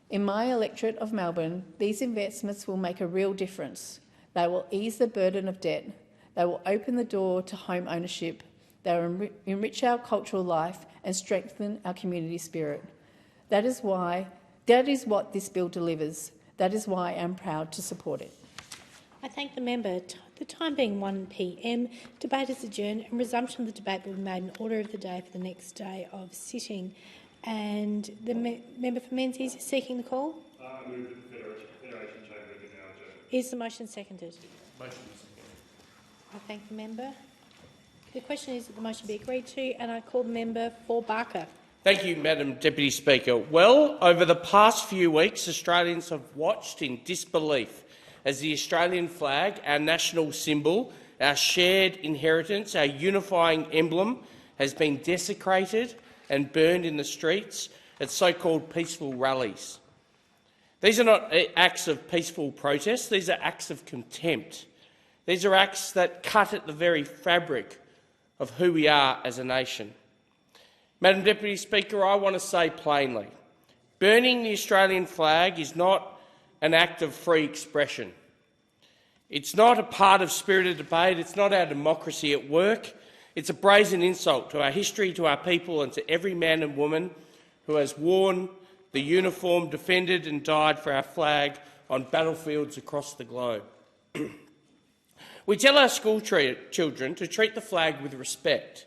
In my electorate of Melbourne, these investments will make a real difference. They will ease the burden of debt. They will open the door to home ownership. They will enrich our cultural life and strengthen our community spirit. That is what this bill delivers. That is why I'm proud to support it. I thank the member. The time being 1 p.m, debate is adjourned and resumption of the debate will be made in order of the day for the next day of sitting. And the member for Menzies is seeking the call. I move that the Federation Chamber be now adjourned. Is the motion seconded? Motion. I thank the member. The question is that the motion be agreed to, and I call the member for Barker. Thank you, Madam Deputy Speaker. Well, over the past few weeks, Australians have watched in disbelief as the Australian flag, our national symbol, our shared inheritance, our unifying emblem, has been desecrated and burned in the streets at so-called peaceful rallies. These are not acts of peaceful protest, these are acts of contempt. These are acts that cut at the very fabric of who we are as a nation. Madam Deputy Speaker, I want to say plainly, burning the Australian flag is not an act of free expression. It's not a part of spirited debate. It's not our democracy at work. It's a brazen insult to our history, to our people and to every man and woman who has worn the uniform, defended and died for our flag on battlefields across the globe. We tell our school children to treat the flag with respect.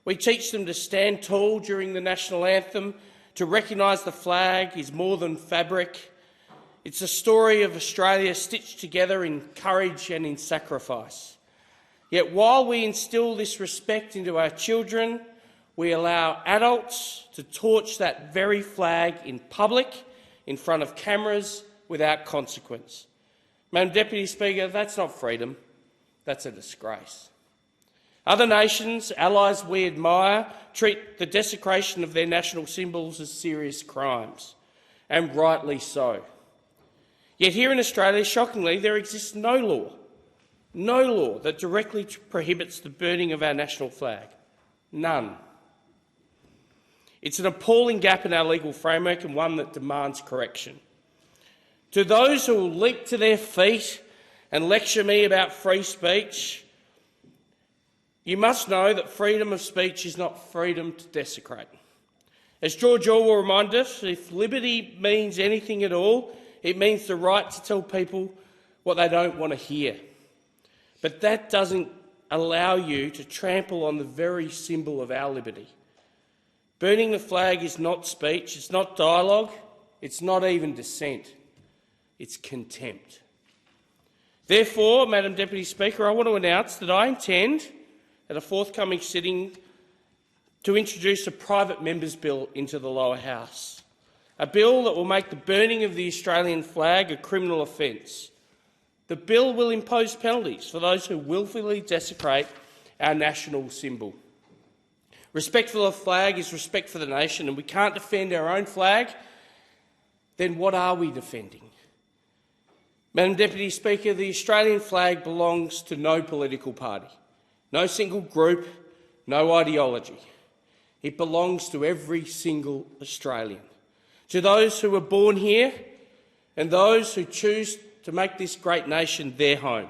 We teach them to stand tall during the national anthem, to recognise the flag is more than fabric. It's a story of Australia stitched together in courage and in sacrifice. Yet while we instil this respect into our children, we allow adults to torch that very flag in public, in front of cameras, without consequence. Madam Deputy Speaker, that's not freedom, that's a disgrace. Other nations, allies we admire, treat the desecration of their national symbols as serious crimes, and rightly so. Yet here in Australia, shockingly, there exists no law that directly prohibits the burning of our national flag. None. It's an appalling gap in our legal framework and one that demands correction. To those who will leap to their feet and lecture me about free speech, you must know that freedom of speech is not freedom to desecrate. As George Orwell reminded us, if liberty means anything at all, it means the right to tell people what they don't want to hear. But that doesn't allow you to trample on the very symbol of our liberty. Burning the flag is not speech, it's not dialogue, it's not even dissent, it's contempt. Therefore, Madam Deputy Speaker, I want to announce that I intend, at a forthcoming sitting, to introduce a private member's bill into the lower house, a bill that will make the burning of the Australian flag a criminal offence. The bill will impose penalties for those who wilfully desecrate our national symbol. Respect for the flag is respect for the nation, and we can't defend our own flag, then what are we defending? Madam Deputy Speaker, the Australian flag belongs to no political party, no single group, no ideology. It belongs to every single Australian, to those who were born here and those who choose to make this great nation their home.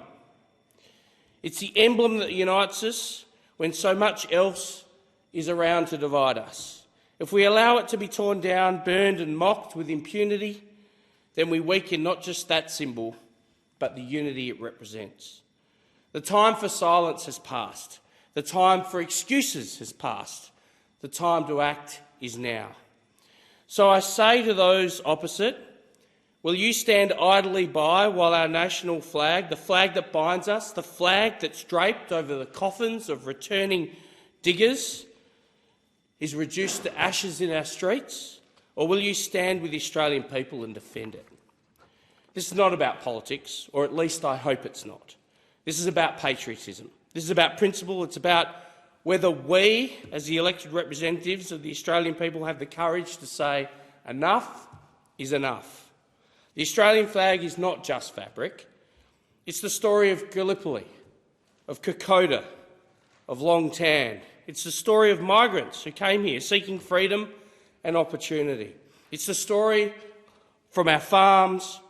It's the emblem that unites us when so much else is around to divide us. If we allow it to be torn down, burned and mocked with impunity, then we weaken not just that symbol, but the unity it represents. The time for silence has passed. The time for excuses has passed. The time to act is now. So I say to those opposite, will you stand idly by while our national flag, the flag that binds us, the flag that's draped over the coffins of returning diggers, is reduced to ashes in our streets? Or will you stand with the Australian people and defend it? This is not about politics, or at least I hope it's not. This is about patriotism. This is about principle. It's about whether we, as the elected representatives of the Australian people, have the courage to say enough is enough. The Australian flag is not just fabric. It's the story of Gallipoli, of Kokoda, of Long Tan. It's the story of migrants who came here seeking freedom and opportunity. It's the story from our farms,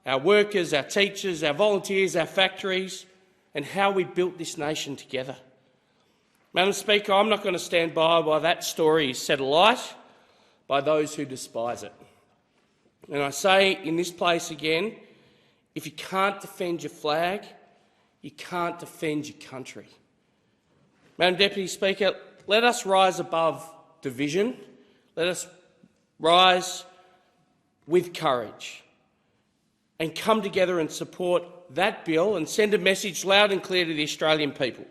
our workers, our teachers, our volunteers, our factories, and how we built this nation together. Madam Speaker, I'm not going to stand by while that story is set alight by those who despise it. And I say in this place again, if you can't defend your flag, you can't defend your country. Madam Deputy Speaker, let us rise above division. Let us rise with courage and come together and support that bill and send a message loud and clear to the Australian people.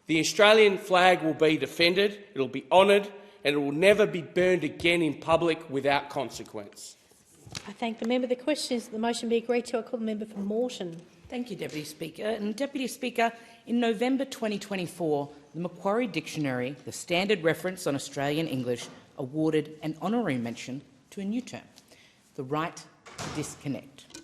The Australian flag will be defended, it will be honoured, and it will never be burned again in public without consequence. I thank the member. The question is that the motion be agreed to. I call the member for Moreton. Thank you, Deputy Speaker. And Deputy Speaker, in November 2024, the Macquarie Dictionary, the standard reference on Australian English, awarded an honorary mention to a new term, the right to disconnect.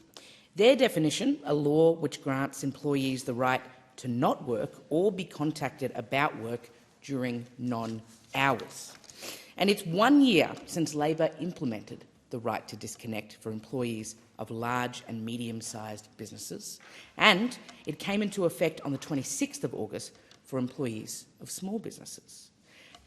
Their definition, a law which grants employees the right to not work or be contacted about work during non-hours. And it's 1 year since Labor implemented the right to disconnect for employees of large and medium-sized businesses, and it came into effect on the 26th of August for employees of small businesses.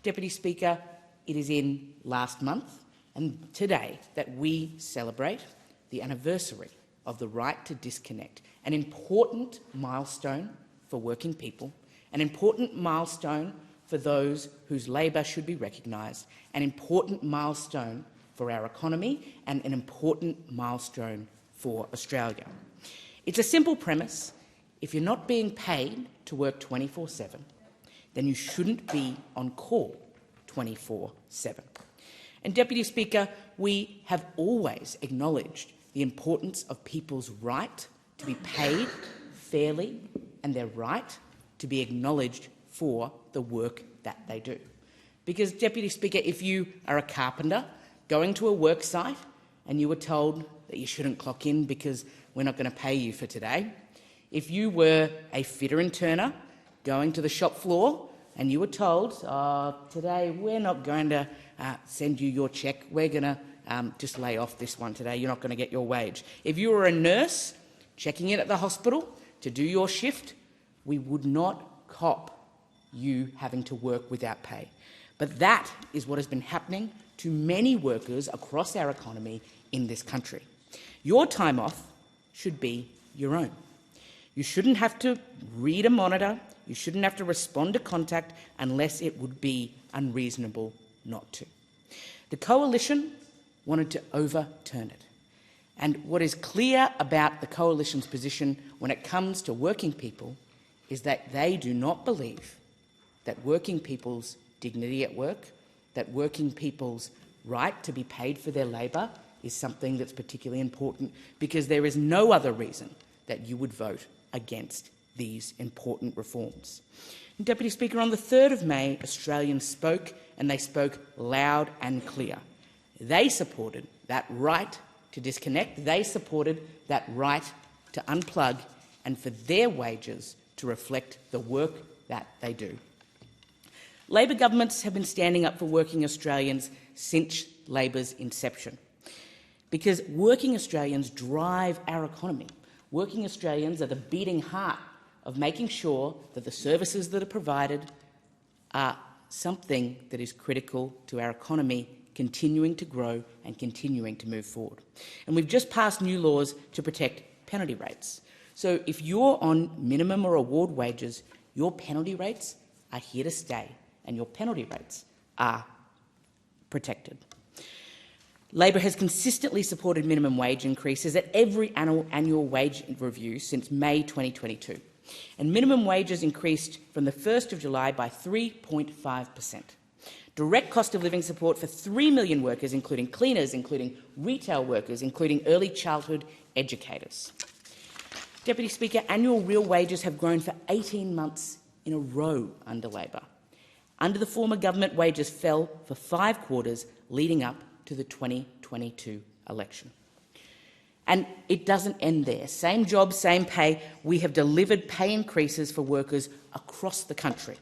Deputy Speaker, it is in last month and today that we celebrate the anniversary of the right to disconnect, an important milestone for working people, an important milestone for those whose labour should be recognised, an important milestone for our economy and an important milestone for Australia. It's a simple premise. If you're not being paid to work 24/7, then you shouldn't be on call 24/7. And Deputy Speaker, we have always acknowledged the importance of people's right to be paid fairly and their right to be acknowledged for the work that they do. Because, Deputy Speaker, if you are a carpenter going to a work site and you were told that you shouldn't clock in because we're not going to pay you for today, if you were a fitter and turner going to the shop floor and you were told, today we're not going to send you your cheque, we're going to just lay off this one today, you're not going to get your wage. If you were a nurse checking in at the hospital to do your shift, we would not cop you having to work without pay. But that is what has been happening to many workers across our economy in this country. Your time off should be your own. You shouldn't have to read a monitor, you shouldn't have to respond to contact unless it would be unreasonable not to. The Coalition wanted to overturn it. And what is clear about the Coalition's position when it comes to working people is that they do not believe that working people's dignity at work, that working people's right to be paid for their labour is something that's particularly important, because there is no other reason that you would vote against these important reforms. And Deputy Speaker, on the 3rd of May, Australians spoke, and they spoke loud and clear. They supported that right to disconnect. They supported that right to unplug and for their wages to reflect the work that they do. Labor governments have been standing up for working Australians since Labor's inception, because working Australians drive our economy. Working Australians are the beating heart of making sure that the services that are provided are something that is critical to our economy continuing to grow and continuing to move forward. And we've just passed new laws to protect penalty rates. So if you're on minimum or award wages, your penalty rates are here to stay, and your penalty rates are protected. Labor has consistently supported minimum wage increases at every annual wage review since May 2022. And minimum wages increased from the 1st of July by 3.5%. Direct cost of living support for 3 million workers, including cleaners, including retail workers, including early childhood educators. Deputy Speaker, annual real wages have grown for 18 months in a row under Labor. Under the former government, wages fell for 5 quarters leading up to the 2022 election. And it doesn't end there. Same job, same pay. We have delivered pay increases for workers across the country.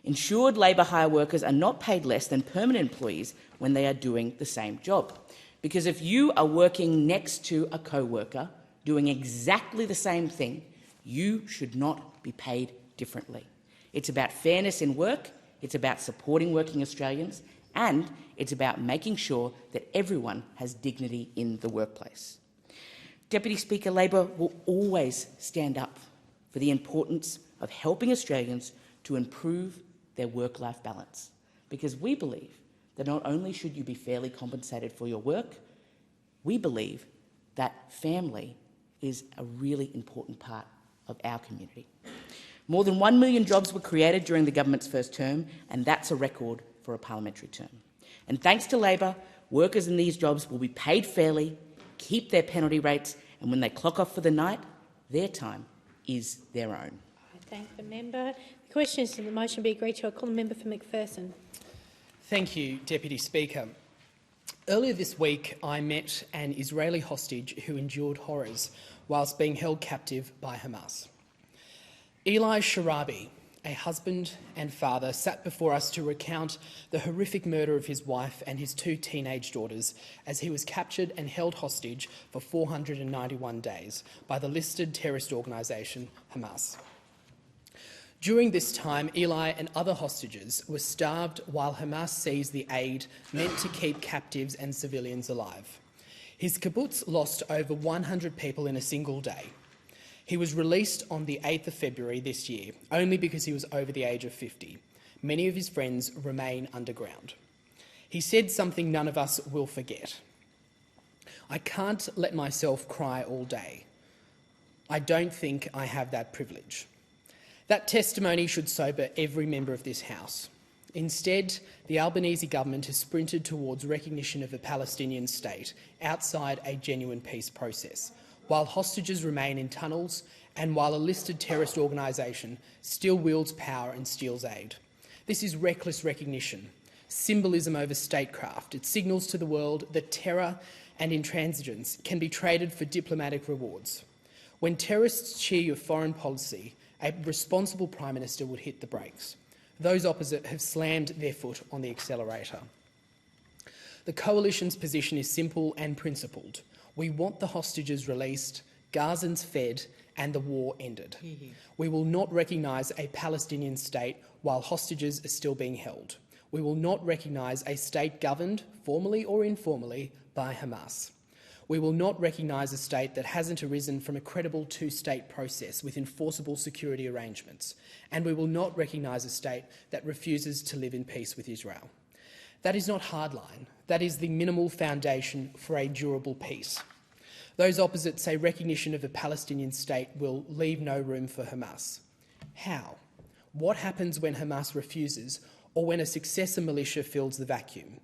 Insured labour hire workers are not paid less than permanent employees when they are doing the same job. Because if you are working next to a co-worker doing exactly the same thing, you should not be paid differently. It's about fairness in work, it's about supporting working Australians, and it's about making sure that everyone has dignity in the workplace. Deputy Speaker, Labor will always stand up for the importance of helping Australians to improve their work-life balance, because we believe that not only should you be fairly compensated for your work, we believe that family is a really important part of our community. More than 1 million jobs were created during the government's first term, and that's a record for a parliamentary term. And thanks to Labor, workers in these jobs will be paid fairly, keep their penalty rates, and when they clock off for the night, their time is their own. I thank the member. The question is, that the motion be agreed to. I call the member for McPherson. Thank you, Deputy Speaker. Earlier this week, I met an Israeli hostage who endured horrors whilst being held captive by Hamas. Eli Sharabi, a husband and father, sat before us to recount the horrific murder of his wife and his 2 teenage daughters as he was captured and held hostage for 491 days by the listed terrorist organisation Hamas. During this time, Eli and other hostages were starved while Hamas seized the aid meant to keep captives and civilians alive. His kibbutz lost over 100 people in a single day. He was released on the 8th of February this year, only because he was over the age of 50. Many of his friends remain underground. He said something none of us will forget. "I can't let myself cry all day. I don't think I have that privilege." That testimony should sober every member of this House. Instead, the Albanese government has sprinted towards recognition of a Palestinian state outside a genuine peace process, while hostages remain in tunnels and while a listed terrorist organisation still wields power and steals aid. This is reckless recognition, symbolism over statecraft. It signals to the world that terror and intransigence can be traded for diplomatic rewards. When terrorists cheer your foreign policy, a responsible Prime Minister would hit the brakes. Those opposite have slammed their foot on the accelerator. The Coalition's position is simple and principled. We want the hostages released, Gazans fed, and the war ended. We will not recognise a Palestinian state while hostages are still being held. We will not recognise a state governed, formally or informally, by Hamas. We will not recognise a state that hasn't arisen from a credible two-state process with enforceable security arrangements, and we will not recognise a state that refuses to live in peace with Israel. That is not hardline. That is the minimal foundation for a durable peace. Those opposite say recognition of a Palestinian state will leave no room for Hamas. How? What happens when Hamas refuses, or when a successor militia fills the vacuum?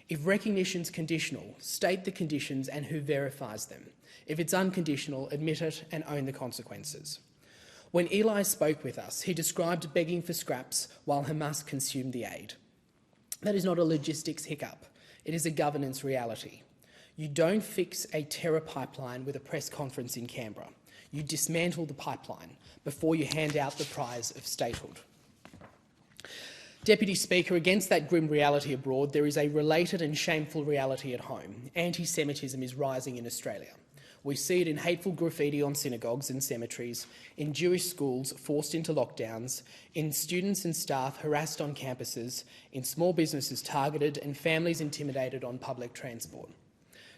If recognition's conditional, state the conditions and who verifies them. If it's unconditional, admit it and own the consequences. When Eli spoke with us, he described begging for scraps while Hamas consumed the aid. That is not a logistics hiccup. It is a governance reality. You don't fix a terror pipeline with a press conference in Canberra. You dismantle the pipeline before you hand out the prize of statehood. Deputy Speaker, against that grim reality abroad, there is a related and shameful reality at home. Anti-Semitism is rising in Australia. We see it in hateful graffiti on synagogues and cemeteries, in Jewish schools forced into lockdowns, in students and staff harassed on campuses, in small businesses targeted and families intimidated on public transport.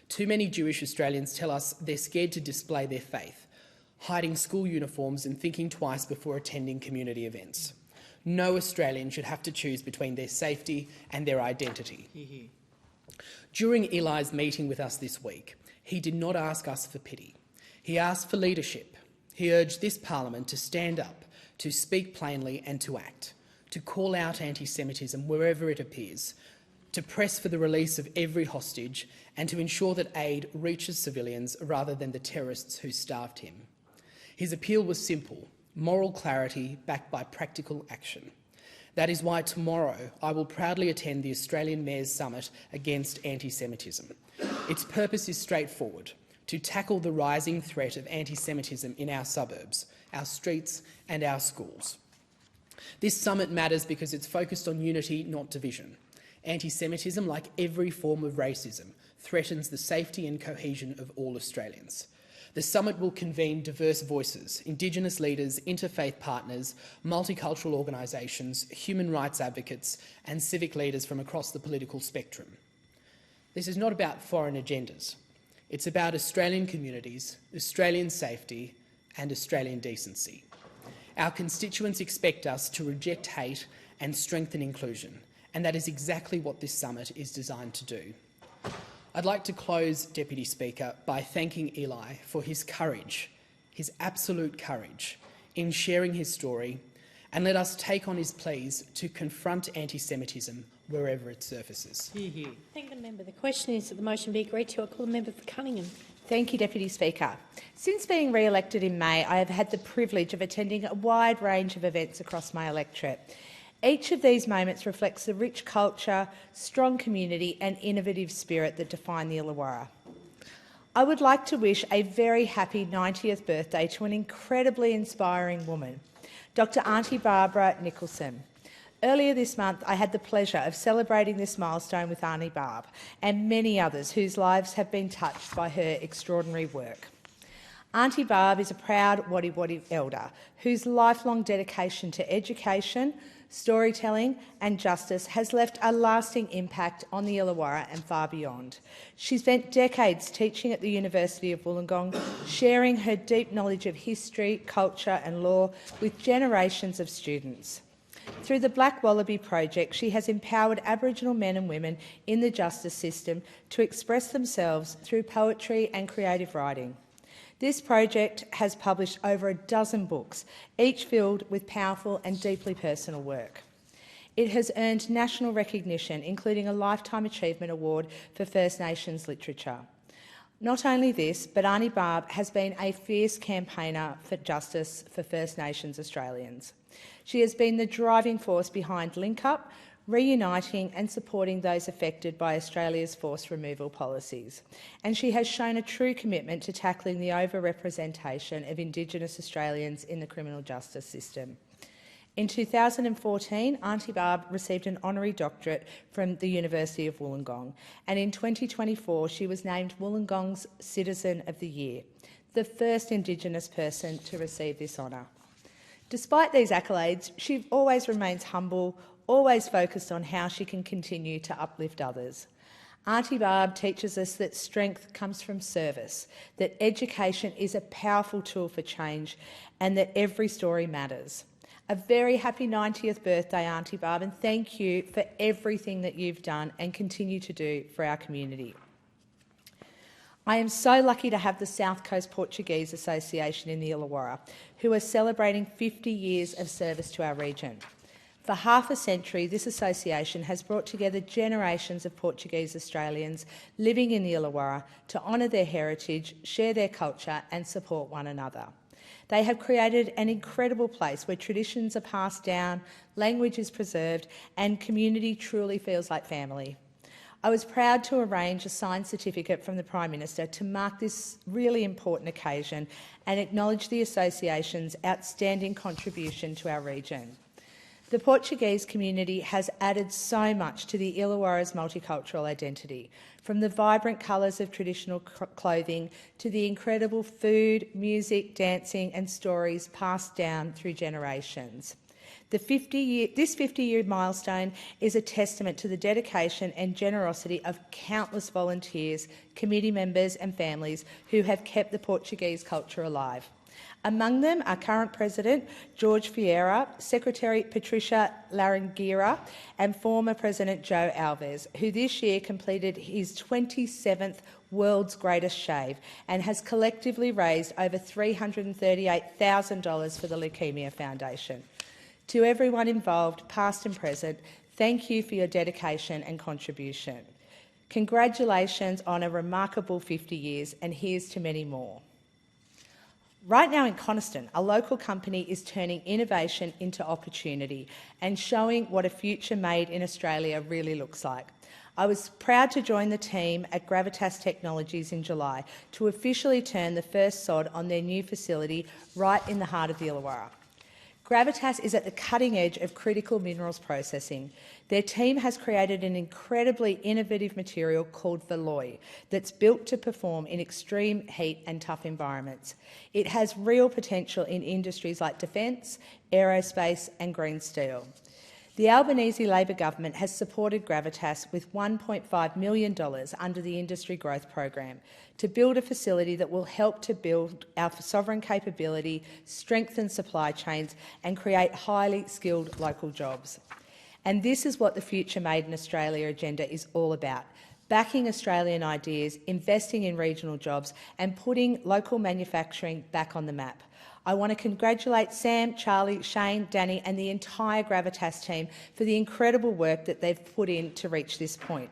Too many Jewish Australians tell us they're scared to display their faith, hiding school uniforms and thinking twice before attending community events. No Australian should have to choose between their safety and their identity. During Eli's meeting with us this week, he did not ask us for pity. He asked for leadership. He urged this parliament to stand up, to speak plainly and to act, to call out anti-Semitism wherever it appears, to press for the release of every hostage and to ensure that aid reaches civilians rather than the terrorists who starved him. His appeal was simple: moral clarity backed by practical action. That is why tomorrow I will proudly attend the Australian Mayors Summit against anti-Semitism. Its purpose is straightforward: to tackle the rising threat of anti-Semitism in our suburbs, our streets and our schools. This summit matters because it's focused on unity, not division. Anti-Semitism, like every form of racism, threatens the safety and cohesion of all Australians. The summit will convene diverse voices, Indigenous leaders, interfaith partners, multicultural organisations, human rights advocates and civic leaders from across the political spectrum. This is not about foreign agendas. It's about Australian communities, Australian safety and Australian decency. Our constituents expect us to reject hate and strengthen inclusion, and that is exactly what this summit is designed to do. I'd like to close, Deputy Speaker, by thanking Eli for his courage, his absolute courage, in sharing his story, and let us take on his pleas to confront anti-Semitism wherever it surfaces. Thank the member. The question is that the motion be agreed to. I call the member for Cunningham. Thank you, Deputy Speaker. Since being re-elected in May, I have had the privilege of attending a wide range of events across my electorate. Each of these moments reflects the rich culture, strong community and innovative spirit that define the Illawarra. I would like to wish a very happy 90th birthday to an incredibly inspiring woman, Dr. Aunty Barbara Nicholson. Earlier this month, I had the pleasure of celebrating this milestone with Aunty Barb and many others whose lives have been touched by her extraordinary work. Aunty Barb is a proud Wadi Wadi elder whose lifelong dedication to education, storytelling and justice has left a lasting impact on the Illawarra and far beyond. She spent decades teaching at the University of Wollongong, sharing her deep knowledge of history, culture and law with generations of students. Through the Black Wallaby Project, she has empowered Aboriginal men and women in the justice system to express themselves through poetry and creative writing. This project has published over a dozen books, each filled with powerful and deeply personal work. It has earned national recognition, including a Lifetime Achievement Award for First Nations literature. Not only this, but Aunty Barb has been a fierce campaigner for justice for First Nations Australians. She has been the driving force behind Link Up, reuniting and supporting those affected by Australia's forced removal policies. And she has shown a true commitment to tackling the over-representation of Indigenous Australians in the criminal justice system. In 2014, Aunty Barb received an honorary doctorate from the University of Wollongong, and in 2024 she was named Wollongong's Citizen of the Year, the first Indigenous person to receive this honour. Despite these accolades, she always remains humble, always focused on how she can continue to uplift others. Auntie Barb teaches us that strength comes from service, that education is a powerful tool for change, and that every story matters. A very happy 90th birthday, Auntie Barb, and thank you for everything that you've done and continue to do for our community. I am so lucky to have the South Coast Portuguese Association in the Illawarra, who are celebrating 50 years of service to our region. For half a century, this association has brought together generations of Portuguese Australians living in the Illawarra to honour their heritage, share their culture and support one another. They have created an incredible place where traditions are passed down, language is preserved and community truly feels like family. I was proud to arrange a signed certificate from the Prime Minister to mark this really important occasion and acknowledge the association's outstanding contribution to our region. The Portuguese community has added so much to the Illawarra's multicultural identity, from the vibrant colours of traditional clothing to the incredible food, music, dancing and stories passed down through generations. This 50-year milestone is a testament to the dedication and generosity of countless volunteers, committee members and families who have kept the Portuguese culture alive. Among them are current President George Vieira, Secretary Patricia Larangueira and former President Joe Alves, who this year completed his 27th World's Greatest Shave and has collectively raised over $338,000 for the Leukaemia Foundation. To everyone involved, past and present, thank you for your dedication and contribution. Congratulations on a remarkable 50 years, and here's to many more. Right now in Coniston, a local company is turning innovation into opportunity and showing what a future made in Australia really looks like. I was proud to join the team at Gravitas Technologies in July to officially turn the first sod on their new facility right in the heart of the Illawarra. Gravitas is at the cutting edge of critical minerals processing. Their team has created an incredibly innovative material called Veloy that's built to perform in extreme heat and tough environments. It has real potential in industries like defence, aerospace and green steel. The Albanese Labor government has supported Gravitas with $1.5 million under the Industry Growth Program to build a facility that will help to build our sovereign capability, strengthen supply chains and create highly skilled local jobs. And this is what the Future Made in Australia agenda is all about: backing Australian ideas, investing in regional jobs and putting local manufacturing back on the map. I want to congratulate Sam, Charlie, Shane, Danny and the entire Gravitas team for the incredible work that they've put in to reach this point.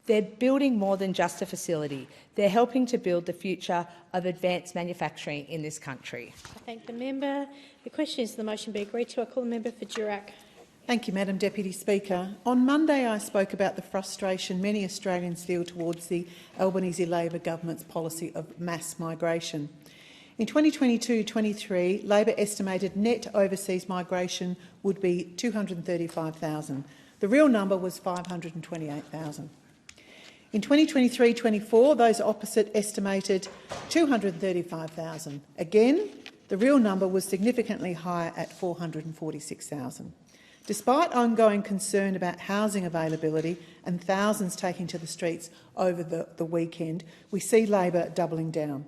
They're building more than just a facility. They're helping to build the future of advanced manufacturing in this country. I thank the member. The question is the motion be agreed to. I call the member for Durack. Thank you, Madam Deputy Speaker. On Monday I spoke about the frustration many Australians feel towards the Albanese Labor government's policy of mass migration. In 2022-23, Labor estimated net overseas migration would be 235,000. The real number was 528,000. In 2023-24, those opposite estimated 235,000. Again, the real number was significantly higher at 446,000. Despite ongoing concern about housing availability and thousands taking to the streets over the weekend, we see Labor doubling down.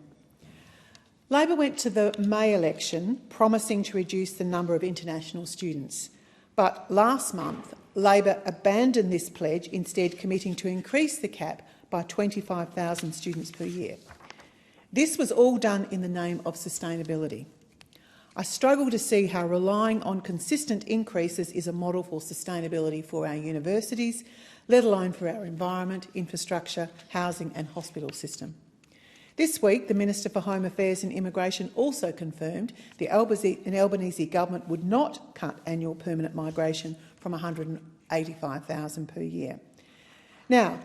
Labor went to the May election promising to reduce the number of international students, but last month Labor abandoned this pledge, instead committing to increase the cap by 25,000 students per year. This was all done in the name of sustainability. I struggle to see how relying on consistent increases is a model for sustainability for our universities, let alone for our environment, infrastructure, housing and hospital system. This week, the Minister for Home Affairs and Immigration also confirmed the Albanese government would not cut annual permanent migration from 185,000 per year. Now,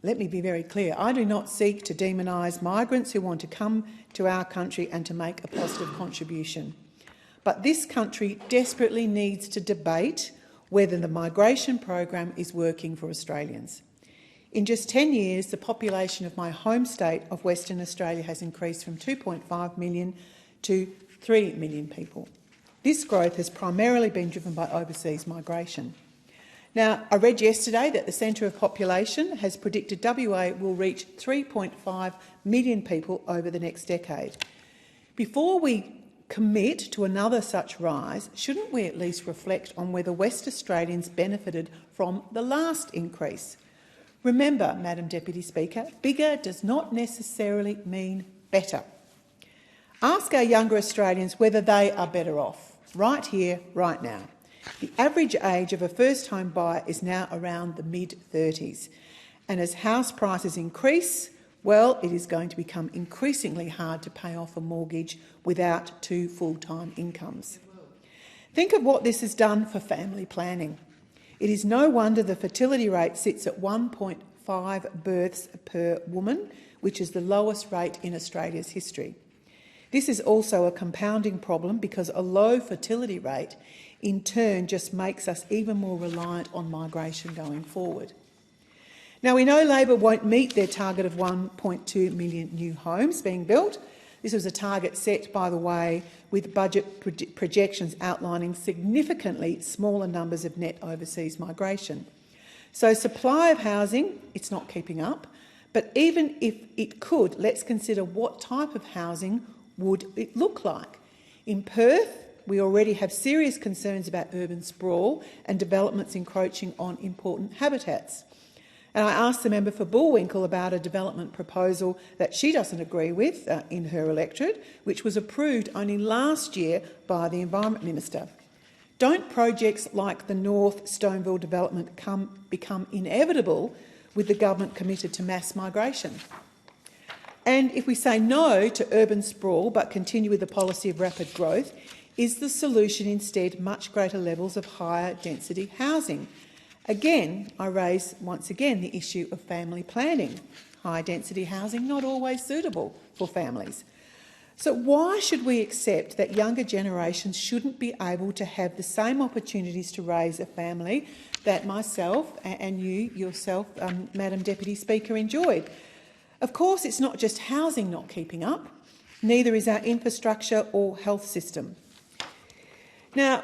let me be very clear. I do not seek to demonise migrants who want to come to our country and to make a positive contribution. But this country desperately needs to debate whether the migration program is working for Australians. In just 10 years, the population of my home state of Western Australia has increased from 2.5 million to 3 million people. This growth has primarily been driven by overseas migration. Now, I read yesterday that the Centre of Population has predicted WA will reach 3.5 million people over the next decade. Before we commit to another such rise, shouldn't we at least reflect on whether West Australians benefited from the last increase? Remember, Madam Deputy Speaker, bigger does not necessarily mean better. Ask our younger Australians whether they are better off, right here, right now. The average age of a first-home buyer is now around the mid-30s, and as house prices increase, well, it is going to become increasingly hard to pay off a mortgage without 2 full-time incomes. Think of what this has done for family planning. It is no wonder the fertility rate sits at 1.5 births per woman, which is the lowest rate in Australia's history. This is also a compounding problem because a low fertility rate in turn just makes us even more reliant on migration going forward. Now, we know Labor won't meet their target of 1.2 million new homes being built. This was a target set, by the way, with budget projections outlining significantly smaller numbers of net overseas migration. So supply of housing, it's not keeping up, but even if it could, let's consider what type of housing would it look like. In Perth, we already have serious concerns about urban sprawl and developments encroaching on important habitats. And I asked the member for Bullwinkle about a development proposal that she doesn't agree with in her electorate, which was approved only last year by the Environment Minister. Don't projects like the North Stoneville development become inevitable with the government committed to mass migration? And if we say no to urban sprawl but continue with the policy of rapid growth, is the solution instead much greater levels of higher density housing? Again, I raise once again the issue of family planning. High density housing not always suitable for families. So why should we accept that younger generations shouldn't be able to have the same opportunities to raise a family that myself and you yourself, Madam Deputy Speaker, enjoyed? Of course, it's not just housing not keeping up, neither is our infrastructure or health system. Now,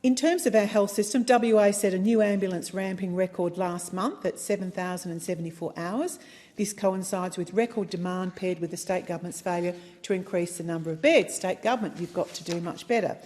in terms of our health system, WA set a new ambulance ramping record last month at 7,074 hours. This coincides with record demand paired with the state government's failure to increase the number of beds. State government, you've got to do much better.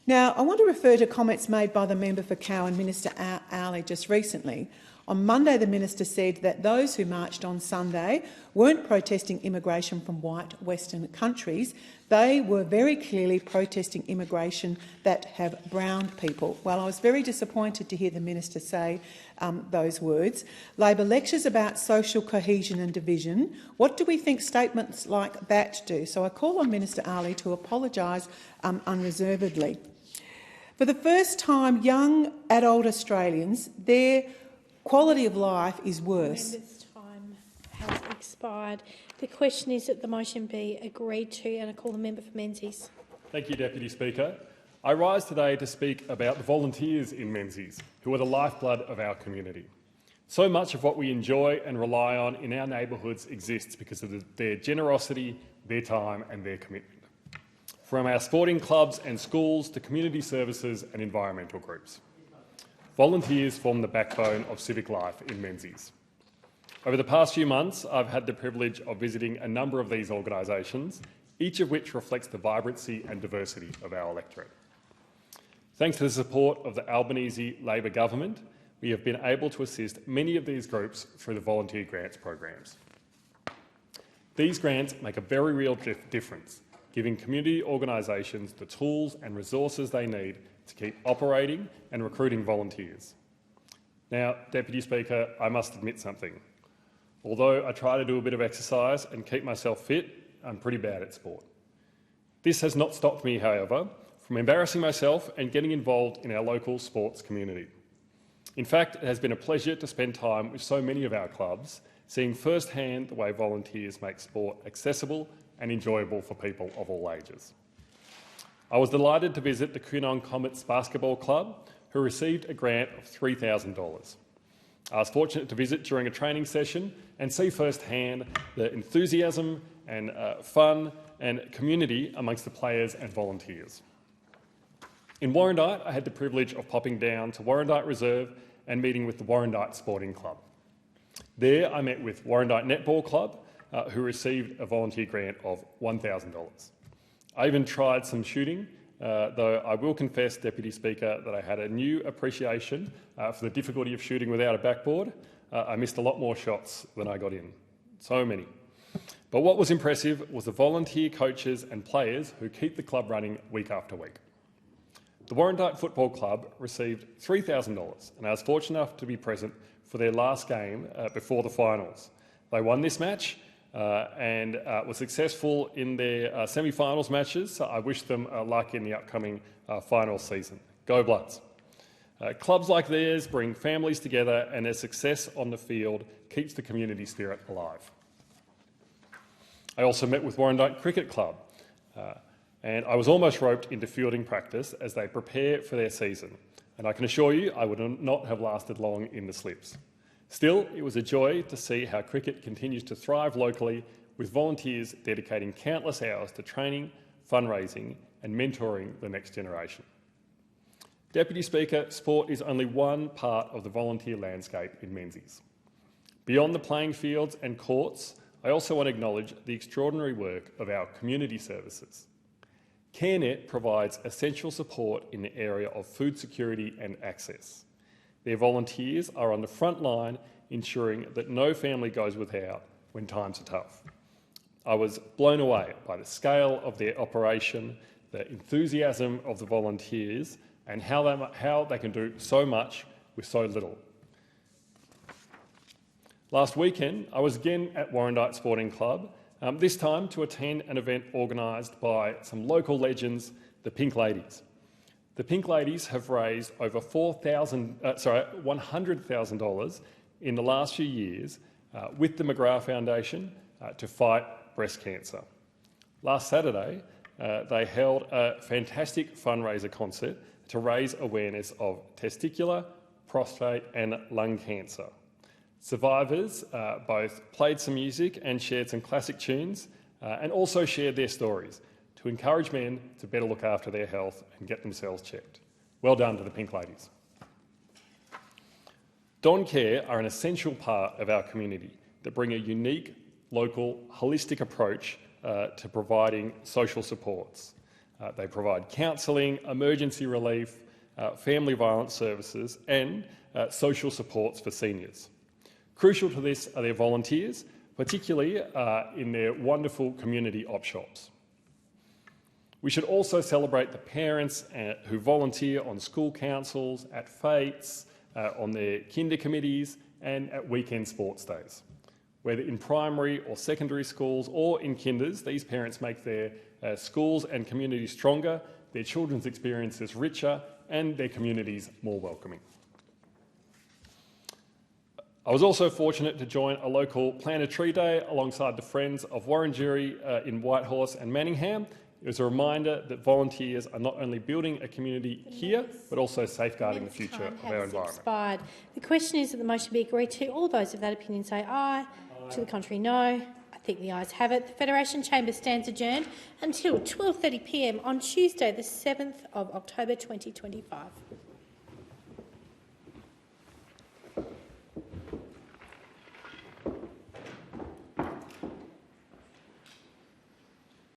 Now, I want to refer to comments made by the member for Cowan, Minister Alley, just recently. On Monday, the minister said that those who marched on Sunday weren't protesting immigration from white Western countries. They were very clearly protesting immigration that have brown people. Well, I was very disappointed to hear the minister say those words. Labor lectures about social cohesion and division. What do we think statements like that do? So I call on Minister Ali to apologise unreservedly. For the first time, young adult Australians, their quality of life is worse. Member's time has expired. The question is that the motion be agreed to, and I call the member for Menzies. Thank you, Deputy Speaker. I rise today to speak about the volunteers in Menzies, who are the lifeblood of our community. So much of what we enjoy and rely on in our neighbourhoods exists because of their generosity, their time and their commitment. From our sporting clubs and schools to community services and environmental groups. Volunteers form the backbone of civic life in Menzies. Over the past few months, I've had the privilege of visiting a number of these organisations, each of which reflects the vibrancy and diversity of our electorate. Thanks to the support of the Albanese Labor government, we have been able to assist many of these groups through the volunteer grants programs. These grants make a very real difference, giving community organisations the tools and resources they need to keep operating and recruiting volunteers. Now, Deputy Speaker, I must admit something. Although I try to do a bit of exercise and keep myself fit, I'm pretty bad at sport. This has not stopped me, however, from embarrassing myself and getting involved in our local sports community. In fact, it has been a pleasure to spend time with so many of our clubs, seeing firsthand the way volunteers make sport accessible and enjoyable for people of all ages. I was delighted to visit the Koonong Comets Basketball Club, who received a grant of $3,000. I was fortunate to visit during a training session and see firsthand the enthusiasm and fun and community amongst the players and volunteers. In Warrandyte, I had the privilege of popping down to Warrandyte Reserve and meeting with the Warrandyte Sporting Club. There I met with Warrandyte Netball Club, who received a volunteer grant of $1,000. I even tried some shooting, though I will confess, Deputy Speaker, that I had a new appreciation for the difficulty of shooting without a backboard. I missed a lot more shots than I got in. So many. But what was impressive was the volunteer coaches and players who keep the club running week after week. The Warrandyte Football Club received $3,000, and I was fortunate enough to be present for their last game before the finals. They won this match and were successful in their semi-finals matches, so I wish them luck in the upcoming final season. Go Bloods! Clubs like theirs bring families together, and their success on the field keeps the community spirit alive. I also met with Warrandyte Cricket Club, and I was almost roped into fielding practice as they prepare for their season, and I can assure you I would not have lasted long in the slips. Still, it was a joy to see how cricket continues to thrive locally, with volunteers dedicating countless hours to training, fundraising and mentoring the next generation. Deputy Speaker, sport is only one part of the volunteer landscape in Menzies. Beyond the playing fields and courts, I also want to acknowledge the extraordinary work of our community services. CareNet provides essential support in the area of food security and access. Their volunteers are on the front line ensuring that no family goes without when times are tough. I was blown away by the scale of their operation, the enthusiasm of the volunteers, and how they can do so much with so little. Last weekend, I was again at Warrandyte Sporting Club, this time to attend an event organised by some local legends, the Pink Ladies. The Pink Ladies have raised over $100,000 in the last few years with the McGrath Foundation to fight breast cancer. Last Saturday, they held a fantastic fundraiser concert to raise awareness of testicular, prostate and lung cancer. Survivors both played some music and shared some classic tunes and also shared their stories to encourage men to better look after their health and get themselves checked. Well done to the Pink Ladies. Don Care are an essential part of our community that bring a unique, local, holistic approach to providing social supports. They provide counselling, emergency relief, family violence services and social supports for seniors. Crucial to this are their volunteers, particularly in their wonderful community op shops. We should also celebrate the parents who volunteer on school councils, at fetes, on their kinder committees and at weekend sports days. Whether in primary or secondary schools or in kinders, these parents make their schools and communities stronger, their children's experiences richer and their communities more welcoming. I was also fortunate to join a local Plant a Tree Day alongside the Friends of Wurundjeri in Whitehorse and Manningham. It was a reminder that volunteers are not only building a community here, but also safeguarding the future of our environment. Expired. The question is that the motion be agreed to. All those of that opinion say aye. To the contrary, no. I think the ayes have it. The Federation Chamber stands adjourned until 12:30 p.m. on Tuesday, the 7th of October 2025.